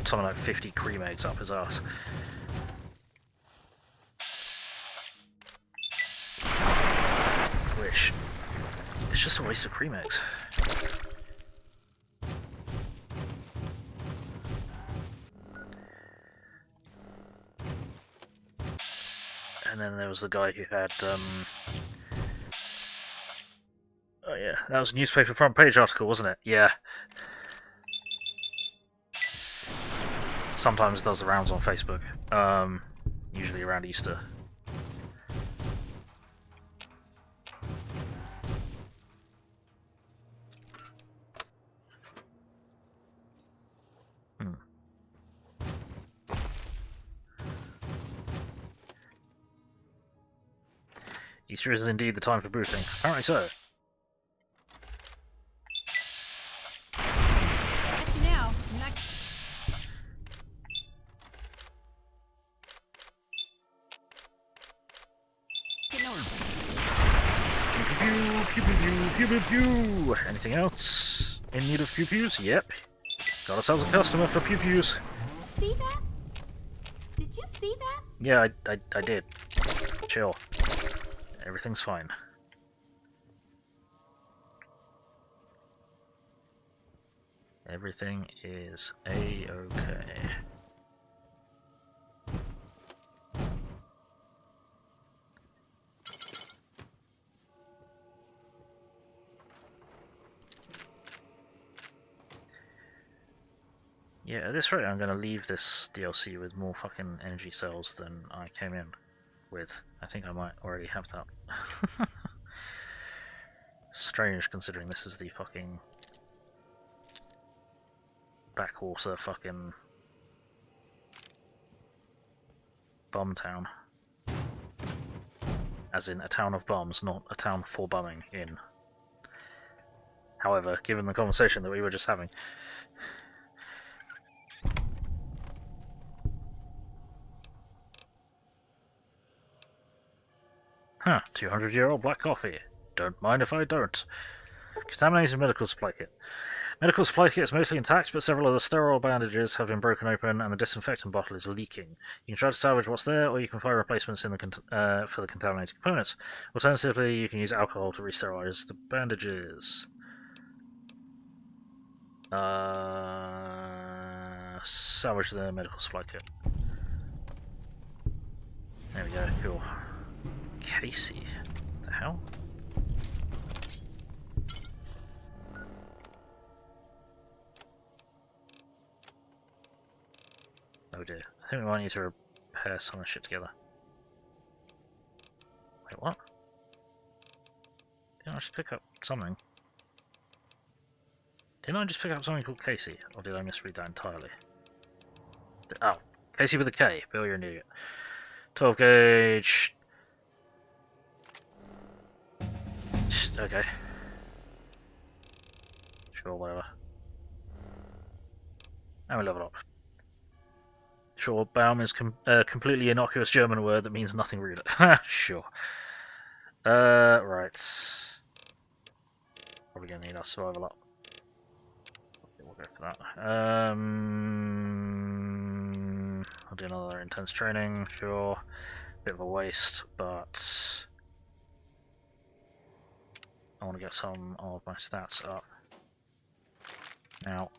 something like 50 cream eggs up his ass. Which... It's just a waste of cream eggs. And then there was the guy who had, oh yeah, that was a newspaper front page article, wasn't it? Yeah. Sometimes does the rounds on Facebook. Usually around Easter. Easter is indeed the time for booting. Apparently so. Actually, now, I'm not... Pew pew pew pew pew pew. Anything else? In need of pew pews? Yep. Got ourselves a customer for pew pews. See that? Did you see that? Yeah, I did. Chill. Everything's fine. Everything is A-okay. Yeah, at this rate I'm gonna leave this DLC with more fucking energy cells than I came in with. I think I might already have that. Strange considering this is the fucking backwater fucking bum town. As in a town of bums, not a town for bumming in. However, given the conversation that we were just having, huh, 200-year-old black coffee. Don't mind if I don't. Contaminated medical supply kit. Medical supply kit is mostly intact, but several of the sterile bandages have been broken open and the disinfectant bottle is leaking. You can try to salvage what's there, or you can find replacements in the for the contaminated components. Alternatively, you can use alcohol to re-sterilize the bandages. Salvage the medical supply kit. There we go, cool. Casey. What the hell? Oh dear. I think we might need to repair some of the shit together. Wait, what? Didn't I just pick up something? Didn't I just pick up something called Casey? Or did I misread that entirely? Oh, Casey with a K. Bill, you're an idiot. 12 gauge. Okay. Sure, whatever. And we level up. Sure, Baum is a completely innocuous German word that means nothing really. Sure. Right. Probably gonna need our survival up. We'll go for that. I'll do another intense training, sure. Bit of a waste, but I want to get some of my stats up. Now,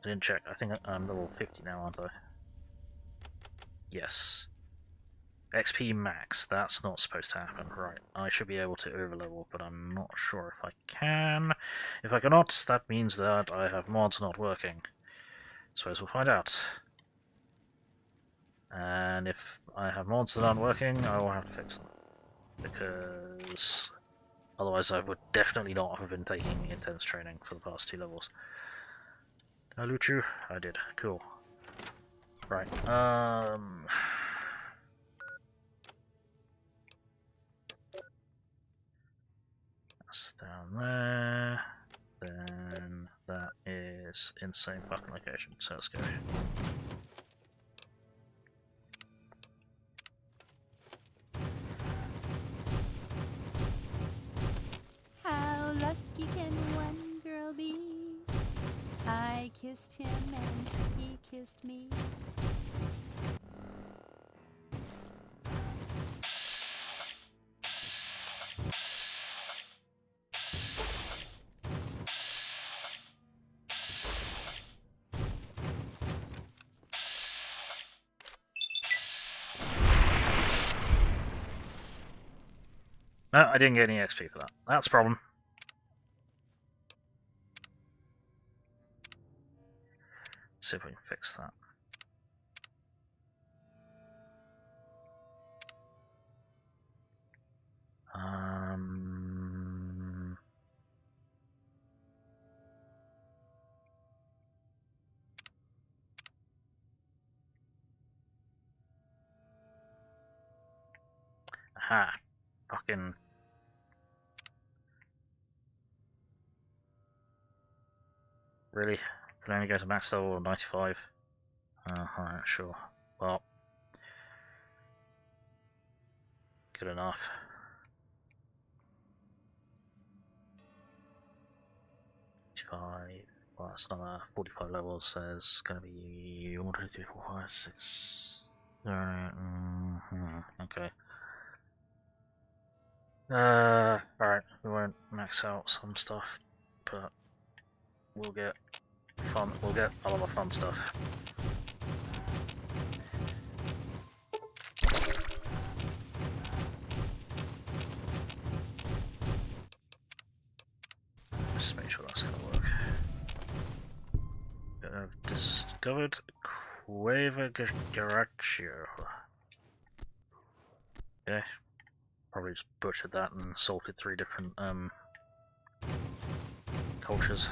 I didn't check. I think I'm level 50 now, aren't I? Yes. XP max. That's not supposed to happen. Right. I should be able to overlevel, but I'm not sure if I can. If I cannot, that means that I have mods not working. Suppose we'll find out. And if I have mods that aren't working, I will have to fix them. Because otherwise I would definitely not have been taking intense training for the past 2 levels. Did I loot you? I did. Cool. Right. That's down there. Then that is insane fucking location. So let's go. How lucky can one girl be? I kissed him and he kissed me. No, I didn't get any XP for that. That's a problem. See if we can fix that. Aha. Fucking... Really? Can only go to max level 95? Alright, sure. Well... Good enough. Well, that's another 45 levels. There's going to be 1, 2, 3, 4, 5, 6. Okay. Alright, we won't max out some stuff, but we'll get fun. We'll get a lot of fun stuff. Just make sure that's going to work. I've discovered Cueva Garaccio. Okay. Probably just butchered that and salted 3 different cultures.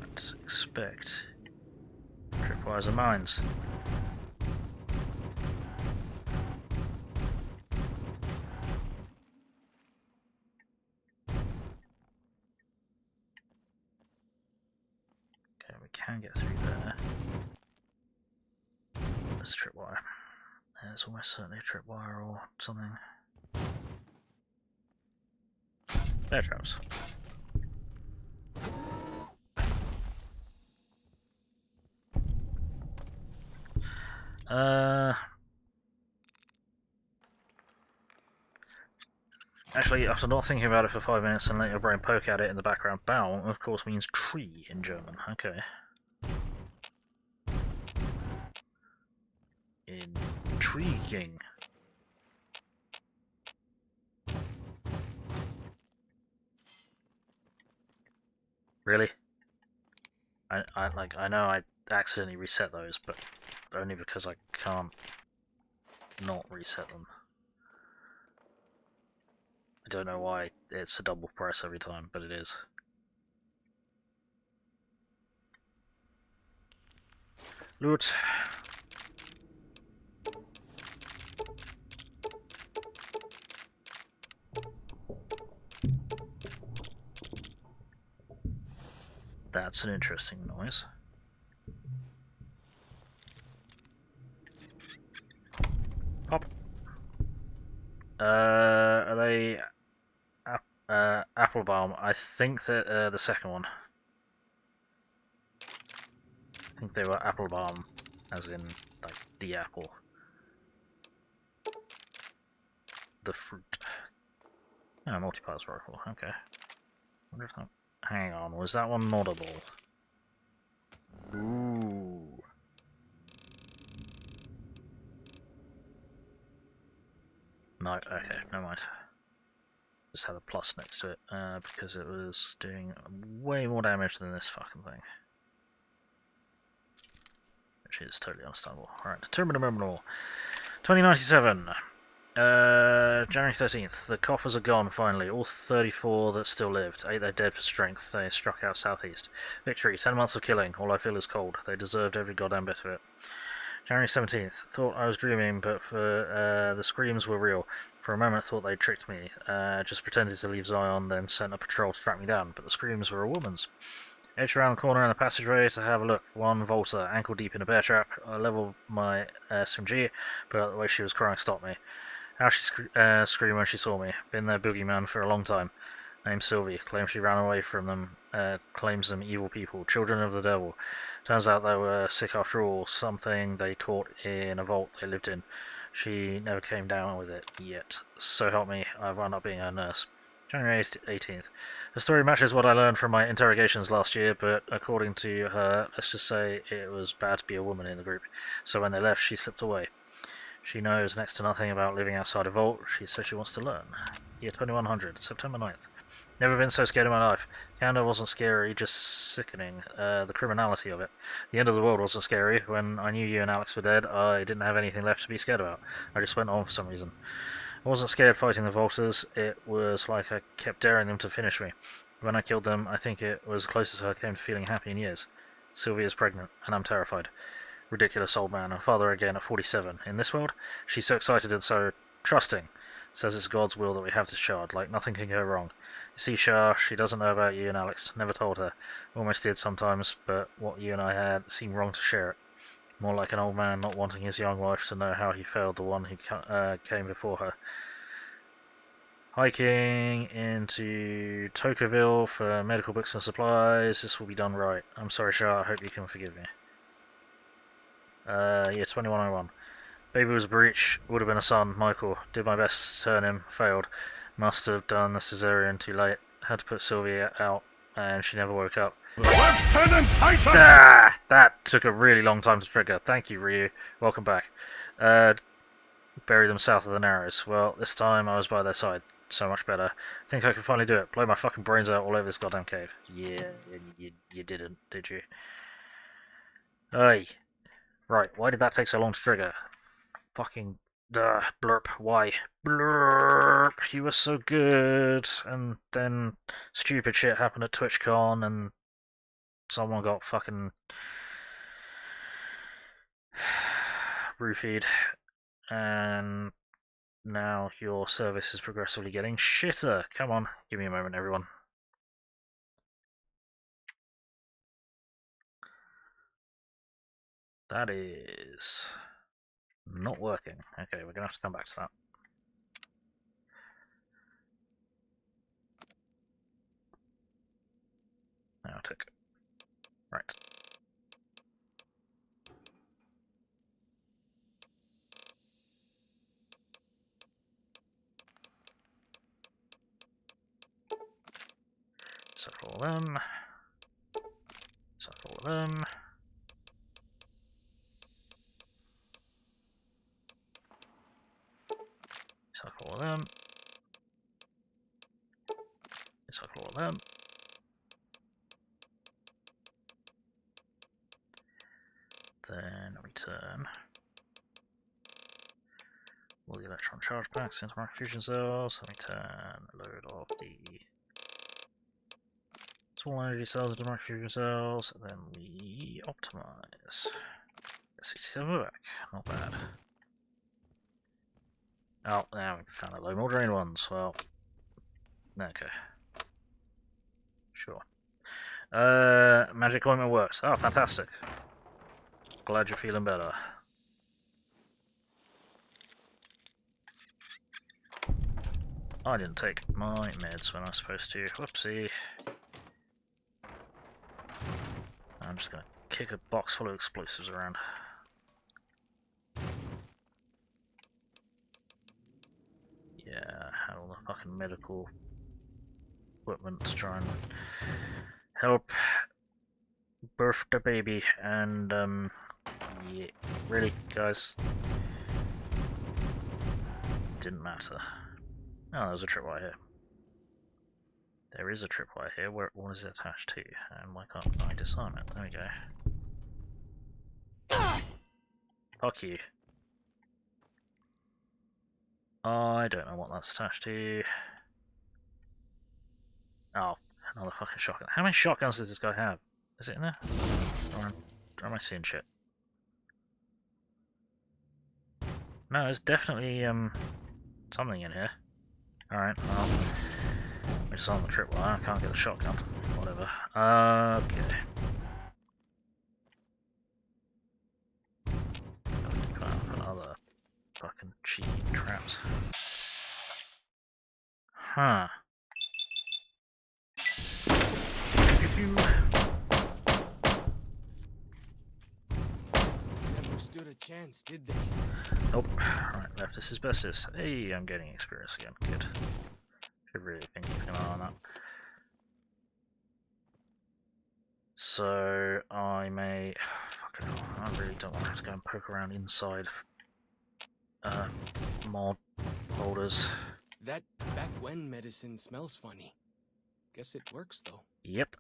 Let's expect tripwires and mines. Can get through there. There's a tripwire. There's almost certainly a tripwire or something. Bear traps. Actually, after not thinking about it for 5 minutes and letting your brain poke at it in the background, Baum, of course, means tree in German. Okay. Intriguing. Really? I know I accidentally reset those, but only because I can't not reset them. I don't know why it's a double press every time, but it is. Loot. That's an interesting noise. Pop. Are they Applebaum? I think that the second one. I think they were Applebaum, as in like the apple, the fruit. Oh, multipass rifle, okay. Wonder if that... Hang on, was that one audible? Ooh. No, okay, never mind. Just had a plus next to it, because it was doing way more damage than this fucking thing. Which is totally understandable. Alright, Terminal 2097. January 13th. The coffers are gone, finally. All 34 that still lived. 8 they're dead for strength. They struck out southeast. Victory. 10 months of killing. All I feel is cold. They deserved every goddamn bit of it. January 17th. Thought I was dreaming, but for the screams were real. For a moment, thought they tricked me. Just pretended to leave Zion, then sent a patrol to track me down. But the screams were a woman's. Edged around the corner in the passageway to have a look. One Volta, ankle deep in a bear trap. I leveled my SMG, but the way she was crying stopped me. How she screamed when she saw me. Been their boogeyman for a long time. Named Sylvie. Claims she ran away from them. Claims them evil people. Children of the devil. Turns out they were sick after all. Something they caught in a vault they lived in. She never came down with it yet. So help me, I wound up being her nurse. January 18th. The story matches what I learned from my interrogations last year, but according to her, let's just say it was bad to be a woman in the group. So when they left, she slipped away. She knows next to nothing about living outside a vault. She says she wants to learn. Year 2100, September 9th. Never been so scared in my life. Canada wasn't scary, just sickening. The criminality of it. The end of the world wasn't scary. When I knew you and Alex were dead, I didn't have anything left to be scared about. I just went on for some reason. I wasn't scared fighting the Volters. It was like I kept daring them to finish me. When I killed them, I think it was closest I came to feeling happy in years. Sylvia's pregnant, and I'm terrified. Ridiculous old man, and father again at 47. In this world, she's so excited and so trusting. Says it's God's will that we have this shard, like nothing can go wrong. You see, Shah, she doesn't know about you and Alex. Never told her. Almost did sometimes, but what you and I had seemed wrong to share it. More like an old man not wanting his young wife to know how he failed the one who came before her. Hiking into Tocqueville for medical books and supplies. This will be done right. I'm sorry, Shah. I hope you can forgive me. Yeah, 2101. Baby was a breach. Would have been a son. Michael. Did my best to turn him. Failed. Must have done the cesarean too late. Had to put Sylvia out, and she never woke up. Lieutenant Titus! Ah, that took a really long time to trigger. Thank you, Ryu. Welcome back. Bury them south of the Narrows. Well, this time I was by their side. So much better. Think I can finally do it. Blow my fucking brains out all over this goddamn cave. Yeah, you didn't, did you? Hey. Right, why did that take so long to trigger? Fucking... blurp, why? Blurp, you were so good, and then stupid shit happened at TwitchCon, and someone got fucking roofied, and now your service is progressively getting shitter. Come on, give me a moment, everyone. That is not working. Okay, we're gonna have to come back to that. Now tick. Right. So for all them. So for all them. So for all them. So for all them. Then return all the electron charge packs into microfusion cells. Return a load of the small energy cells into microfusion cells, and then we optimize. 67 back, not bad. Oh, now we found a low more drain ones. Well, okay. Sure. Magic ointment works. Oh, fantastic. Glad you're feeling better. I didn't take my meds when I was supposed to. Whoopsie. I'm just gonna kick a box full of explosives around. Yeah, had all the fucking fucking medical equipment to try and help birth the baby, and yeah, really, guys, didn't matter. Oh, there's a tripwire here. There is a tripwire here. What is it attached to? And why can't I disarm it? There we go. Fuck you. I don't know what that's attached to. Oh, another fucking shotgun. How many shotguns does this guy have? Is it in there? Or am I seeing shit? No, there's definitely something in here. Alright, well, it's on the tripwire. I can't get the shotgun. Whatever. Okay. Keep an eye out for other fucking cheeky traps. Huh. Never stood a chance, did they? Nope. Right, left is asbestos. Hey, I'm getting experience again. Good. Should really been keeping an eye on that. So I may. Fucking hell, I really don't want to have to go and poke around inside mod holders. That back when medicine smells funny. Guess it works though. Yep.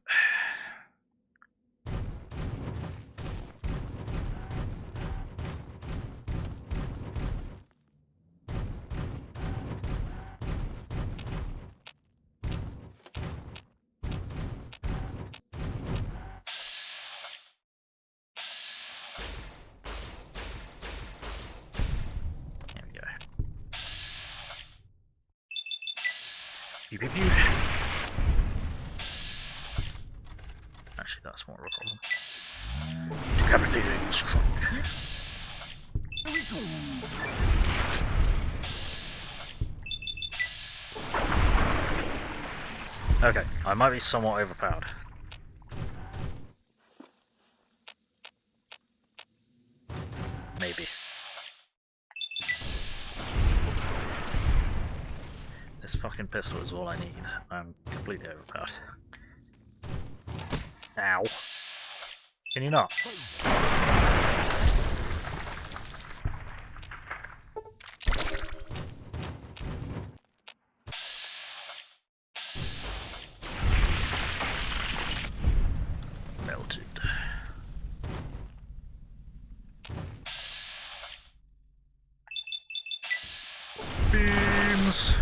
Pew, pew, pew. Actually, that's more of a problem. Decapitating strike. Okay, I might be somewhat overpowered. Maybe. This fucking pistol is all I need. I'm completely overpowered. Ow. Can you not? Melted. Beams.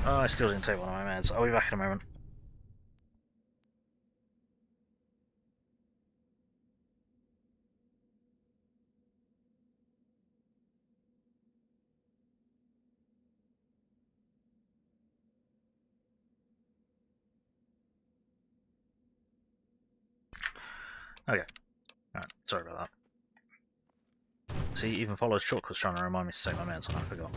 Oh, I still didn't take one of my meds. I'll be back in a moment. Okay. Alright, sorry about that. See, even Follows Chalk was trying to remind me to take my meds and I forgot.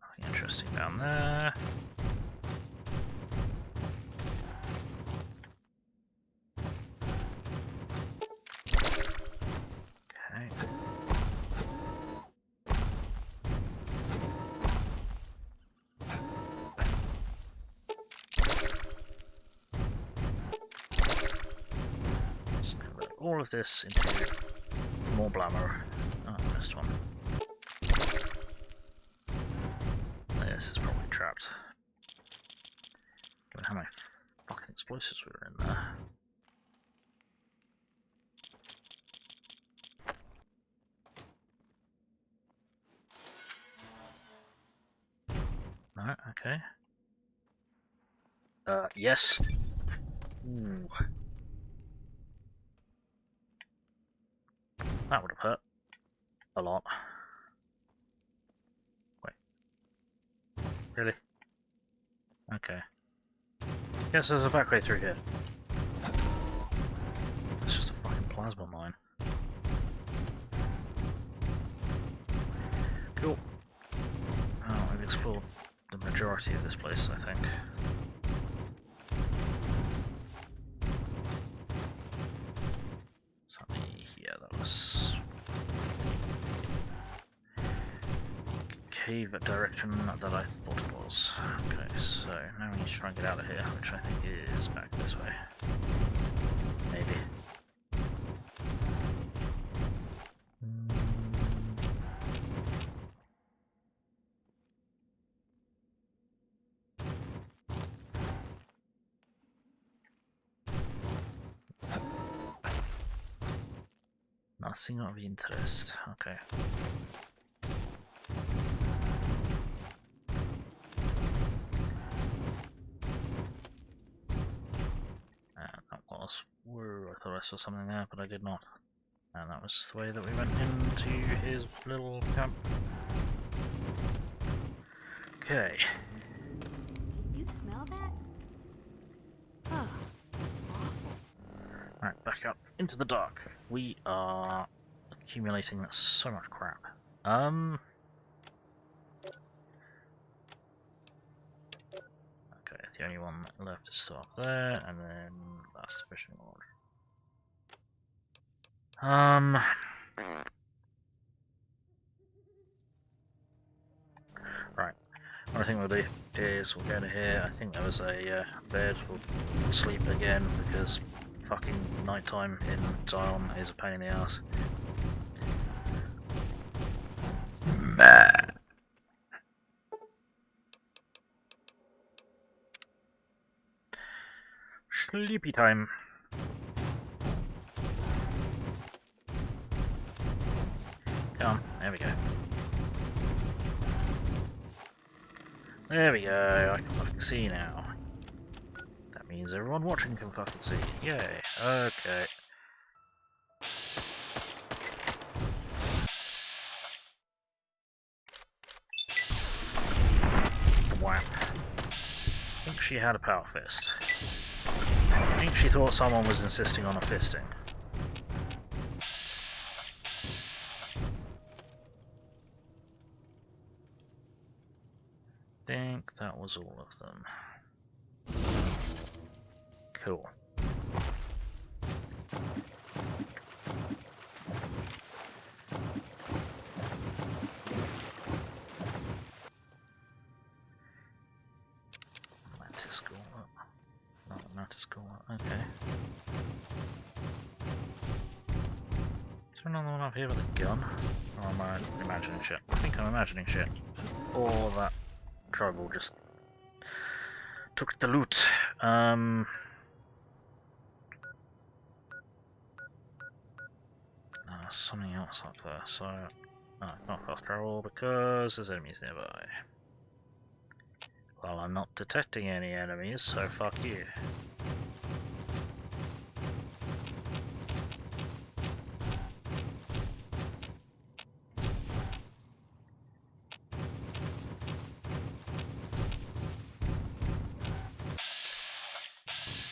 Nothing interesting down there. All of this into more blammer. Oh, I missed one. This is probably trapped. Given how many fucking explosives were in there. Alright, okay. Yes. Ooh. That would have hurt a lot. Wait. Really? Okay. Guess there's a back way through here. It's just a fucking plasma mine. majority of this place, I think. Something here, that was... cave direction that I thought it was. Okay, so now we need to try and get out of here, which I think is back this way. Maybe. Nothing of interest. Okay. That was... Whoa, I thought I saw something there, but I did not. And that was the way that we went into his little camp. Okay. Do you smell that? Oh, it's awful. Right, back up into the dark. We are accumulating so much crap. Okay, the only one left is still up there, and then that's the fishing rod. Right. What I think we'll do is we'll go to here. I think there was a bed. We'll sleep again because fucking nighttime in Zion is a pain in the ass. Sleepy time. Come on, there we go. There we go, I can fucking see now. That means everyone watching can fucking see. Yay, okay. Whap. I think she had a power fist. I think she thought someone was insisting on a fisting. I think that was all of them. Cool. Mantis gauntlet. Not a mantis gauntlet, okay. Is there another one up here with a gun? Or am I imagining shit? I think I'm imagining shit. Or that tribal just took the loot. Something else up there, so... Oh, not fast travel because there's enemies nearby. Well, I'm not detecting any enemies, so fuck you.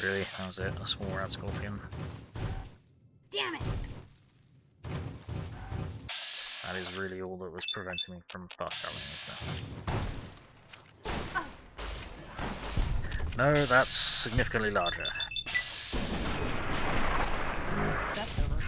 Really? That was it? A small rat scorpion? Damn it! That is really all that was preventing me from fast traveling, isn't it? No, that's significantly larger. That's over.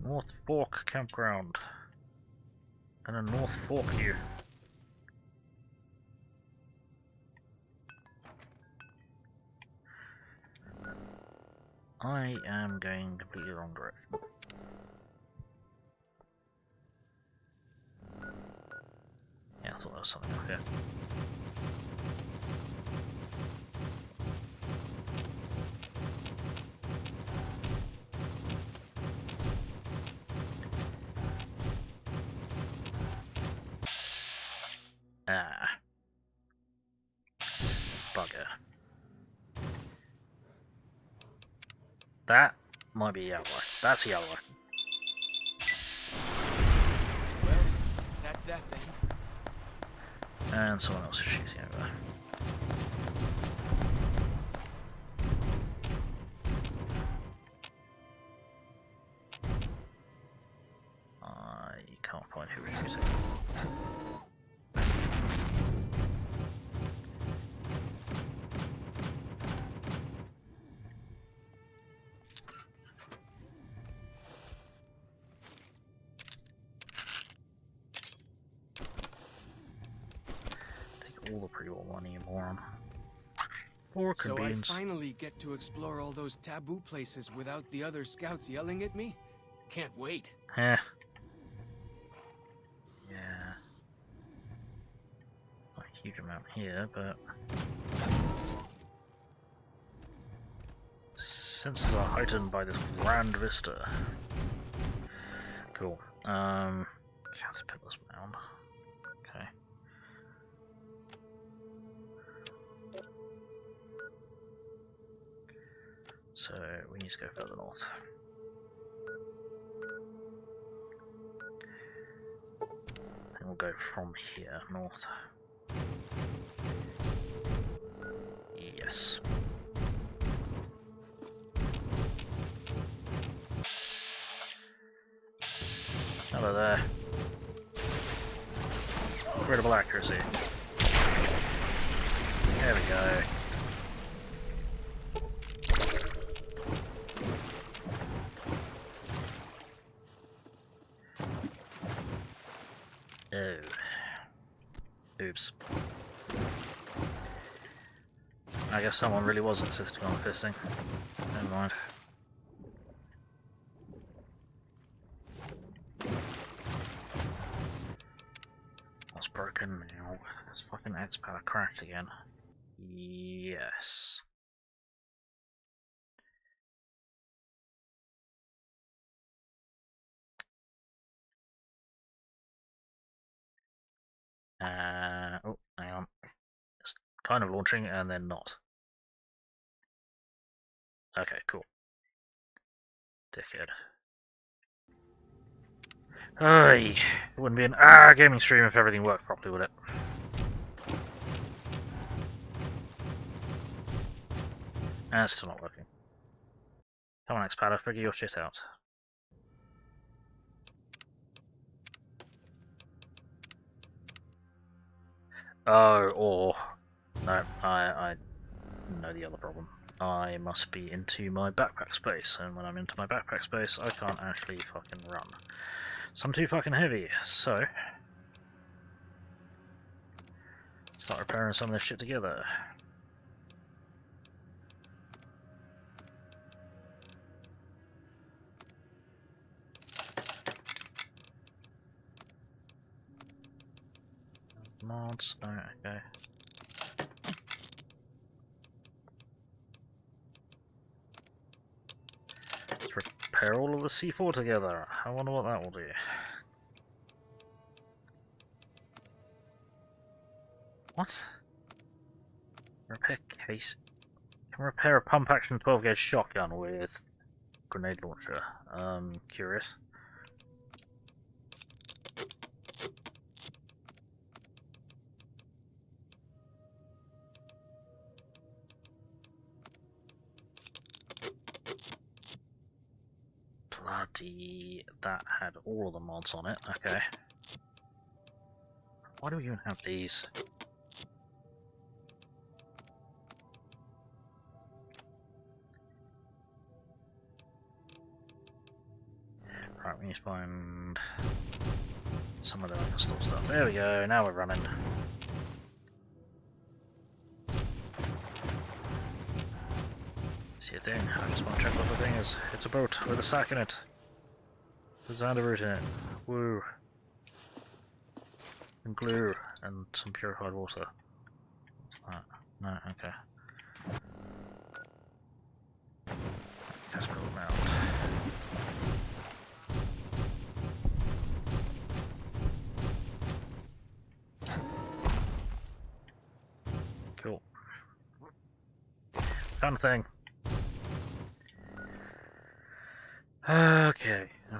North Fork campground. And a North Fork here. I am going completely wrong direction. Yeah, I thought there was something up here. Ah. Bugger. That might be yellow. That's yellow. Well, that's that then. And someone else is shooting over. I can't find who was shooting. All the pre-war money, you moron. For So I convenience. finally get to explore all those taboo places without the other scouts yelling at me? Can't wait. Yeah. Not a huge amount here, but senses are heightened by this grand vista. Cool. Let's put this mound. Okay. So we need to go further north. And we'll go from here north. Yes. Hello there. Incredible accuracy. There we go. Oh. Oops. I guess someone really was insisting on fisting. Never mind. What's broken now? This fucking X-Power crashed again. Yes. Oh, hang on. It's kind of launching and then not. Okay, cool. Dickhead. Hey, it wouldn't be an gaming stream if everything worked properly, would it? And it's still not working. Come on, X-Paddle, figure your shit out. Oh, or... No, I know the other problem. I must be into my backpack space, and when I'm into my backpack space, I can't actually fucking run. So I'm too fucking heavy, so... start repairing some of this shit together. Mods, no, okay. Let's repair all of the C4 together. I wonder what that will do. What? Repair case. Can repair a pump action 12 gauge shotgun with grenade launcher. Curious. Bloody, that had all of the mods on it, okay. Why do we even have these? Right, we need to find somewhere that I can store stuff. There we go, now we're running. See a thing? I just want to check what the thing is. It's a boat with a sack in it. There's a root in it. Woo. And glue and some purified water. What's that? No, okay. Let's go around. Cool. Found a thing. Okay. The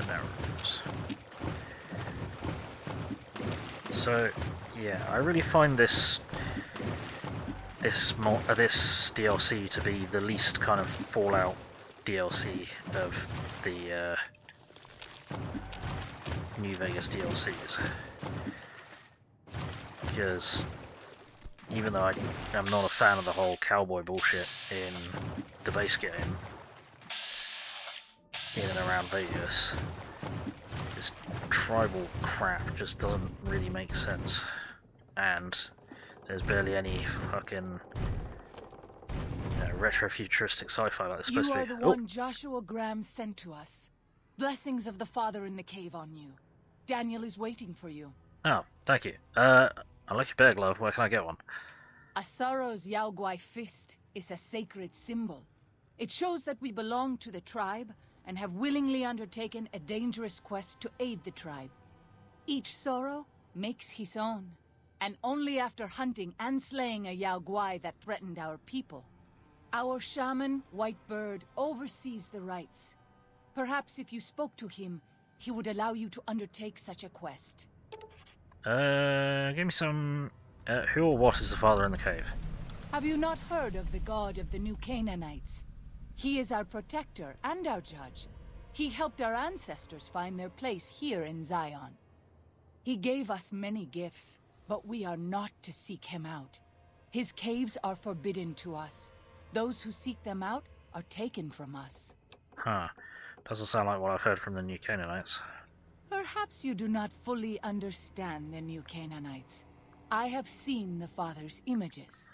narratives. So, yeah, I really find this DLC to be the least kind of Fallout DLC of the New Vegas DLCs, because even though I am not a fan of the whole cowboy bullshit in the base game, in and around Vegas, this tribal crap just doesn't really make sense, and there's barely any fucking retro-futuristic sci-fi like it's supposed You to are be. the one Joshua Graham sent to us. Blessings of the Father in the cave on you. Daniel is waiting for you. Oh, thank you. I like your bear glove. Where can I get one? A Sorrow's Yao Guai fist is a sacred symbol. It shows that we belong to the tribe and have willingly undertaken a dangerous quest to aid the tribe. Each Sorrow makes his own, and only after hunting and slaying a Yao Guai that threatened our people. Our shaman, White Bird, oversees the rites. Perhaps if you spoke to him, he would allow you to undertake such a quest. Give me some... who or what is the father in the cave? Have you not heard of the god of the New Canaanites? He is our protector and our judge. He helped our ancestors find their place here in Zion. He gave us many gifts, but we are not to seek him out. His caves are forbidden to us. Those who seek them out are taken from us. Huh. Doesn't sound like what I've heard from the New Canaanites. Perhaps you do not fully understand the New Canaanites. I have seen the Father's images.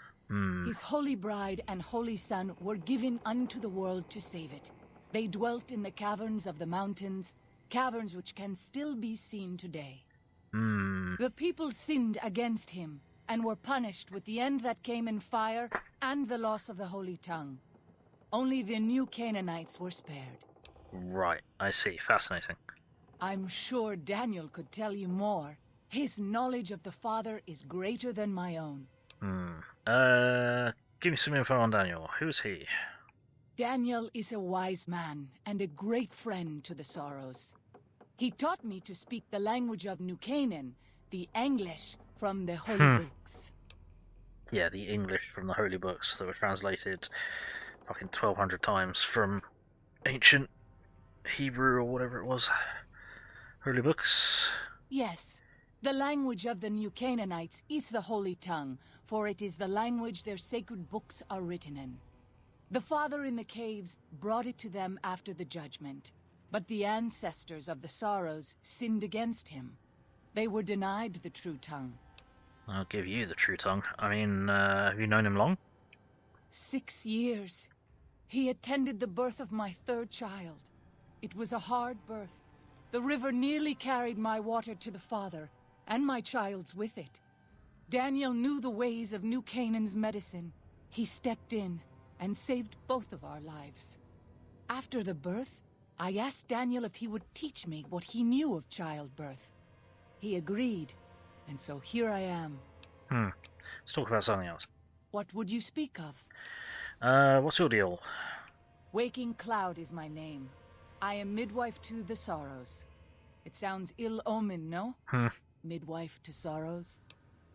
His holy bride and holy son were given unto the world to save it. They dwelt in the caverns of the mountains, caverns which can still be seen today. The people sinned against him, and were punished with the end that came in fire and the loss of the holy tongue. Only the New Canaanites were spared. Right, I see. Fascinating. I'm sure Daniel could tell you more. His knowledge of the Father is greater than my own. Give me some info on Daniel. Who's he? Daniel is a wise man and a great friend to the Sorrows. He taught me to speak the language of New Canaan, the English from the Holy Books. Yeah, the English from the Holy Books that were translated fucking 1,200 times from ancient Hebrew or whatever it was. Holy Books? Yes, the language of the New Canaanites is the Holy Tongue, for it is the language their sacred books are written in. The Father in the caves brought it to them after the judgment, but the ancestors of the Sorrows sinned against him. They were denied the true tongue. I'll give you the true tongue. I mean, have you known him long? 6 years. He attended the birth of my third child. It was a hard birth. The river nearly carried my water to the Father, and my child's with it. Daniel knew the ways of New Canaan's medicine. He stepped in and saved both of our lives. After the birth, I asked Daniel if he would teach me what he knew of childbirth. He agreed, and so here I am. Let's talk about something else. What would you speak of? What's your deal? Waking Cloud is my name. I am midwife to the Sorrows. It sounds ill-omened, no? Midwife to Sorrows?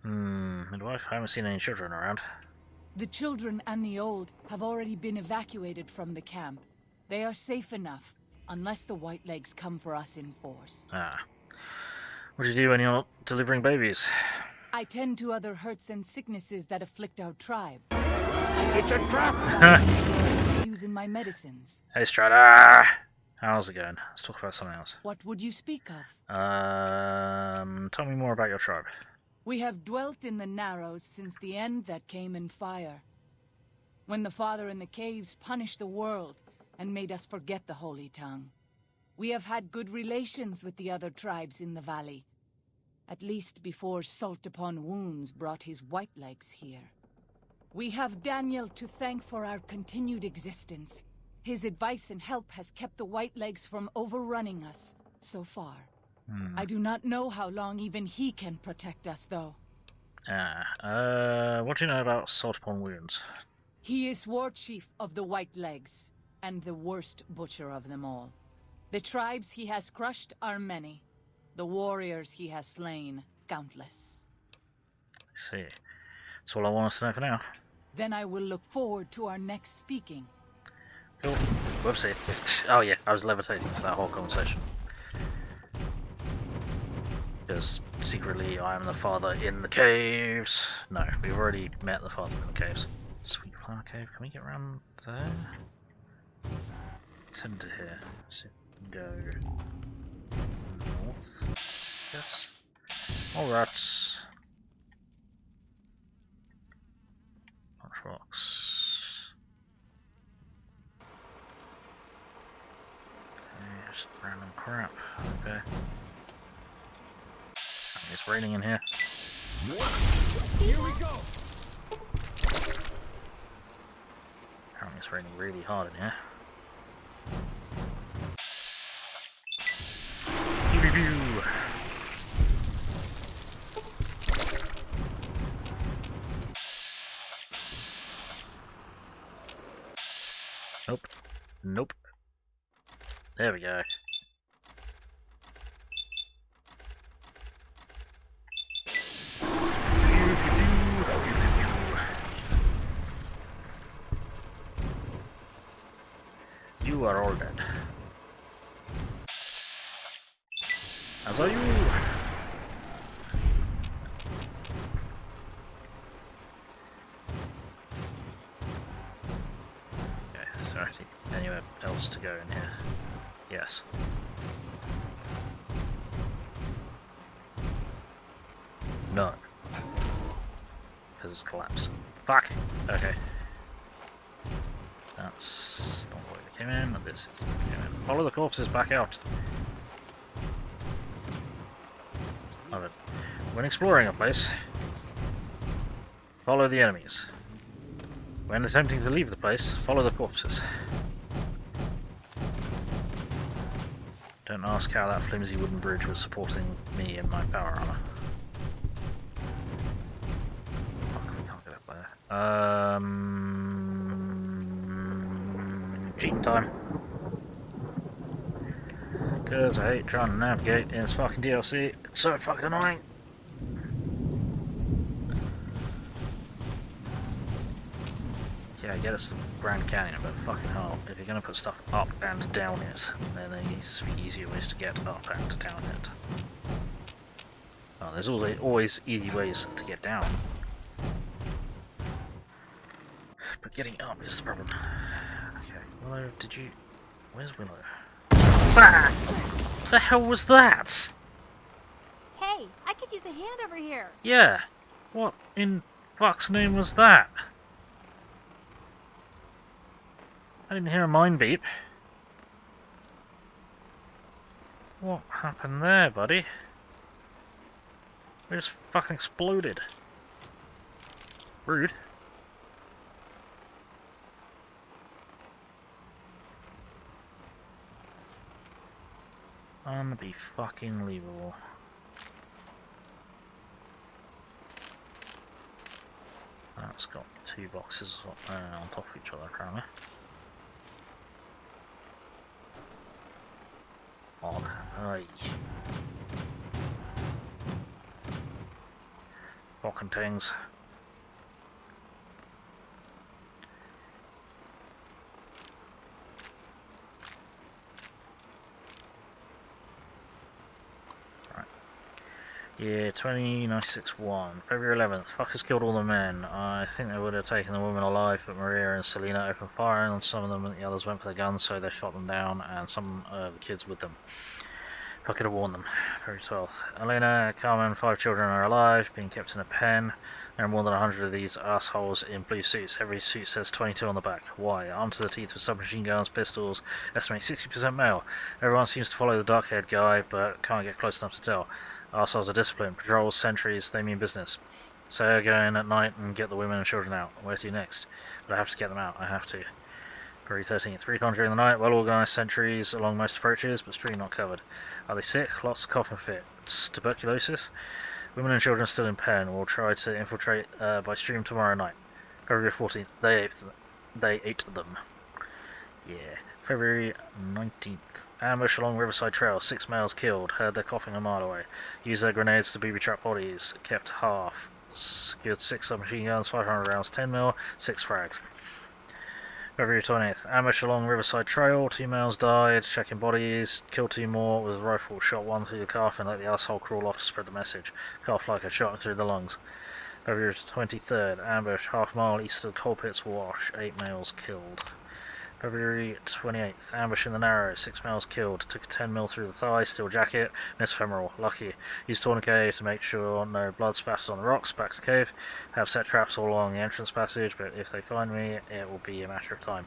Midwife? I haven't seen any children around. The children and the old have already been evacuated from the camp. They are safe enough, unless the Whitelegs come for us in force. What do you do when you're not delivering babies? I tend to other hurts and sicknesses that afflict our tribe. It's a trap! I use in my medicines. Hey Strider! How's it going? Let's talk about something else. What would you speak of? Tell me more about your tribe. We have dwelt in the Narrows since the end that came in fire. When the Father in the caves punished the world and made us forget the Holy Tongue. We have had good relations with the other tribes in the valley. At least before Salt Upon Wounds brought his Whitelegs here. We have Daniel to thank for our continued existence. His advice and help has kept the Whitelegs from overrunning us so far. I do not know how long even he can protect us, though. What do you know about Salt Upon Wounds? He is war chief of the White Legs, and the worst butcher of them all. The tribes he has crushed are many. The warriors he has slain, countless. I see. That's all I want us to know for now. Then I will look forward to our next speaking. Cool. Whoopsie. Oh yeah, I was levitating for that whole conversation. Because secretly I am the father in the caves. No, we've already met the father in the caves. Sweet flower cave. Can we get around there? Send to here. So go north. Yes. Alright. Bunch of rocks. Okay, just random crap. Okay. It's raining in here. Here we go. Apparently it's raining really hard in here. Pew pew pew. Nope. Nope. There we go. You are all dead. As are you. Okay, is there actually anywhere else to go in here? Yes. No. Because it's collapsed. Fuck! Okay. That's not where we came in, this is where we came in. Follow the corpses back out. Love it. When exploring a place, follow the enemies. When attempting to leave the place, follow the corpses. Don't ask how that flimsy wooden bridge was supporting me in my power armor. Fuck, we can't get up there. Cheating time. Because I hate trying to navigate in this fucking DLC. It's so fucking annoying. Yeah, I get us the Grand Canyon, but fucking hell, if you're gonna put stuff up and down it, then there needs to be easier ways to get up and down it. Well, there's always easy ways to get down. But getting up is the problem. Okay, Willow, did you... Where's Willow? Ah! The hell was that? Hey, I could use a hand over here. Yeah. What in fuck's name was that? I didn't hear a mine beep. What happened there, buddy? We just fucking exploded. Rude. Unbe-fucking-lievable. That's got two boxes on top of each other, apparently. On. Aye. Fucking things. Yeah, 2096-1. February 11th. Fuckers killed all the men. I think they would have taken the women alive, but Maria and Selena opened fire on some of them and the others went for their guns, so they shot them down and some of the kids with them. I could have warned them. February 12th. Elena, Carmen, 5 children are alive, being kept in a pen. There are more than 100 of these assholes in blue suits. Every suit says 22 on the back. Why? Armed to the teeth with submachine guns, pistols. Estimate 60% male. Everyone seems to follow the dark-haired guy, but can't get close enough to tell. Arseholes are disciplined. Patrols, sentries, they mean business. So go in at night and get the women and children out. Where to next? But I have to get them out. I have to. February 13th. Recon during the night. Well organised sentries along most approaches, but stream not covered. Are they sick? Lots of coughing fits. Tuberculosis? Women and children still in pen. Will try to infiltrate by stream tomorrow night. February 14th. They ate them. Yeah. February 19th. Ambush along Riverside Trail. 6 males killed. Heard their coughing a mile away. Used their grenades to booby trap bodies. Kept half. Secured 6 submachine guns, 500 rounds, 10mm, 6 frags. February 20th. Ambush along Riverside Trail. 2 males died. Checking bodies. Killed 2 more with a rifle. Shot 1 through the calf and let the asshole crawl off to spread the message. Calf like had shot him through the lungs. February 23rd. Ambush half mile east of Coal Pits Wash. 8 males killed. February 28th. Ambush in the Narrow. 6 males killed. Took a 10mm through the thigh. Steel jacket. Missed femoral. Lucky. Used tourniquet to make sure no blood spattered on the rocks. Back to the cave. Have set traps all along the entrance passage, but if they find me, it will be a matter of time.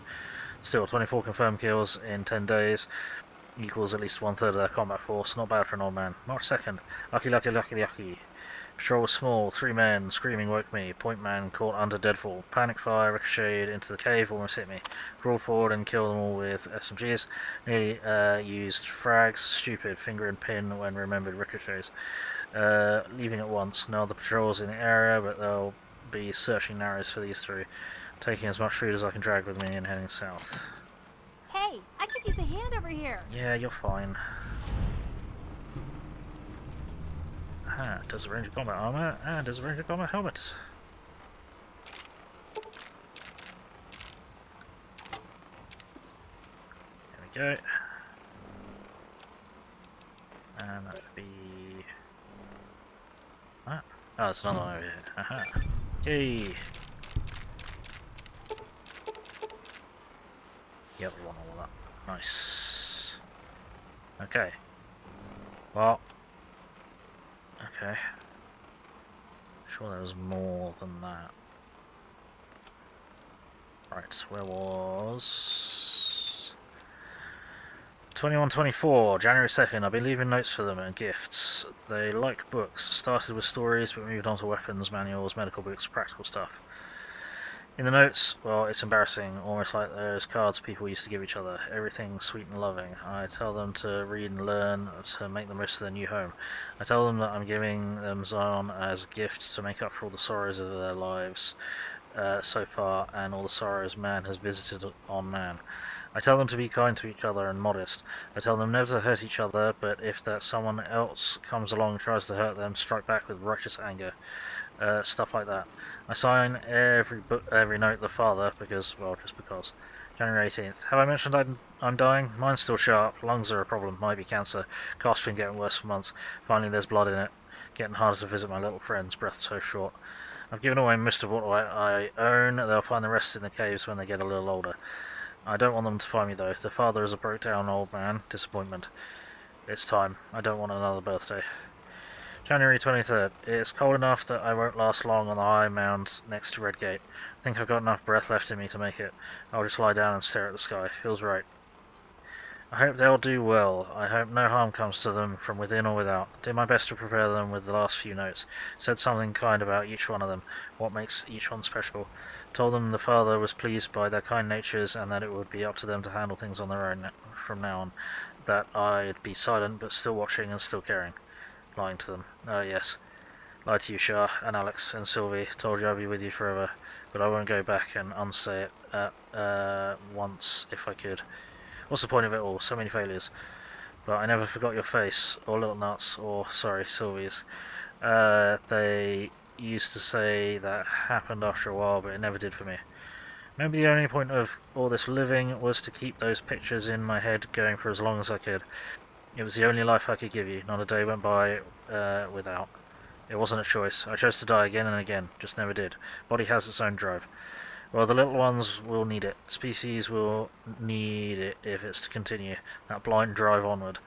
Still, 24 confirmed kills in 10 days. Equals at least 1/3 of their combat force. Not bad for an old man. March 2nd. Lucky, lucky, lucky, lucky. Patrol was small, 3 men, screaming woke me. Point man caught under deadfall. Panic fire ricocheted into the cave, almost hit me. Crawled forward and killed them all with SMGs. Nearly used frags, stupid, finger and pin when remembered ricochets. Leaving at once. No other patrols in the area, but they'll be searching narrows for these 3. Taking as much food as I can drag with me and heading south. Hey, I could use a hand over here. Yeah, you're fine. Does a range of combat armor, and does a range of combat helmet. There we go. And that should be... Ah. Oh, there's another one over here. Aha. Yay! Yep, we want all of that. Nice. Okay. Well... Okay. Sure there was more than that. Right, where was... 2124, January 2nd. I've been leaving notes for them and gifts. They like books. Started with stories, but moved on to weapons, manuals, medical books, practical stuff. In the notes, well, it's embarrassing, almost like those cards people used to give each other. Everything sweet and loving. I tell them to read and learn to make the most of their new home. I tell them that I'm giving them Zion as a gift to make up for all the sorrows of their lives so far, and all the sorrows man has visited on man. I tell them to be kind to each other and modest. I tell them never to hurt each other, but if that someone else comes along and tries to hurt them, strike back with righteous anger. Stuff like that. I sign every note the father because, well, just because. January 18th. Have I mentioned I'm dying? Mine's still sharp. Lungs are a problem. Might be cancer. Cough's been getting worse for months. Finally, there's blood in it. Getting harder to visit my little friends. Breath so short. I've given away most of what I own. They'll find the rest in the caves when they get a little older. I don't want them to find me though. The father is a broke down old man. Disappointment. It's time. I don't want another birthday. January 23rd. It's cold enough that I won't last long on the high mound next to Redgate. I think I've got enough breath left in me to make it. I'll just lie down and stare at the sky. Feels right. I hope they'll do well. I hope no harm comes to them from within or without. Did my best to prepare them with the last few notes. Said something kind about each one of them. What makes each one special. Told them the father was pleased by their kind natures and that it would be up to them to handle things on their own from now on. That I'd be silent but still watching and still caring. Lying to them. Yes. Lied to you, Shah, and Alex, and Sylvie. Told you I'd be with you forever, but I won't go back and unsay it once if I could. What's the point of it all? So many failures. But I never forgot your face, or Little Nuts, or, sorry, Sylvie's. They used to say that happened after a while, but it never did for me. Maybe the only point of all this living was to keep those pictures in my head going for as long as I could. It was the only life I could give you. Not a day went by without. It wasn't a choice. I chose to die again and again. Just never did. Body has its own drive. Well, the little ones will need it. Species will need it if it's to continue. That blind drive onward.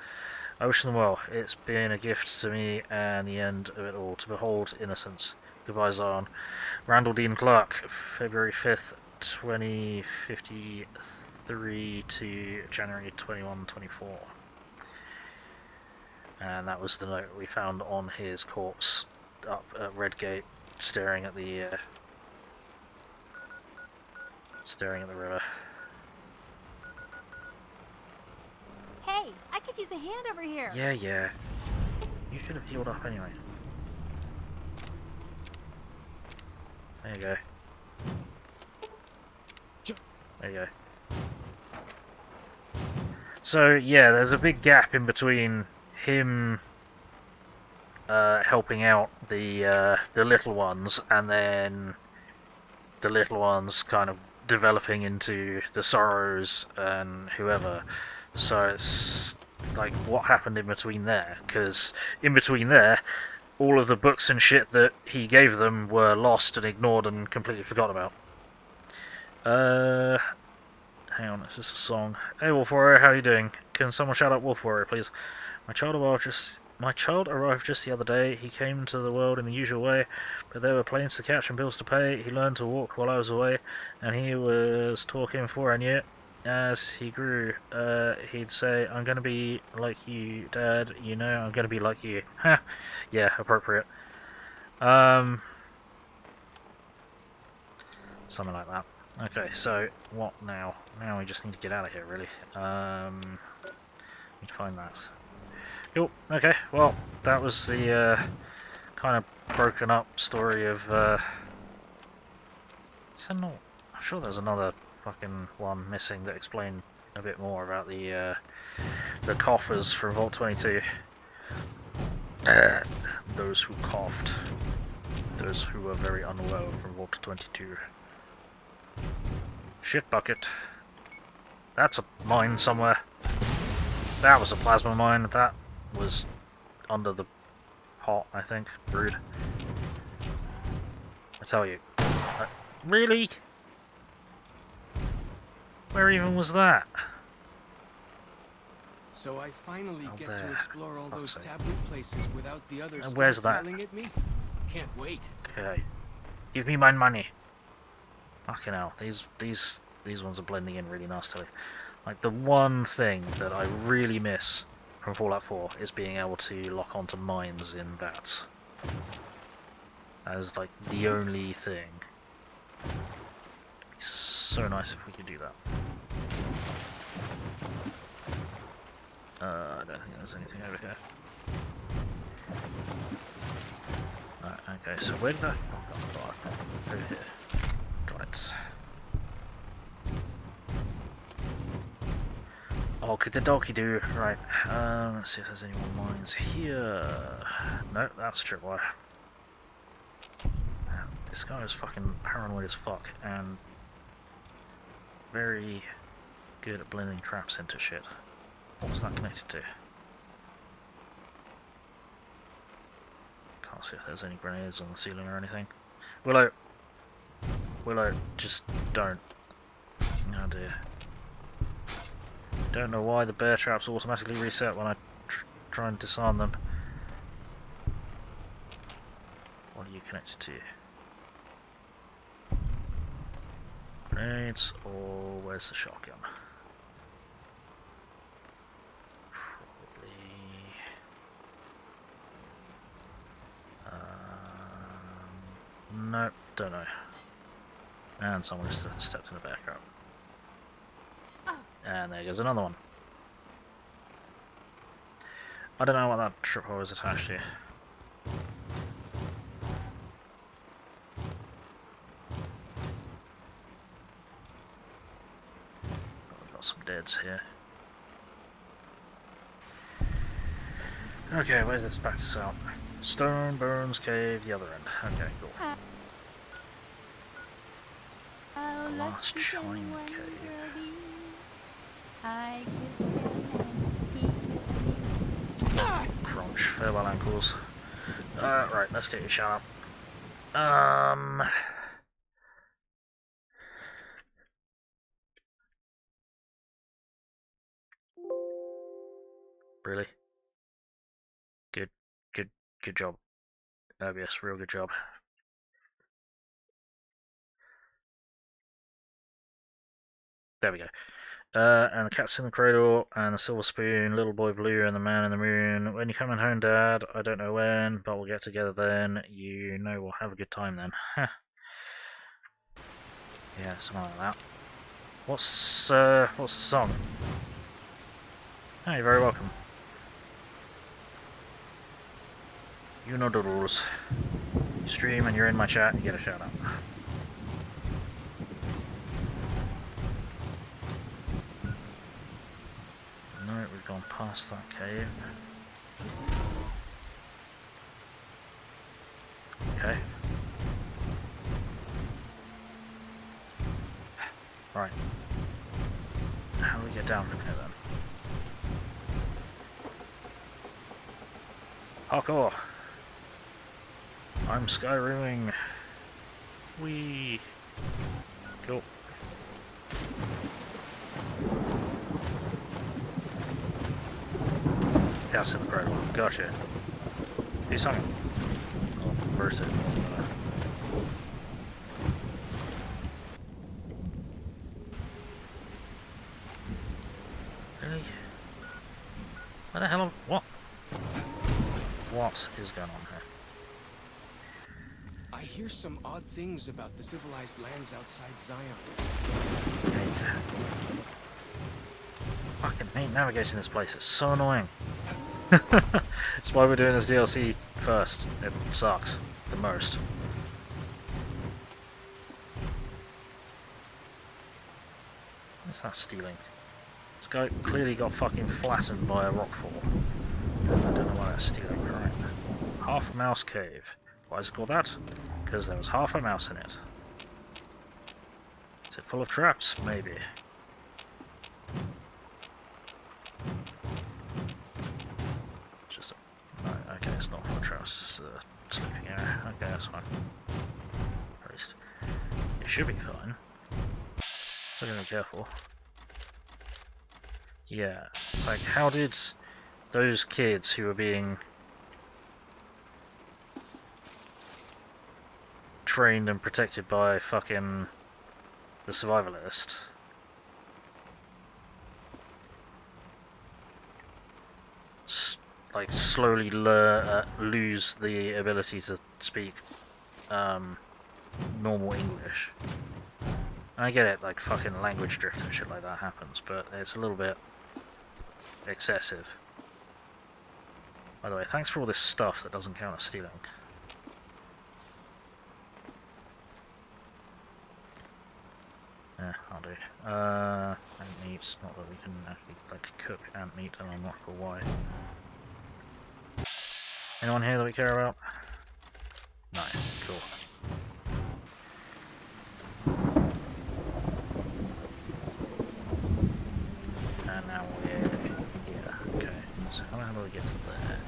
I wish them well. It's been a gift to me and the end of it all. To behold innocence. Goodbye, Zion. Randall Dean Clark, February 5th, 2053 to January 2124. And that was the note we found on his corpse up at Redgate, staring at the river. Hey, I could use a hand over here. Yeah, yeah. You should have healed up anyway. There you go. There you go. So, yeah, there's a big gap in between him helping out the little ones, and then the little ones kind of developing into the Sorrows and whoever. So it's like, what happened in between there? Because in between there, all of the books and shit that he gave them were lost and ignored and completely forgotten about. Hang on, is this a song? Hey Wolf Warrior, how are you doing? Can someone shout out Wolf Warrior, please? My child arrived just the other day. He came to the world in the usual way, but there were planes to catch and bills to pay. He learned to walk while I was away, and he was talking before I knew it. As he grew, he'd say, "I'm gonna be like you, Dad. You know, I'm gonna be like you." Ha! Yeah, appropriate. Something like that. Okay, so what now? Now we just need to get out of here, really. Need to find that. Cool. Okay. Well, that was the kind of broken up story of. Is there no? I'm sure there's another fucking one missing that explained a bit more about the coffers from Vault 22. Those who coughed. Those who were very unwell from Vault 22. Shit bucket. That's a mine somewhere. That was a plasma mine. That was under the pot, I think. Rude. I tell you. Really? Where even was that? So I finally get there. to explore all those Fuck's sake. taboo places without the others Where's that? yelling at me. Can't wait. Okay. Give me my money. Fucking hell. These ones are blending in really nastily. Like, the one thing that I really miss from Fallout 4 is being able to lock onto mines in vats. That is, like, the only thing. It'd be so nice if we could do that. I don't think there's anything over here. Okay, so where did that... Oh, over here. Got it. Okie dokie do. Right, let's see if there's any more mines here. No, that's a tripwire. This guy is fucking paranoid as fuck, and very good at blending traps into shit. What was that connected to? Can't see if there's any grenades on the ceiling or anything. Willow! Willow, just don't. Oh dear. Don't know why the bear traps automatically reset when I try and disarm them. What are you connected to? Grenades, or where's the shotgun? Probably... nope, don't know. And someone just stepped in the back up. And there goes another one. I don't know what that tripwire is attached to. We've got some deads here. Okay, where's this back us out? Stone, Burns Cave, the other end. Okay, cool. The last Chime Cave. I kissed him and he kissed me. Crunch, farewell ankles. Right, let's get you shut up. Really? Good job. Yes, real good job. There we go. And the cat's in the cradle, and the silver spoon, little boy blue, and the man in the moon. When you coming home, Dad? I don't know when, but we'll get together then. You know we'll have a good time then. Yeah, something like that. What's the song? Oh, you're very welcome. You know the rules. You stream and you're in my chat, you get a shout out. No, we've gone past that cave. Okay. Right. How do we get down from here then? Parkour! I'm Skyriming! Whee! Cool. That's incredible. Gotcha. He's talking. Oh, where's it? Really? What the hell? What? What is going on here? I hear some odd things about the civilized lands outside Zion. Okay. Fucking hate navigating this place, it's so annoying. That's why we're doing this DLC first. It sucks the most. What's that stealing? This guy clearly got fucking flattened by a rockfall. I don't know why that's stealing. Right. Half mouse cave. Why is it called that? Because there was half a mouse in it. Is it full of traps? Maybe. Just no, okay, it's not full of traps. Sleeping area. Okay, that's fine. At least it should be fine. So I'm gonna be careful. Yeah, it's like, how did those kids who were being trained and protected by fucking the survivalist like slowly lose the ability to speak normal English? I get it, like fucking language drift and shit like that happens, but it's a little bit excessive. By the way, thanks for all this stuff that doesn't count as stealing. Yeah, I'll do. Ant meat, not that we can actually like cook ant meat, and I'm not sure why. Anyone here that we care about? No, cool. And now we're here. Okay, so how do we get to there?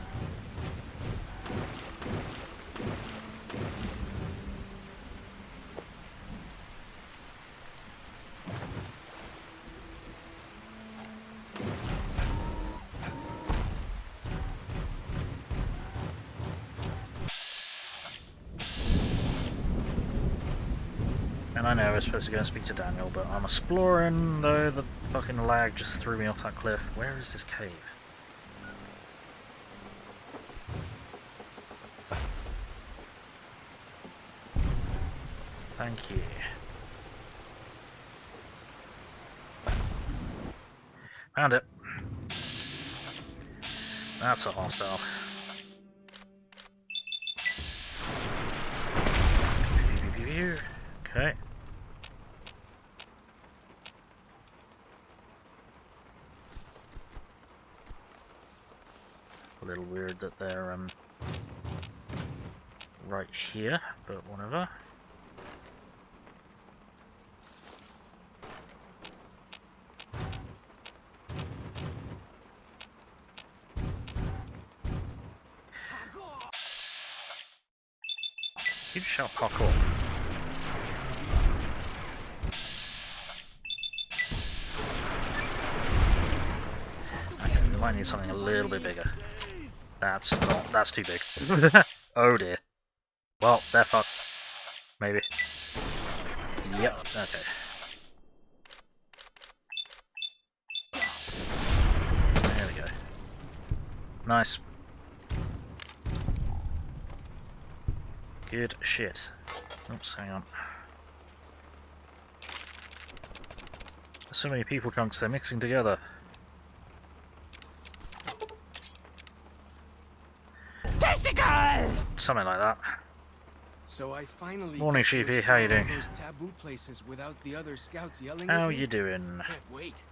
And I know I was supposed to go and speak to Daniel, but I'm exploring, though the fucking lag just threw me off that cliff. Where is this cave? Thank you. Found it. That's a hostile. Okay. A little weird that they're right here, but whatever. You just shout parkour. Okay, we might need something a little bit bigger. That's not. That's too big. Oh dear. Well, they're fucked. Maybe. Yep. Okay. There we go. Nice. Good shit. Oops, hang on. There's so many people chunks, they're mixing together. something like that. So I finally Morning, get to Sheepy. How you explore doing? all those taboo places without the other scouts yelling How at me. you doing? Can't wait.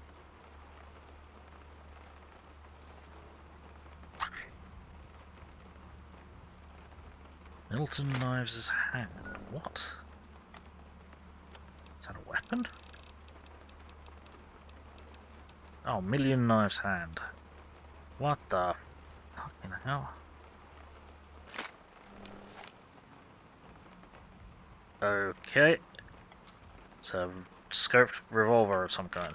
Milton Knives' hand. What? Is that a weapon? Oh, Million Knives hand. What the fucking hell? Okay. It's a scoped revolver of some kind.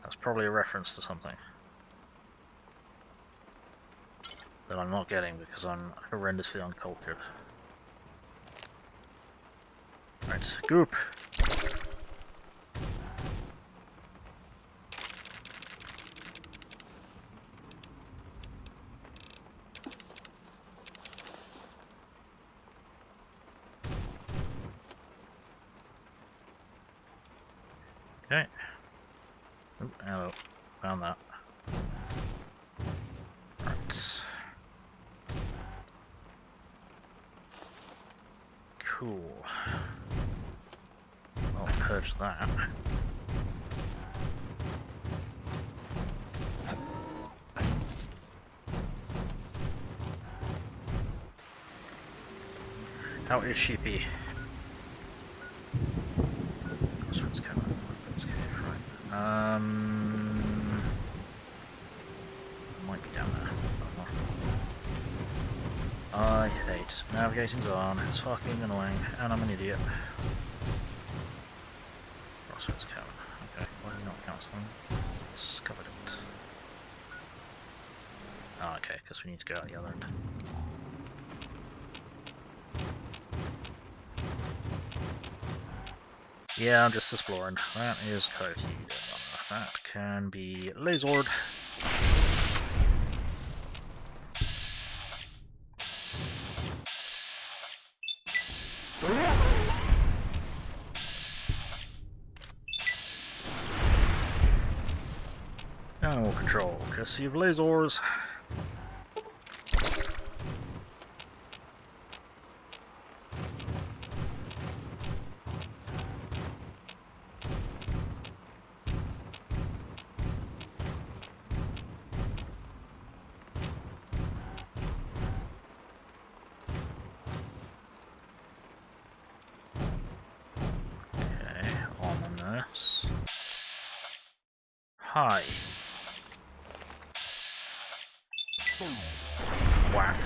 That's probably a reference to something that I'm not getting because I'm horrendously uncultured. Right, group. Okay. Oop, hello. Found that. Right. Cool. I'll purge that. How is Sheepy? This one's coming. Let's get it right. Might be down there. I hate navigating's on. It's fucking annoying, and I'm an idiot. Crossroads Cavern. Okay, why are you not cancelling? Discovered it. Oh, okay, because we need to go out the other end. Yeah, I'm just exploring. That is Coyote. That can be Lazored. Animal control. Courtesy of Lazors. Hi. Whack.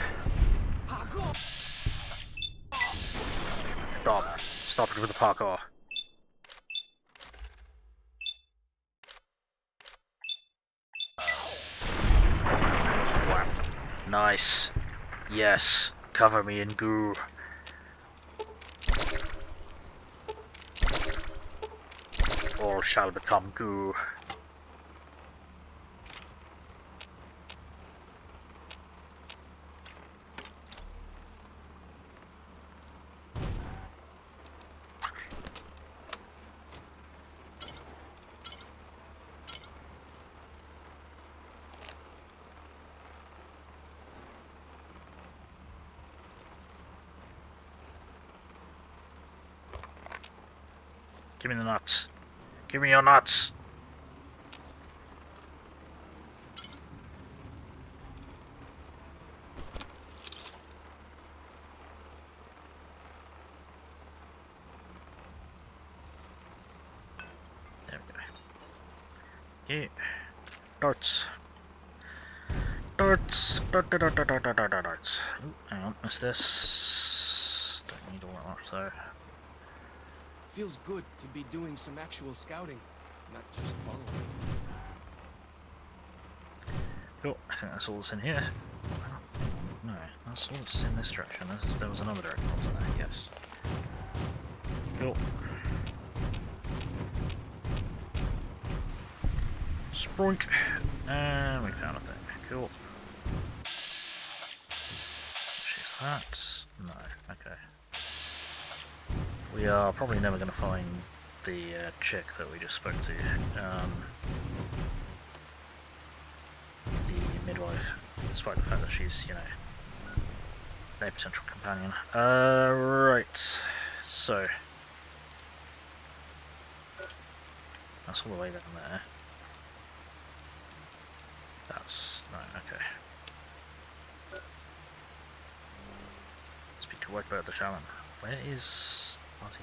Stop. Stop it with the parkour. Whack. Nice. Yes. Cover me in goo. All shall become goo. Give me the nuts. Give me your nuts. There we go. Okay. Darts. Darts. Darts. Ooh, hang on. What's this? Don't need all that much though. Feels good to be doing some actual scouting, not just following. Cool, I think that's all that's in here. No, that's all that's in this direction. There was another direction, wasn't there? Yes. Cool. Sproink. And we found a thing. Cool. Which is that? No, okay. We are probably never going to find the chick that we just spoke to. The midwife, despite the fact that she's, you know, a potential companion. Right. So that's all the way down there. That's right. Okay. Speak to Whitebird the Shaman. Where is Marty?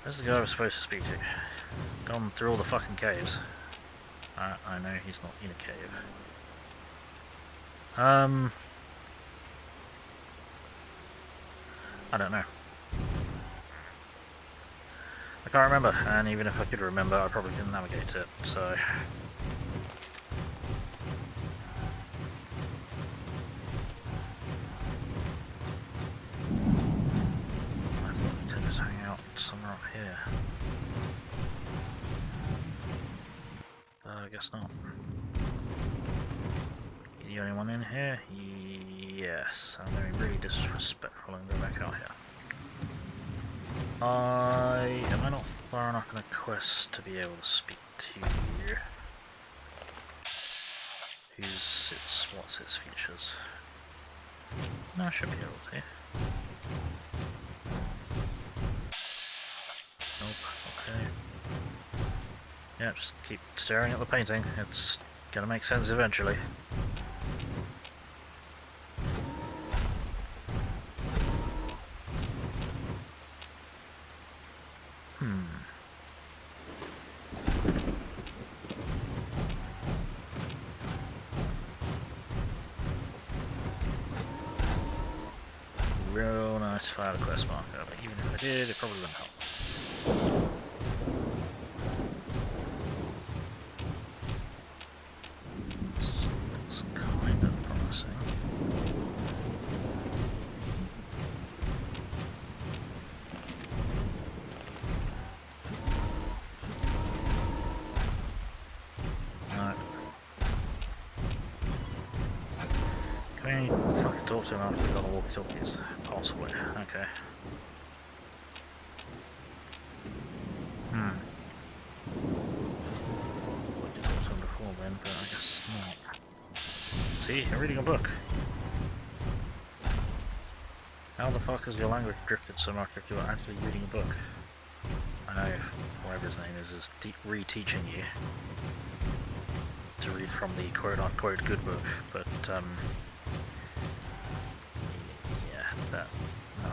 Where's the guy I was supposed to speak to? Gone through all the fucking caves. I know he's not in a cave. I don't know. I can't remember, and even if I could remember, I probably couldn't navigate it, so... I thought we could just hang out somewhere up here. I guess not. The only one in here? Yes, I'm going to be really disrespectful and go back out here. Am I not far enough in the quest to be able to speak to you? What's its features? No, I should be able to. Nope, okay. Yeah, just keep staring at the painting, it's gonna make sense eventually. Real nice file quest marker, but even if I did, it probably wouldn't help. It's kind of promising. No. Can we fucking talk to him after we've got the walkie-talkies? Possibly. Okay. Would you talk to him before then, but I guess not. See, you're reading a book. How the fuck has your language drifted so much if you're actually reading a book? I know whatever his name is re-teaching you to read from the quote-unquote good book, but yeah, that, no.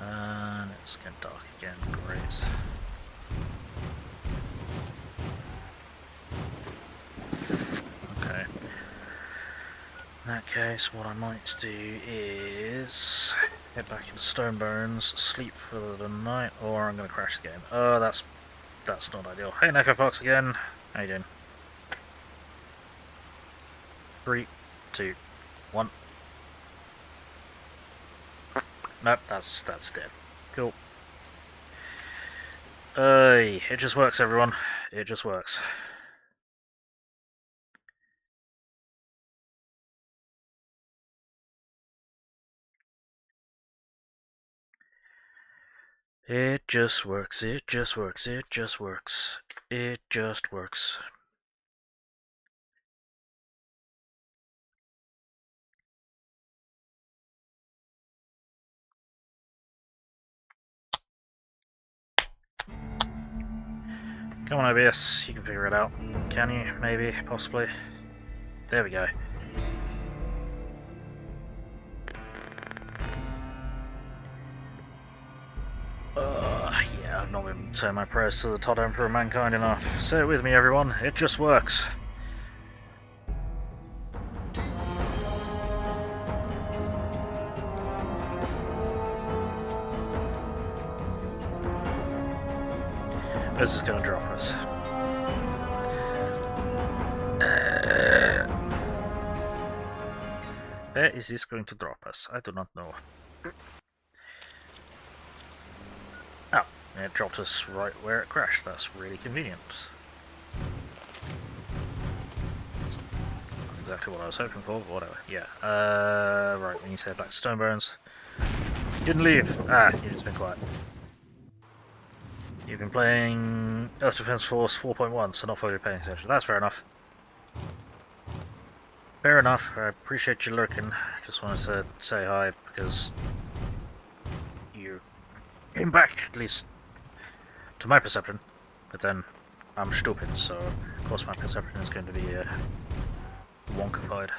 And it's getting dark again, great. Okay. In that case, what I might do is head back into Stonebones, sleep for the night, or I'm going to crash the game. Oh, that's not ideal. Hey, Necrofox again. How you doing? 3, 2, 1. Nope, that's dead. Cool. It just works, everyone. It just works. It just works, it just works, it just works. It just works. Come on, OBS, you can figure it out. Can you? Maybe, possibly. There we go. Yeah, I've not been saying my prayers to the Todd Emperor of Mankind enough. Say it with me, everyone. It just works. This is going to drop us. Where is this going to drop us? I do not know. Oh, it dropped us right where it crashed. That's really convenient. Not exactly what I was hoping for, but whatever. Yeah. Right, we need to head back to Stonebones. You didn't leave. Ah, you just been quiet. You've been playing Earth Defense Force 4.1, so not fully paying attention. That's fair enough. Fair enough. I appreciate you lurking. Just wanted to say hi because you came back, at least to my perception. But then I'm stupid, so of course my perception is going to be wonkified.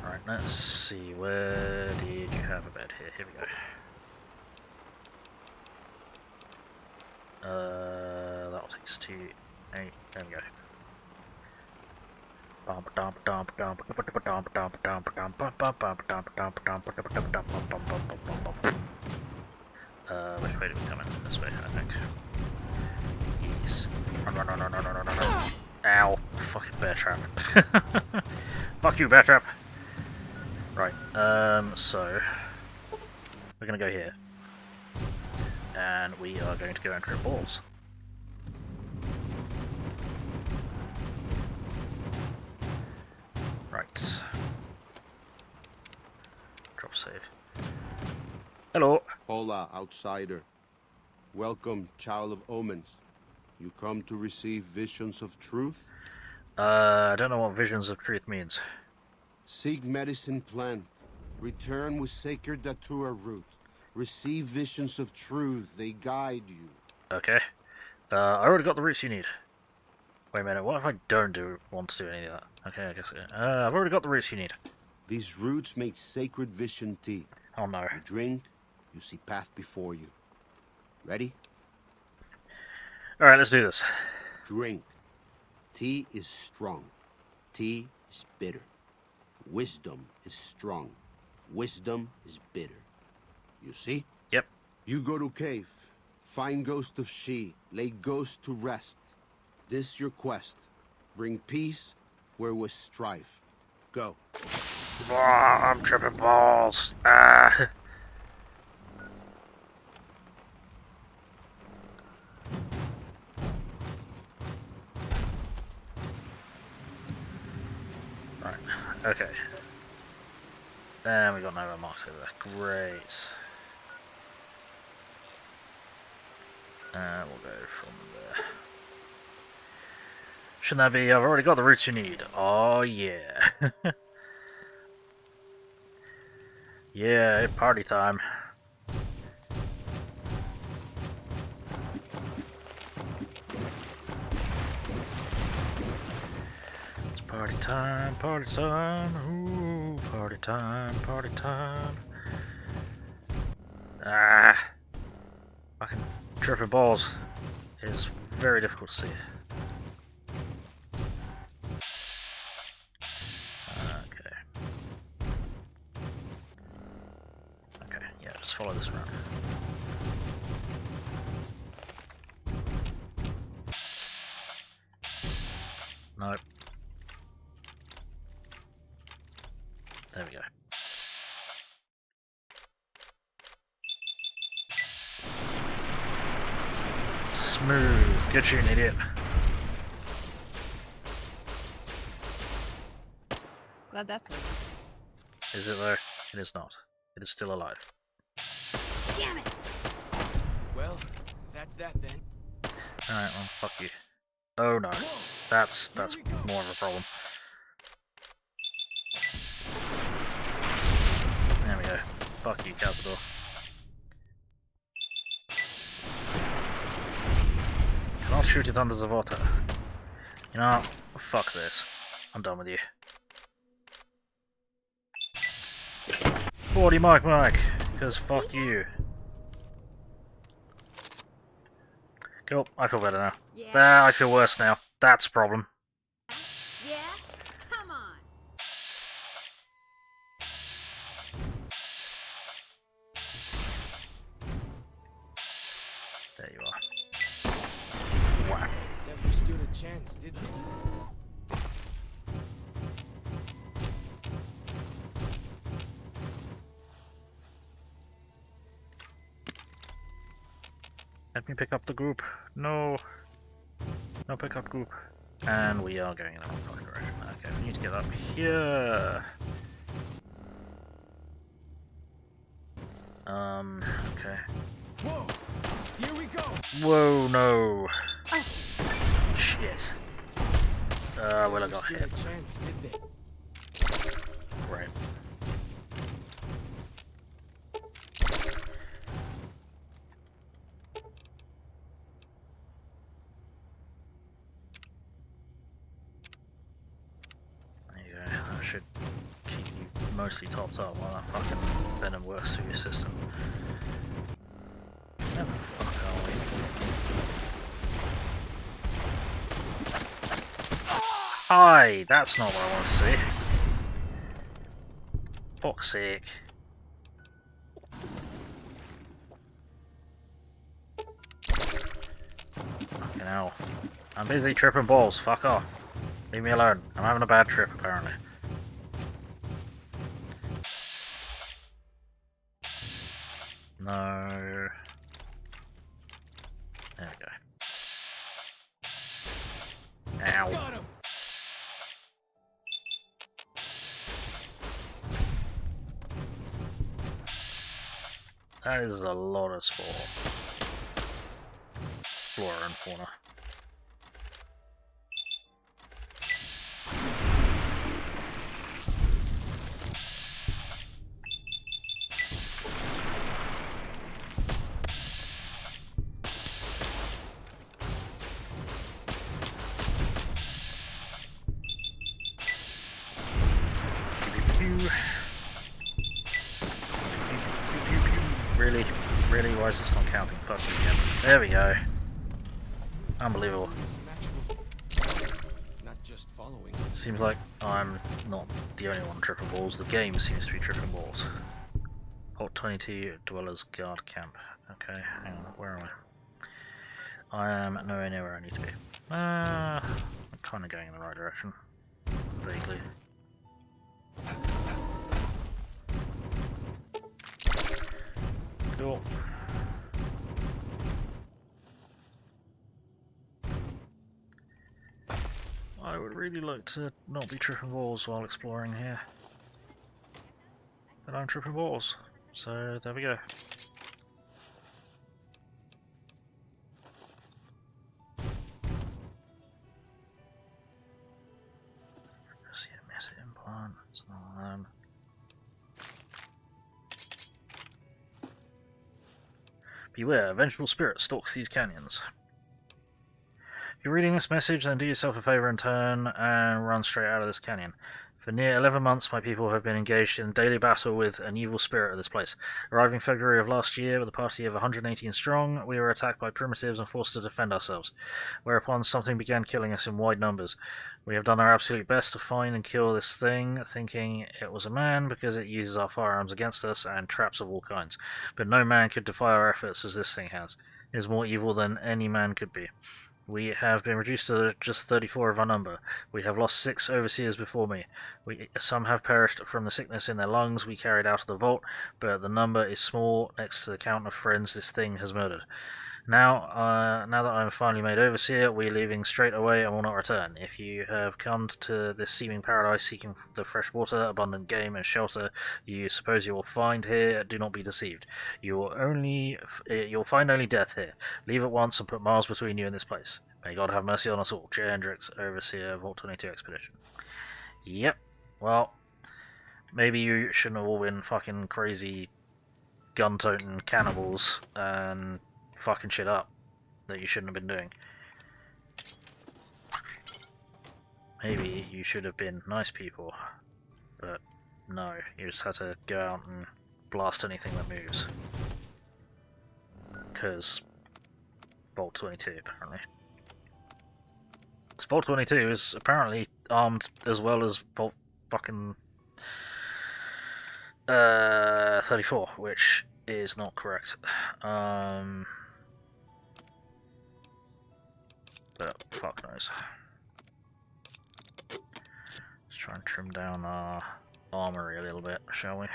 Alright, let's see. Where did you have a bed? Here we go. That'll take us to 8. There we go. Which way do we come in? This way, I think. Yes. No. Ow. Fucking bear trap. Fuck you, bear trap. Right, so we're gonna go here. And we are going to go and trip balls. Right. Drop save. Hello. Hola, outsider. Welcome, child of omens. You come to receive visions of truth? I don't know what visions of truth means. Seek medicine plant. Return with sacred datura root. Receive visions of truth, they guide you. Okay. I already got the roots you need. Wait a minute, what if I don't want to do any of that? Okay, I guess I've already got the roots you need. These roots make sacred vision tea. Oh no. You drink, you see path before you. Ready? Alright, let's do this. Drink. Tea is strong. Tea is bitter. Wisdom is strong. Wisdom is bitter. You see? Yep. You go to cave. Find ghost of she. Lay ghost to rest. This your quest. Bring peace where was strife. Go. Oh, I'm tripping balls. Ah. Right. Okay. Then we got no marks over there. Great. We'll go from there. Shouldn't that be? I've already got the roots you need. Oh yeah. Yeah, party time. It's party time, party time. Ooh, party time, party time. Ah. Fucking tripping balls is very difficult to see. Okay, yeah, just follow this route. Nope. There we go. Smooth. Get you, an idiot. Glad that's over. Is it though? It is not. It is still alive. Damn it! Well, that's that then. Alright, well, fuck you. Oh no. That's more of a problem. There we go. Fuck you, Cazador. Cannot shoot it under the water. You know, fuck this. I'm done with you. 40 Mike, because fuck you. Cool, I feel better now. Yeah. Ah, I feel worse now. That's a problem. Yeah? Come on! There you are. Wow. Never stood a chance, did they? Let me pick up the group. No. No pick up group. And we are going in the wrong fucking direction. Okay, we need to get up here. Okay. Whoa! Here we go! Whoa, no! Shit. Well, I got Stood hit. a chance, did they? Right. There you go. That should keep you mostly topped up while that fucking venom works through your system. Where the fuck are we? Hi! That's not what I want to see. Fuck's sake. Fucking hell. I'm busy tripping balls, fuck off. Leave me alone. I'm having a bad trip apparently. No. There we go. Ow. Got him! That is a lot of spore. Flora and fauna. Really? Really? Why is this not counting? Fuck you again. There we go. Unbelievable. Not just following. Seems like I'm not the only one tripping balls. The game seems to be tripping balls. Alt 22 Dwellers Guard Camp. Okay, hang on. Where am I? I am nowhere near where I need to be. I'm kind of going in the right direction. Vaguely. Cool. I would really like to not be tripping balls while exploring here. But I'm tripping balls, so there we go. See a message implant, it's not them. Beware, a vengeful spirit stalks these canyons. If you're reading this message, then do yourself a favor and turn and run straight out of this canyon. For near 11 months, my people have been engaged in daily battle with an evil spirit of this place. Arriving February of last year with a party of 118 strong, we were attacked by primitives and forced to defend ourselves, whereupon something began killing us in wide numbers. We have done our absolute best to find and kill this thing, thinking it was a man because it uses our firearms against us and traps of all kinds. But no man could defy our efforts as this thing has. It is more evil than any man could be. We have been reduced to just 34 of our number. We have lost 6 overseers before me. Some have perished from the sickness in their lungs we carried out of the vault, but the number is small next to the count of friends this thing has murdered. Now that I am finally made overseer, we are leaving straight away and will not return. If you have come to this seeming paradise seeking the fresh water, abundant game, and shelter you suppose you will find here, do not be deceived. You'll find only death here. Leave at once and put miles between you and this place. May God have mercy on us all. J. Hendricks, overseer of Vault 22 Expedition. Yep. Well, maybe you shouldn't have all been fucking crazy gun-toting cannibals and fucking shit up that you shouldn't have been doing. Maybe you should have been nice people, but no, you just had to go out and blast anything that moves. Because Vault 22, apparently. Because Vault 22 is apparently armed as well as Vault fucking 34, which is not correct. But fuck knows. Let's try and trim down our armory a little bit, shall we?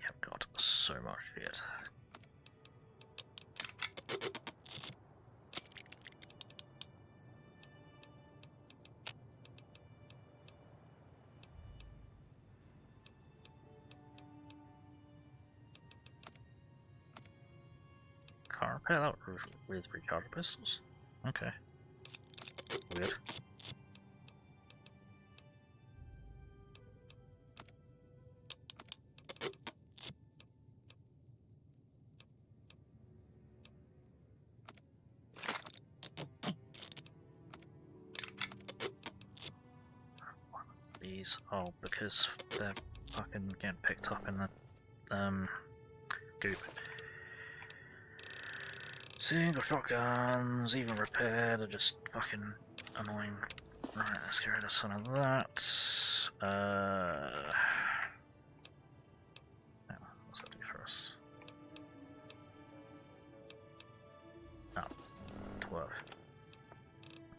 I've got so much shit. repair that with rechargeable pistols. Okay. Weird. These, oh, because they're fucking getting picked up in the goop. Single shotguns, even repaired, are just fucking annoying. Right, let's get rid of some of that. What's that do for us? Oh, 12.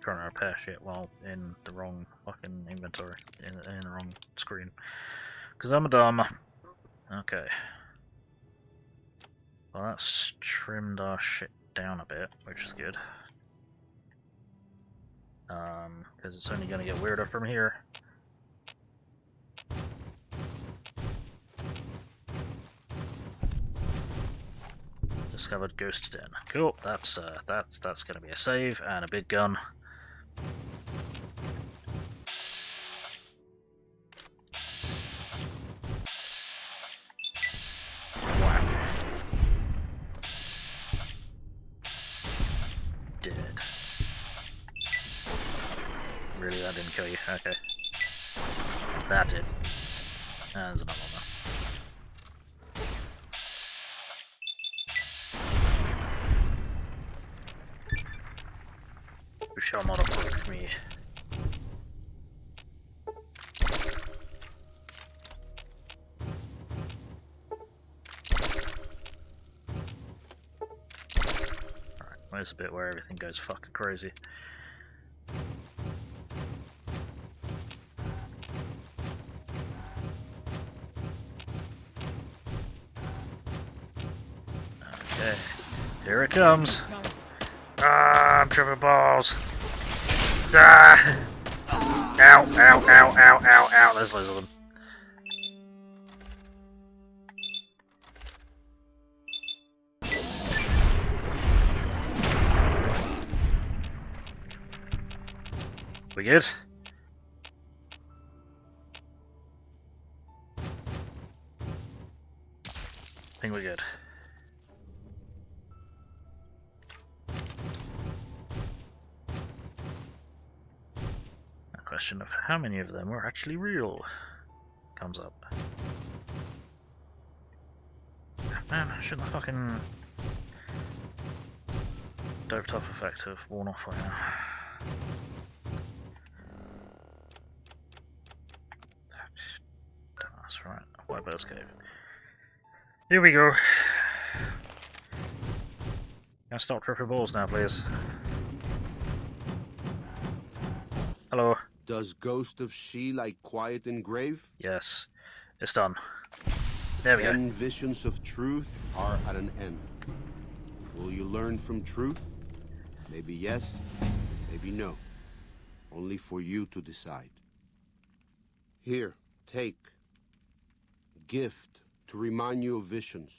Trying to repair shit while in the wrong fucking inventory, in the wrong screen. Because I'm a dumb. Okay. Well, that's trimmed our shit down a bit, which is good. Because it's only going to get weirder from here. Discovered ghost den. Cool. That's going to be a save and a big gun. Wow. Dead. Really, that didn't kill you? Okay. That did. And there's another one there. You shall not approach me. Alright, where's the bit where everything goes fucking crazy? Okay, here it comes. Ah, I'm tripping balls. Ah! Ow, ow, ow, ow, ow, ow. There's loads of them. We good? I think we're good. A question of how many of them were actually real comes up. Man, shouldn't the fucking doped up effect have worn off right now? That's right. White Bird's Cave. Here we go. Can I stop tripping balls now, please? Hello. Does Ghost of She like quiet and grave? Yes. It's done. There we go. Then visions of truth are at an end. Will you learn from truth? Maybe yes, maybe no. Only for you to decide. Here, take. Gift to remind you of visions.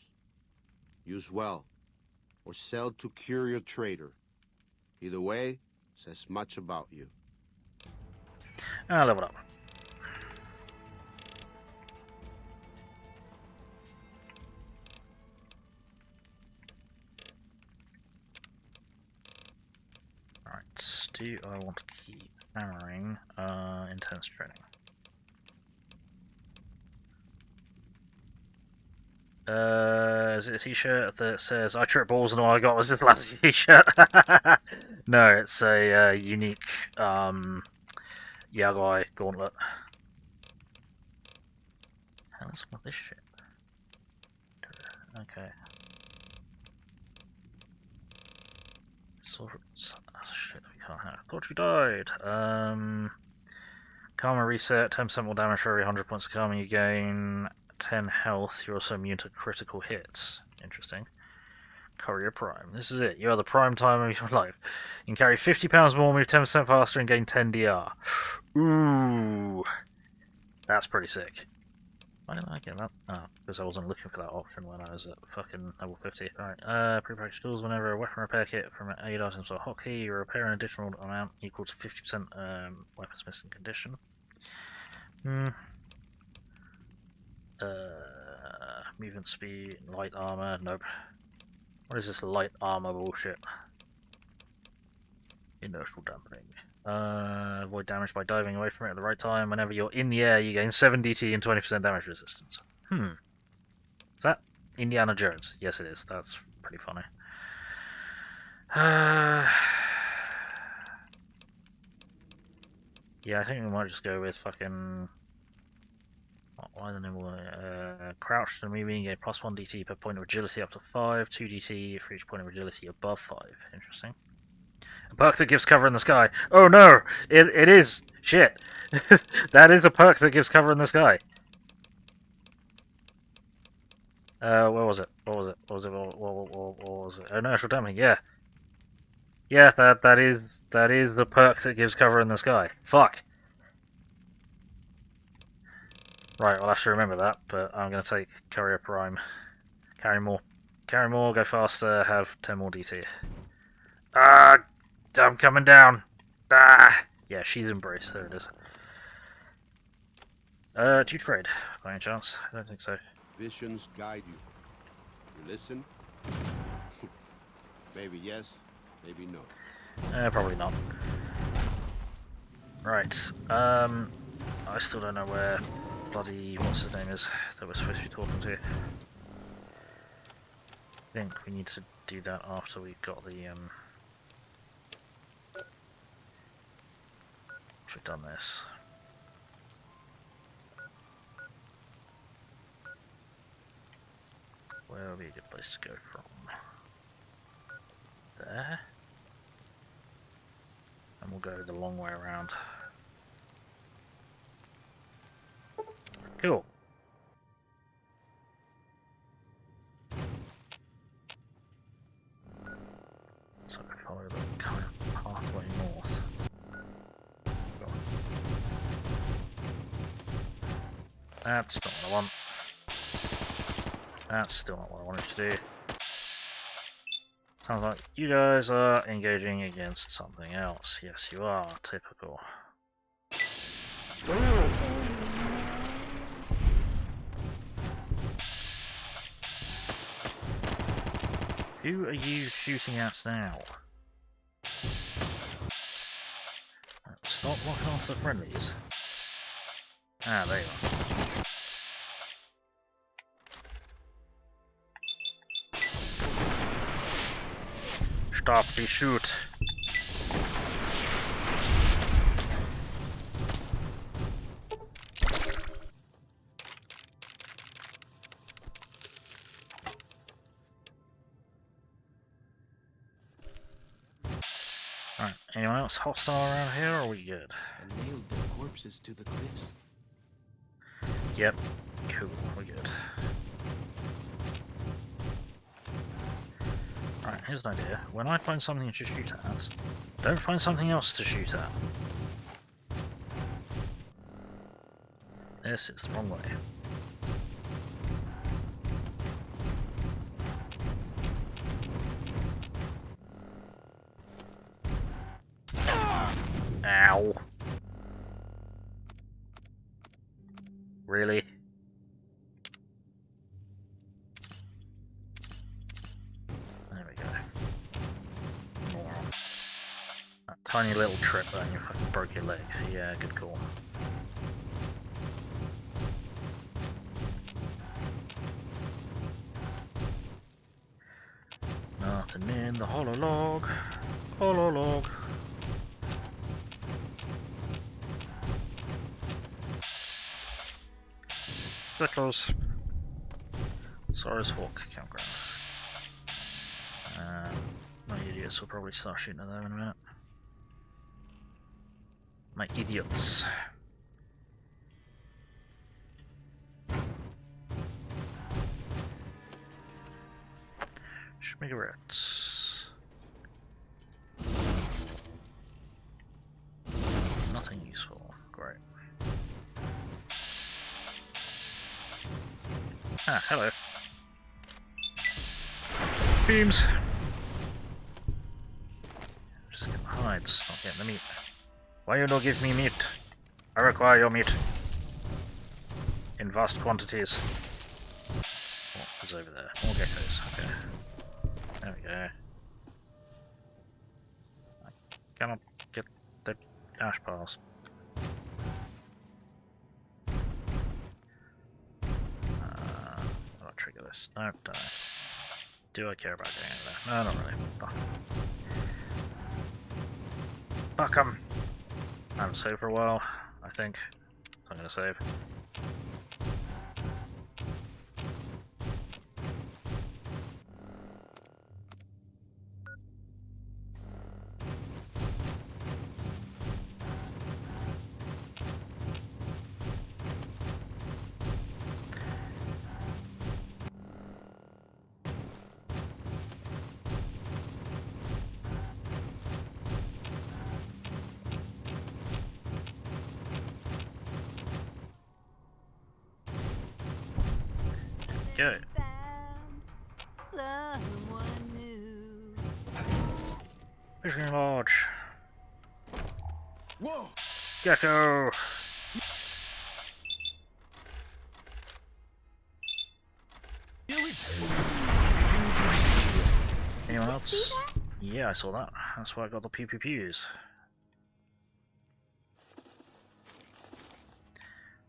Use well, or sell to cure your trader. Either way, says much about you. I'll level up. Alright, do I want to keep hammering? Intense training. Is it a t-shirt that says I trip balls and all I got was this last t-shirt? No, it's a unique Yagoi gauntlet. How's what this shit? Okay. So shit we can't have. Thought you died. Karma reset, 10% more damage for every 100 points of karma you gain. 10 health, you're also immune to critical hits. Interesting. Courier Prime. This is it. You are the prime time of your life. You can carry 50 pounds more, move 10% faster, and gain 10 DR. Ooh. That's pretty sick. Why didn't I get that? Oh, because I wasn't looking for that option when I was at fucking level 50. Alright, prepackaged tools. Whenever a weapon repair kit from 8 items or hotkey, you repair an additional amount equal to 50% weapons missing condition. Movement speed, light armor, nope. What is this light armor bullshit? Inertial dampening. Avoid damage by diving away from it at the right time. Whenever you're in the air, you gain 7 DT and 20% damage resistance. Is that Indiana Jones? Yes, it is. That's pretty funny. Yeah, I think we might just go with fucking... Why the name? Crouched and moving, you get plus 1 DT per point of agility up to 5, 2 DT for each point of agility above 5. Interesting. A perk that gives cover in the sky. Oh no! It is! Shit! That is a perk that gives cover in the sky. Where was it? What was it? What was it? Oh, inertial dampening, yeah. Yeah, that is the perk that gives cover in the sky. Fuck! Right, I'll have to remember that, but I'm going to take Courier Prime. Carry more. Carry more, go faster, have 10 more DT. Ah! I'm coming down! Ah! Yeah, she's embraced, there it is. Do you trade, by any chance? I don't think so. Visions guide you. You listen? Maybe yes, maybe no. Probably not. Right, I still don't know where bloody, what's his name is, that we're supposed to be talking to. I think we need to do that after we've got the, we've done this. Where would be a good place to go from? There. And we'll go the long way around. Cool. So follow the kind of pathway north. That's not what I want. That's still not what I wanted to do. Sounds like you guys are engaging against something else. Yes, you are. Typical. Who are you shooting at now? Stop locking onto the friendlies. Ah, there you are. Stop the shoot. Alright, anyone else hostile around here, or are we good? And nailed their corpses to the cliffs. Yep, cool, we're good. Alright, here's an idea. When I find something to shoot at, don't find something else to shoot at. This is the wrong way. Ow. Really? There we go. More. That tiny little trip there and you fucking broke your leg. Yeah, good call. Nothing in the hololog. Hololog. They're close. Sora's Hawk campground. My idiots will probably start shooting at them in a minute. My idiots. Schmigarettes. Nothing useful. Great. Ah, hello. Beams! Just getting hides, not getting the meat. Why you don't give me meat? I require your meat. In vast quantities. What is over there? More geckos, okay. There we go. I cannot get the ash piles. I'll trigger this. No, don't. Do I care about going over there? No, not really. Fuck 'em! I haven't saved for a while, I think. So I'm gonna save. Go. Someone new. Fishing lodge. Whoa! Gecko! Anyone else? Yeah, I saw that. That's why I got the pew pew pews.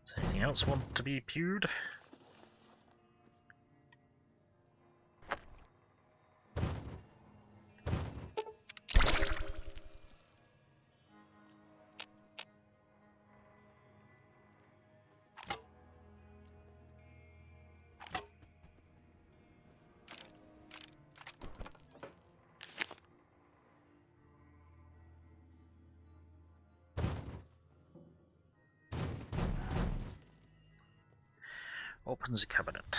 Does anything else want to be pewed? Opens a cabinet.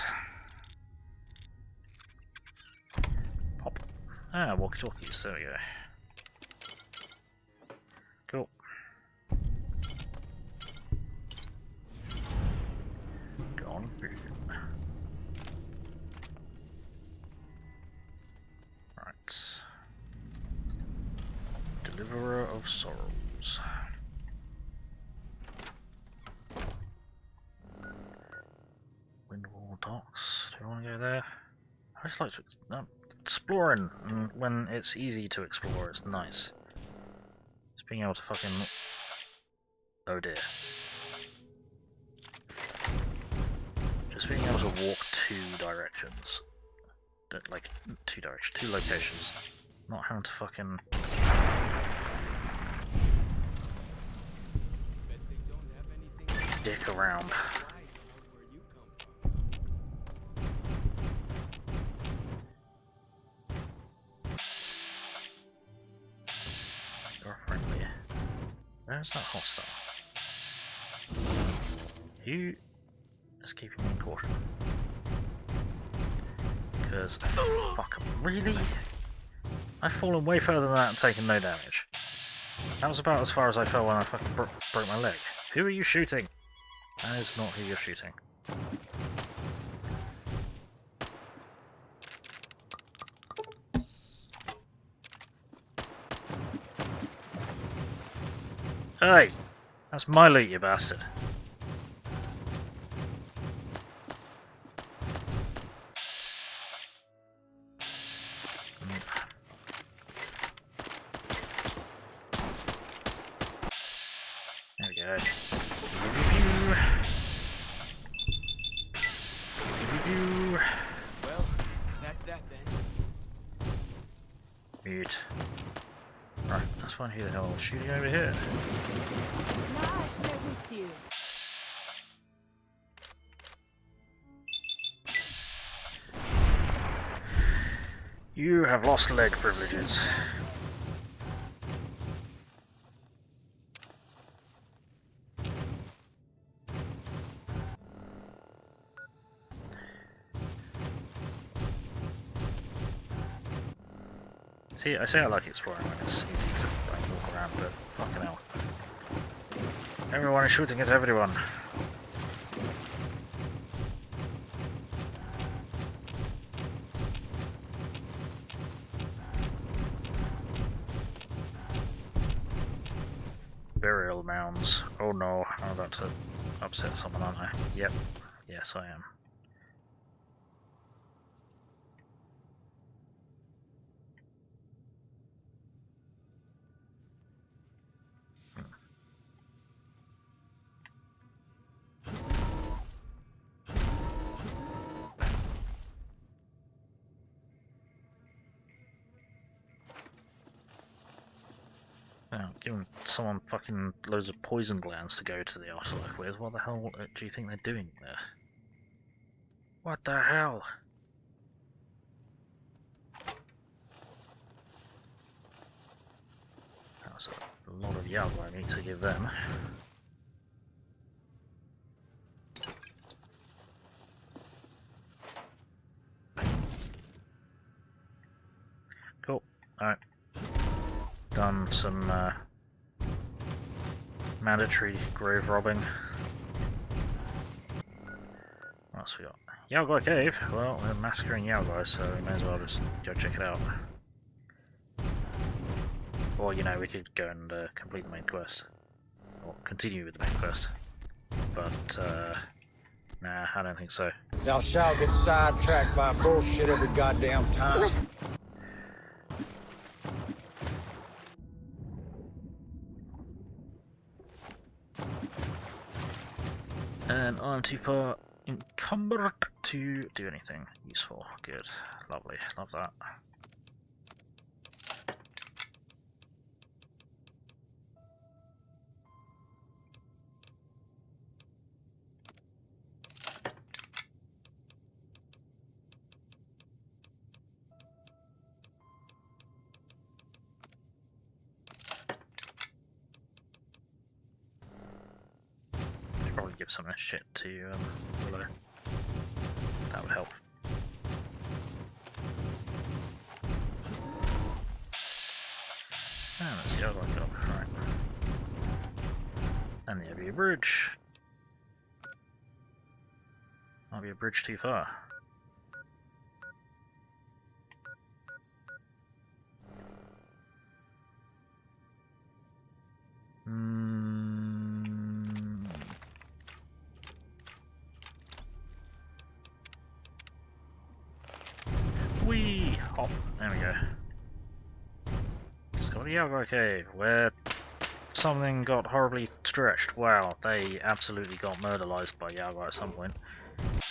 Pop. Ah, walkie-talkies. There we go. Cool. Go on. Right. Deliverer of Sorrows. Windwall Docks. Do you want to go there? I just like to exploring when it's easy to explore. It's nice. Just being able to fucking. Oh dear. Just being able to walk two directions. Like two locations. Not having to fucking. Dick around. You're friendly. Where's that hostile? Who is keeping me in caution? Because fuck 'em. Really? I've fallen way further than that and taken no damage. That was about as far as I fell when I fucking broke my leg. Who are you shooting? That is not who you're shooting. Hey! That's my loot, you bastard. There we go. Well, that's that then. Mute. Right, let's find who the hell is shooting over here. Now they're with you. You have lost leg privileges. See, I say I like exploring when it's easy to like, walk around, but fucking hell. Everyone is shooting at everyone. Burial mounds. Oh no, I'm about to upset someone, aren't I? Yep. Yes, I am. Now, giving someone fucking loads of poison glands to go to the afterlife with, what the hell do you think they're doing there? What the hell? That's a lot of Yago I need to give them. Cool. Alright. Done some mandatory grave robbing. What else we got? Yaogai Cave? Well, we're massacring Yaogai, so we may as well just go check it out. Or, you know, we could go and complete the main quest. Or continue with the main quest. But, nah, I don't think so. Y'all shall get sidetracked by bullshit every goddamn time. And I'm too far encumbered to do anything useful. Good. Lovely. Love that. Probably give some of this shit to Willow. That would help. And that's the other job, right. And there'll be a bridge. Might be a bridge too far. Whee! Hop. There we go. It's got a Yago Cave where something got horribly stretched. Wow, they absolutely got murderized by Yago at some point.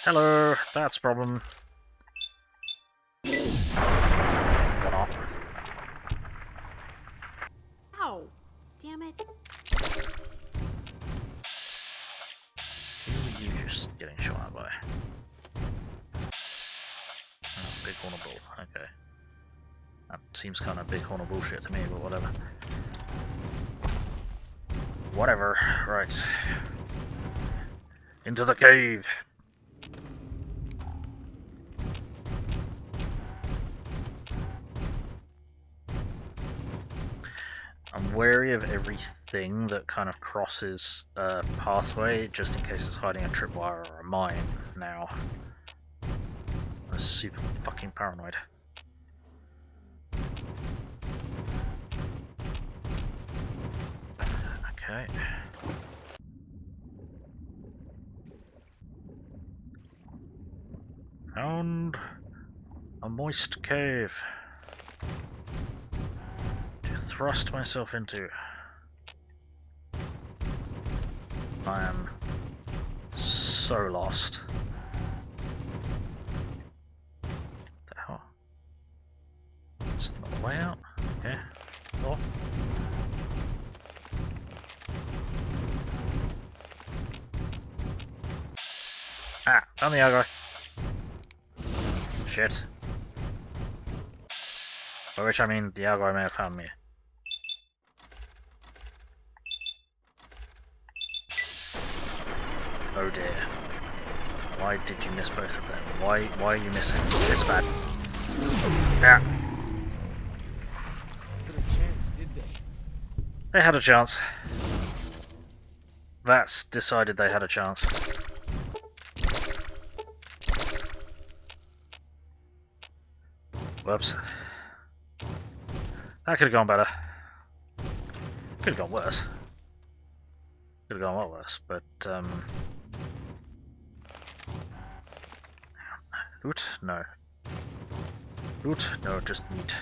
Hello, that's a problem. What up? Ow! Damn it. Who are you just getting shot at by? Oh, big horn of bull. Okay. That seems kind of big horn of bullshit to me, but whatever. Whatever. Right. Into the cave. I'm wary of everything that kind of crosses a pathway, just in case it's hiding a tripwire or a mine now. I'm super fucking paranoid. Okay. Found a moist cave to thrust myself into. I am so lost. What the hell? It's not the way out. Okay. Oh. Ah, found the Yago. Shit. By which I mean the Yago may have found me. Oh dear. Why did you miss both of them? Why are you missing this bad? Yeah. Had a chance, did they? They had a chance. That's decided they had a chance. Whoops. That could have gone better. Could have gone worse. Could have gone a lot worse, but loot? No. Loot? No, just meat.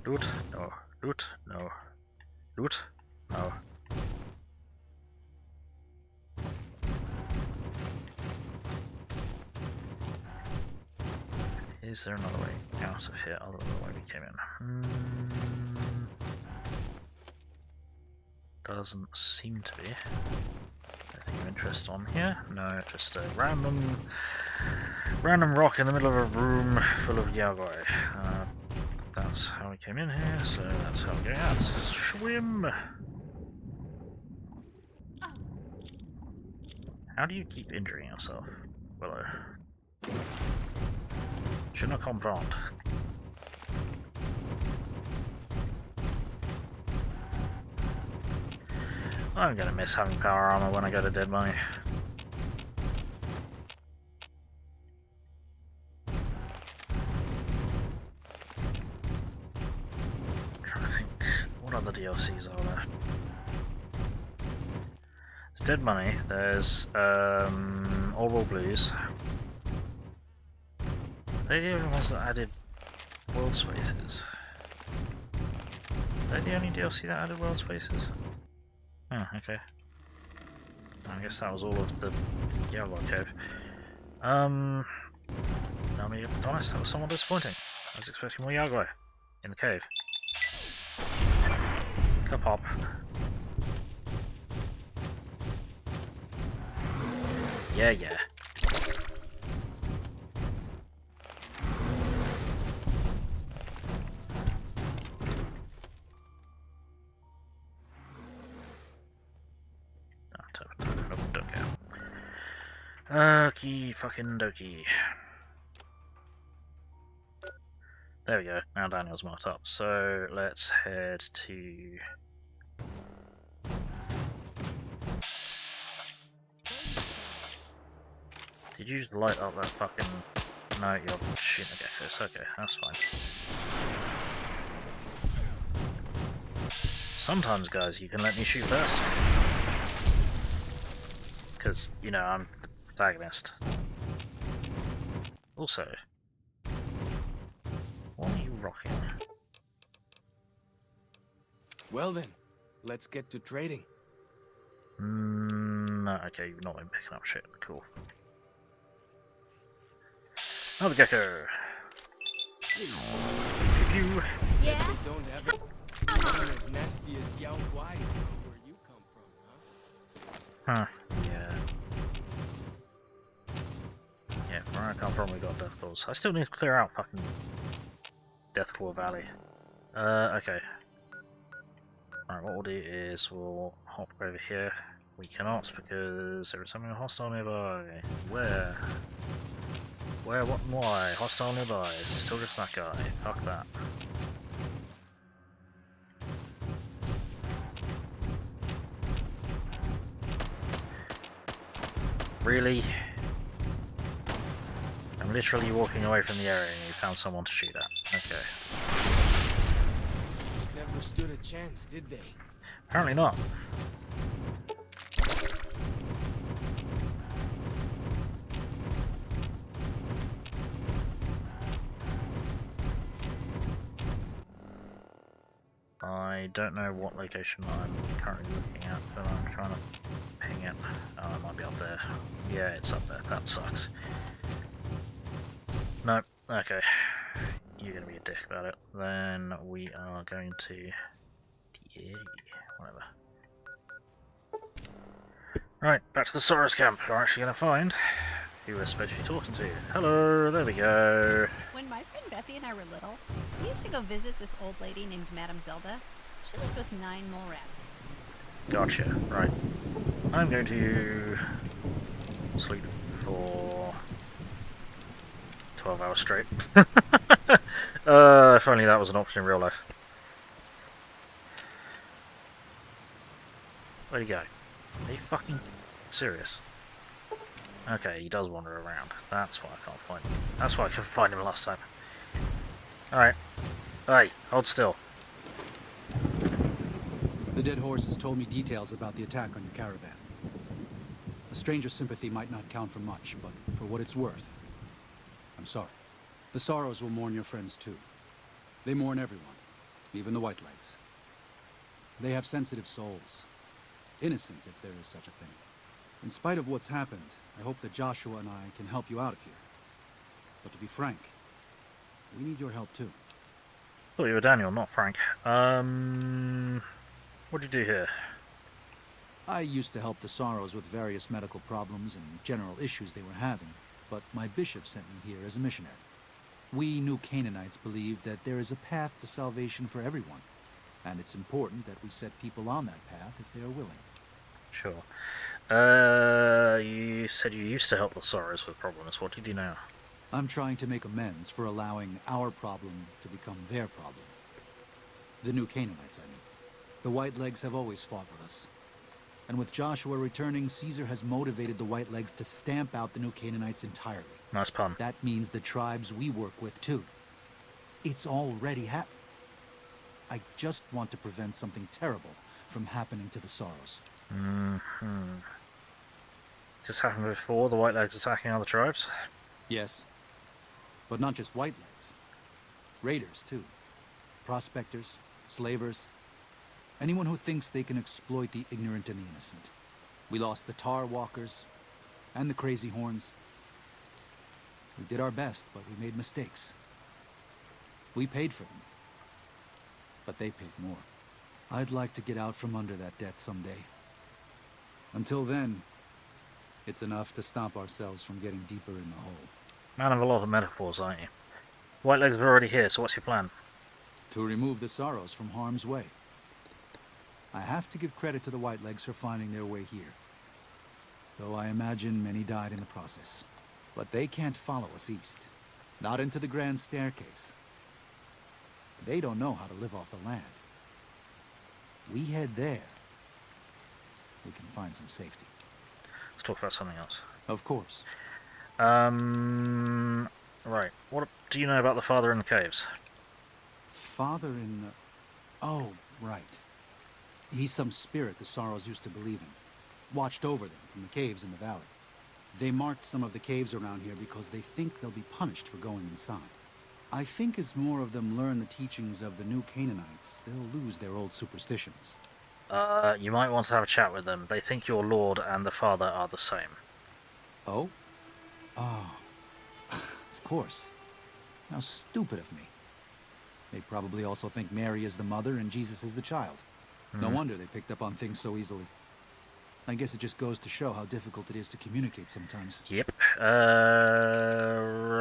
Loot? No. Loot? No. Loot? No. Is there another way out of here other than the way we came in? Doesn't seem to be. Anything of interest on here? No, just a random rock in the middle of a room full of Yagoi. That's how we came in here, so that's how we go out. Swim! How do you keep injuring yourself, Willow? Je ne comprends. I'm gonna miss having power armor when I go to Dead Money. I'm trying to think, what other DLCs are there? There's Dead Money, there's All World Blues. Are they the only ones that added world spaces? Are they the only DLC that added world spaces? Oh, okay. I guess that was all of the Yagoi cave. I'll be honest, that was somewhat disappointing. I was expecting more Yagoi in the cave. Ka-pop. Yeah. Okie fucking dokie. There we go, now Daniel's marked up, so let's head to... Did you light up that fucking... No, you're shooting the geckos, okay, that's fine. Sometimes, guys, you can let me shoot first. Because, you know, I'm the protagonist. Also, what are you rocking? Well then, let's get to trading. No, okay, you've not been picking up shit. Cool. Another gecko. You. Yeah? We don't have it. As nasty as Yao Guai, where you come from, huh? Huh, yeah. Yeah, where I come from we got Death Claws. I still need to clear out fucking Death Claw Valley. Okay. Alright, what we'll do is we'll hop over here. We cannot because there is something hostile nearby. Where? Where, what, and why? Hostile nearby. Is it still just that guy? Fuck that. Really? I'm literally walking away from the area and you found someone to shoot at. Okay. Never stood a chance, did they? Apparently not. I don't know what location I'm currently looking at, but I'm trying to ping it. Oh, it might be up there. Yeah, it's up there. That sucks. Nope. Okay. You're gonna be a dick about it. Then we are going to... Yeah, whatever. Right, back to the Soros camp. We're actually gonna find who we're supposed to be talking to. Hello, there we go. When my friend Bethany and I were little, we used to go visit this old lady named Madame Zelda. She lived with 9 mole rats. Gotcha, right. I'm going to sleep for 12 hours straight. If only that was an option in real life. Where'd he go? Are you fucking serious? Okay, he does wander around. That's why I can't find him. That's why I couldn't find him last time. Alright. Hey, hold still. The dead horses told me details about the attack on your caravan. A stranger's sympathy might not count for much, but for what it's worth, I'm sorry. The Sorrows will mourn your friends too. They mourn everyone, even the Whitelegs. They have sensitive souls. Innocent, if there is such a thing. In spite of what's happened, I hope that Joshua and I can help you out of here. But to be frank, we need your help too. Thought you were Daniel, not Frank. What do you do here? I used to help the Sorrows with various medical problems and general issues they were having, but my bishop sent me here as a missionary. We New Canaanites believe that there is a path to salvation for everyone, and it's important that we set people on that path if they are willing. Sure. You said you used to help the Sorrows with problems. What do you do now? I'm trying to make amends for allowing our problem to become their problem. The New Canaanites, I mean. The Whitelegs have always fought with us. And with Joshua returning, Caesar has motivated the Whitelegs to stamp out the New Canaanites entirely. Nice pun. That means the tribes we work with, too. It's already happened. I just want to prevent something terrible from happening to the Sorrows. Has this happened before, the Whitelegs attacking other tribes? Yes. But not just Whitelegs. Raiders, too. Prospectors, slavers. Anyone who thinks they can exploit the ignorant and the innocent. We lost the Tar Walkers and the Crazy Horns. We did our best, but we made mistakes. We paid for them. But they paid more. I'd like to get out from under that debt someday. Until then, it's enough to stop ourselves from getting deeper in the hole. Man of a lot of metaphors, aren't you? Whitelegs are already here, so what's your plan? To remove the Sorrows from harm's way. I have to give credit to the Whitelegs for finding their way here. Though I imagine many died in the process. But they can't follow us east. Not into the Grand Staircase. They don't know how to live off the land. We head there. We can find some safety. Let's talk about something else. Of course. Right. What do you know about the Father in the Caves? Father in the... Oh, right. He's some spirit the Sorrows used to believe in. Watched over them from the caves in the valley. They marked some of the caves around here because they think they'll be punished for going inside. I think as more of them learn the teachings of the New Canaanites, they'll lose their old superstitions. You might want to have a chat with them. They think your Lord and the Father are the same. Oh? Oh. Of course. How stupid of me. They probably also think Mary is the mother and Jesus is the child. No wonder they picked up on things so easily. I guess it just goes to show how difficult it is to communicate sometimes. Yep.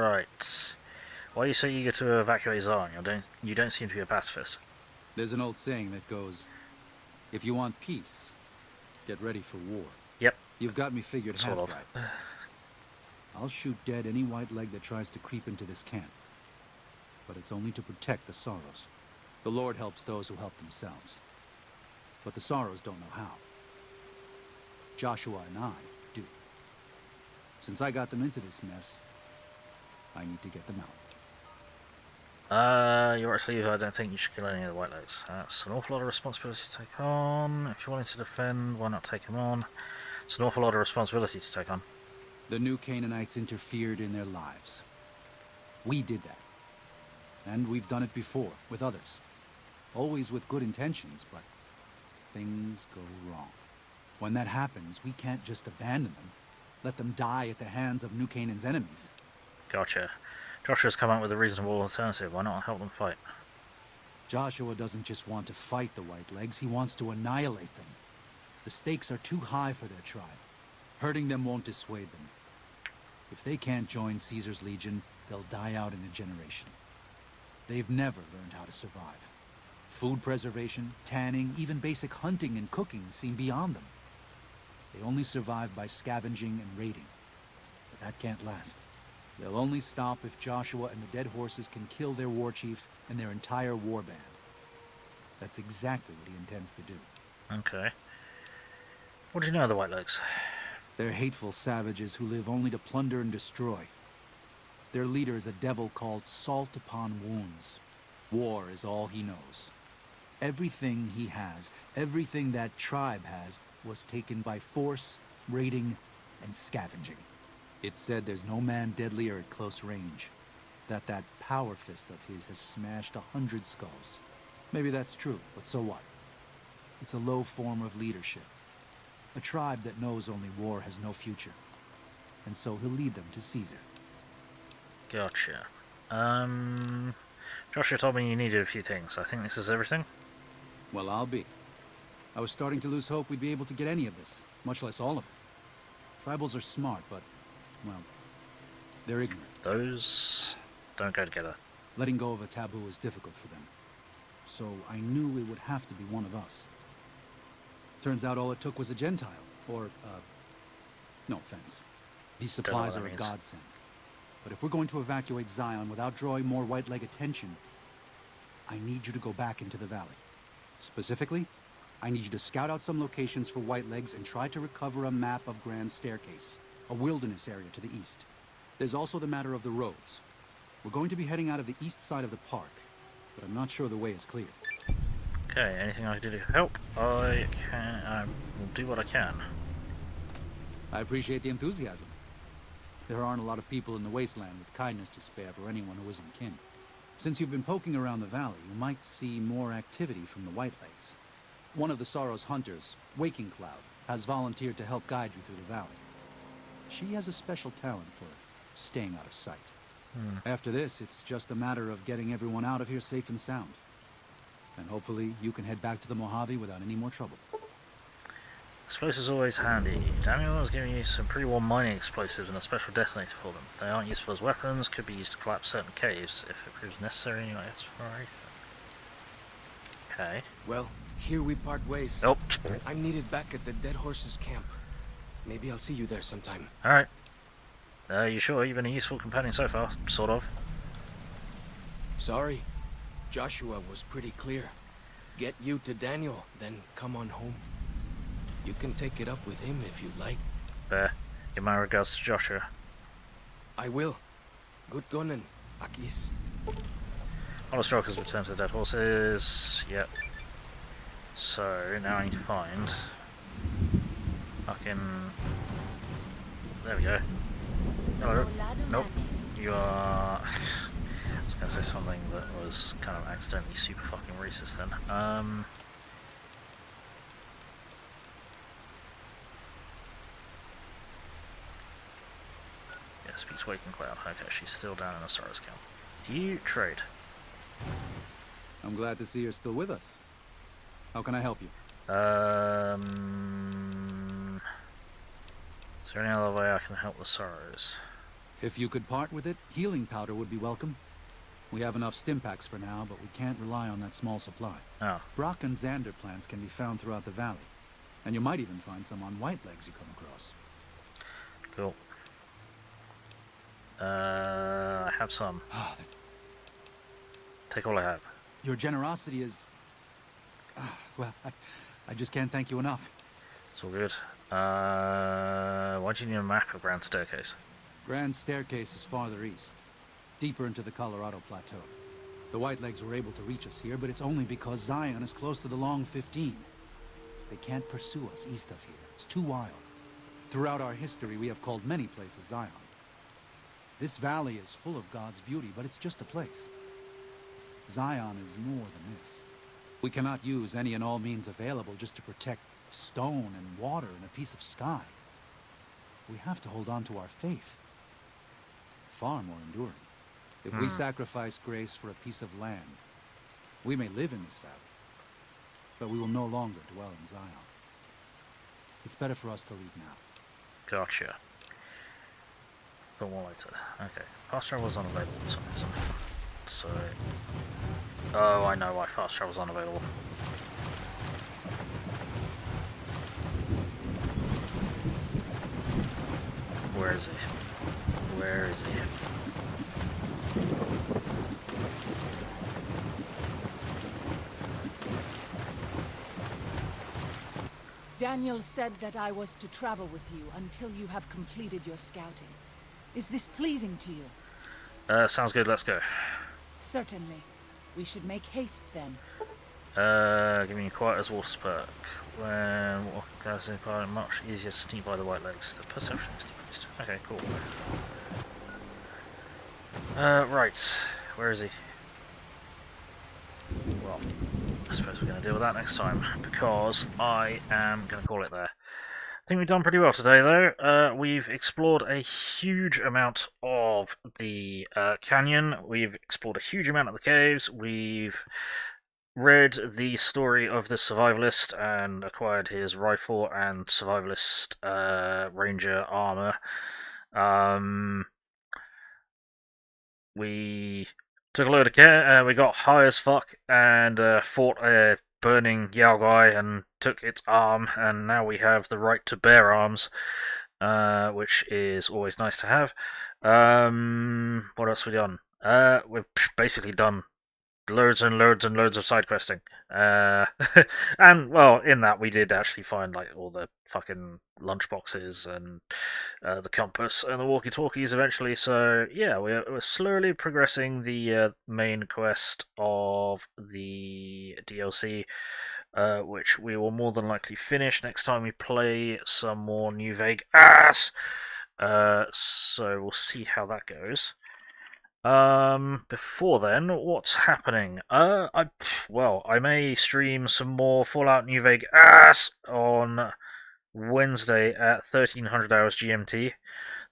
Right. Why are you so eager to evacuate Zion? You don't seem to be a pacifist. There's an old saying that goes, if you want peace, get ready for war. Yep. You've got me figured Sort half of. right. I'll shoot dead any Whiteleg that tries to creep into this camp. But it's only to protect the Sorrows. The Lord helps those who help themselves. But the Sorrows don't know how. Joshua and I do. Since I got them into this mess, I need to get them out. You're actually, I don't think you should kill any of the Whitelegs. That's an awful lot of responsibility to take on. If you wanted to defend, why not take them on? It's an awful lot of responsibility to take on. The New Canaanites interfered in their lives. We did that. And we've done it before, with others. Always with good intentions, but things go wrong. When that happens, we can't just abandon them. Let them die at the hands of New Canaan's enemies. Gotcha. Joshua's come up with a reasonable alternative. Why not help them fight? Joshua doesn't just want to fight the Whitelegs, he wants to annihilate them. The stakes are too high for their tribe. Hurting them won't dissuade them. If they can't join Caesar's legion, they'll die out in a generation. They've never learned how to survive. Food preservation, tanning, even basic hunting and cooking seem beyond them. They only survive by scavenging and raiding. But that can't last. They'll only stop if Joshua and the dead horses can kill their war chief and their entire war band. That's exactly what he intends to do. Okay. What do you know of the Whitelegs? They're hateful savages who live only to plunder and destroy. Their leader is a devil called Salt Upon Wounds. War is all he knows. Everything he has, everything that tribe has, was taken by force, raiding, and scavenging. It's said there's no man deadlier at close range. That power fist of his has smashed 100 skulls. Maybe that's true, but so what? It's a low form of leadership. A tribe that knows only war has no future. And so he'll lead them to Caesar. Gotcha. Joshua told me you needed a few things. I think this is everything. Well, I'll be. I was starting to lose hope we'd be able to get any of this, much less all of it. Tribals are smart, but, well, they're ignorant. Those don't go together. Letting go of a taboo is difficult for them. So I knew it would have to be one of us. Turns out all it took was a Gentile, or, no offense. These supplies are a godsend. But if we're going to evacuate Zion without drawing more white leg attention, I need you to go back into the valley. Specifically, I need you to scout out some locations for white legs and try to recover a map of Grand Staircase, a wilderness area to the east. There's also the matter of the roads. We're going to be heading out of the east side of the park, but I'm not sure the way is clear. Okay, anything I can do to help, I will do what I can. I appreciate the enthusiasm. There aren't a lot of people in the wasteland with kindness to spare for anyone who isn't kin. Since you've been poking around the valley, you might see more activity from the Whitelegs. One of the Sorrow's hunters, Waking Cloud, has volunteered to help guide you through the valley. She has a special talent for staying out of sight. After this, it's just a matter of getting everyone out of here safe and sound. And hopefully you can head back to the Mojave without any more trouble. Explosives are always handy. Daniel was giving you some pre-war mining explosives and a special detonator for them. They aren't useful as weapons, could be used to collapse certain caves if it proves necessary in your exploration. Okay. Well, here we part ways. Nope. I'm needed back at the Dead Horses camp. Maybe I'll see you there sometime. Alright. You sure? You've been a useful companion so far, sort of. Sorry. Joshua was pretty clear. Get you to Daniel, then come on home. You can take it up with him if you'd like. Fair. Give my regards to Joshua. I will. Good gunning, Akis. All Strokers return to the Dead Horses. Yep. So, now I need to find... fucking... There we go. Hello. Nope. You are... I was going to say something that was kind of accidentally super fucking racist then. Yeah, speaks Waking Cloud. Okay, she's still down in the Sorrow's camp. Do you trade? I'm glad to see you're still with us. How can I help you? Is there any other way I can help the Sorrows? If you could part with it, healing powder would be welcome. We have enough stim packs for now, but we can't rely on that small supply. Oh. Brock and Xander plants can be found throughout the valley. And you might even find some on Whitelegs you come across. Cool. I have some. Take all I have. Your generosity is... well, I just can't thank you enough. It's all good. Why do you need a map of Grand Staircase? Grand Staircase is farther east, deeper into the Colorado Plateau. The Whitelegs were able to reach us here, but it's only because Zion is close to the Long 15. They can't pursue us east of here. It's too wild. Throughout our history, we have called many places Zion. This valley is full of God's beauty, but it's just a place. Zion is more than this. We cannot use any and all means available just to protect stone and water and a piece of sky. We have to hold on to our faith. Far more enduring. If we sacrifice grace for a piece of land, we may live in this valley, but we will no longer dwell in Zion. It's better for us to leave now. Gotcha. But more later. Okay. Fast travel is unavailable for some reason. So... oh, I know why fast travel is unavailable. Where is he? Where is he? Daniel said that I was to travel with you until you have completed your scouting. Is this pleasing to you? Sounds good, let's go. Certainly. We should make haste then. Giving you quiet as water perk. When walking goes in by much easier to sneak by the white legs. The perception is decreased. Okay, cool. Right. Where is he? Well, I suppose we're going to deal with that next time, because I am going to call it there. I think we've done pretty well today, though. We've explored a huge amount of the canyon. We've explored a huge amount of the caves. We've read the story of the survivalist and acquired his rifle and survivalist ranger armor. We took a load of care. We got high as fuck and fought a burning Yao guy and took its arm, and now we have the right to bear arms, which is always nice to have. What else have we done? We've basically done loads and loads and loads of side questing. And, well, in that we did actually find, like, all the fucking lunchboxes and the compass and the walkie-talkies eventually, so, yeah, we're slowly progressing the main quest of the DLC, which we will more than likely finish next time we play some more new VegAAAHs. So we'll see how that goes. Before then, what's happening? I may stream some more Fallout New Vegas on Wednesday at 1300 hours GMT.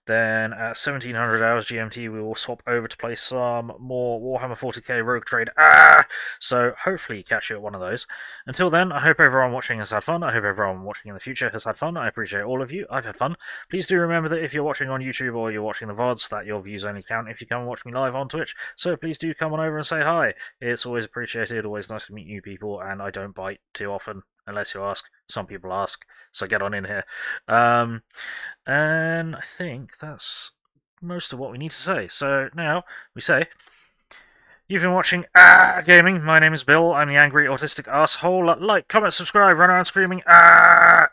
Then at 1700 hours GMT, we will swap over to play some more Warhammer 40k Rogue Trade. So hopefully catch you at one of those. Until then, I hope everyone watching has had fun. I hope everyone watching in the future has had fun. I appreciate all of you. I've had fun. Please do remember that if you're watching on YouTube or you're watching the VODs, that your views only count if you come and watch me live on Twitch. So please do come on over and say hi. It's always appreciated, always nice to meet new people, and I don't bite too often. Unless you ask. Some people ask, so get on in here. And I think that's most of what we need to say. So now we say, you've been watching Gaming. My name is Bill. I'm the angry autistic asshole. Like, comment, subscribe, run around screaming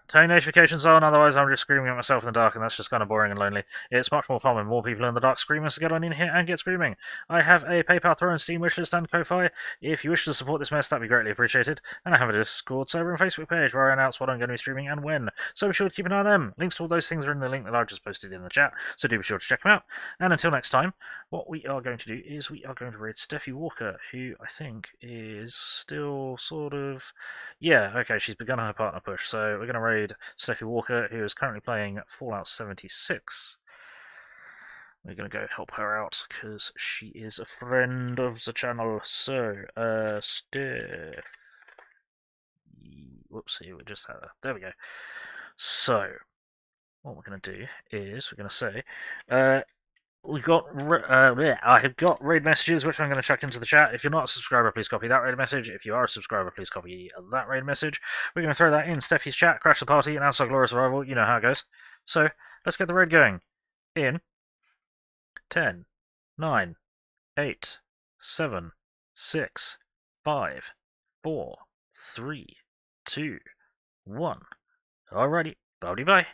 turn notifications on, otherwise I'm just screaming at myself in the dark, and that's just kind of boring and lonely. It's much more fun when more people in the dark screaming, so get on in here and get screaming. I have a PayPal, Throw, and Steam wishlist and Ko-Fi. If you wish to support this mess, that'd be greatly appreciated. And I have a Discord server and Facebook page where I announce what I'm going to be streaming and when. So be sure to keep an eye on them. Links to all those things are in the link that I've just posted in the chat, so do be sure to check them out. And until next time, what we are going to do is we are going to raid Steffi Walker, who I think is still sort of... Yeah, okay, she's begun her partner push, so we're going to raid Steffi Walker, who is currently playing Fallout 76. We're going to go help her out, because she is a friend of the channel. So, Steph... Whoopsie, we just had her. There we go. So, what we're going to do is, we're going to say... I have got raid messages, which I'm going to chuck into the chat. If you're not a subscriber, please copy that raid message. If you are a subscriber, please copy that raid message. We're going to throw that in Steffi's chat, crash the party, and answer Glorious Survival. You know how it goes. So, let's get the raid going. In 10, 9, 8, 7, 6, 5, 4, 3, 2, 1. Alrighty, bye bye.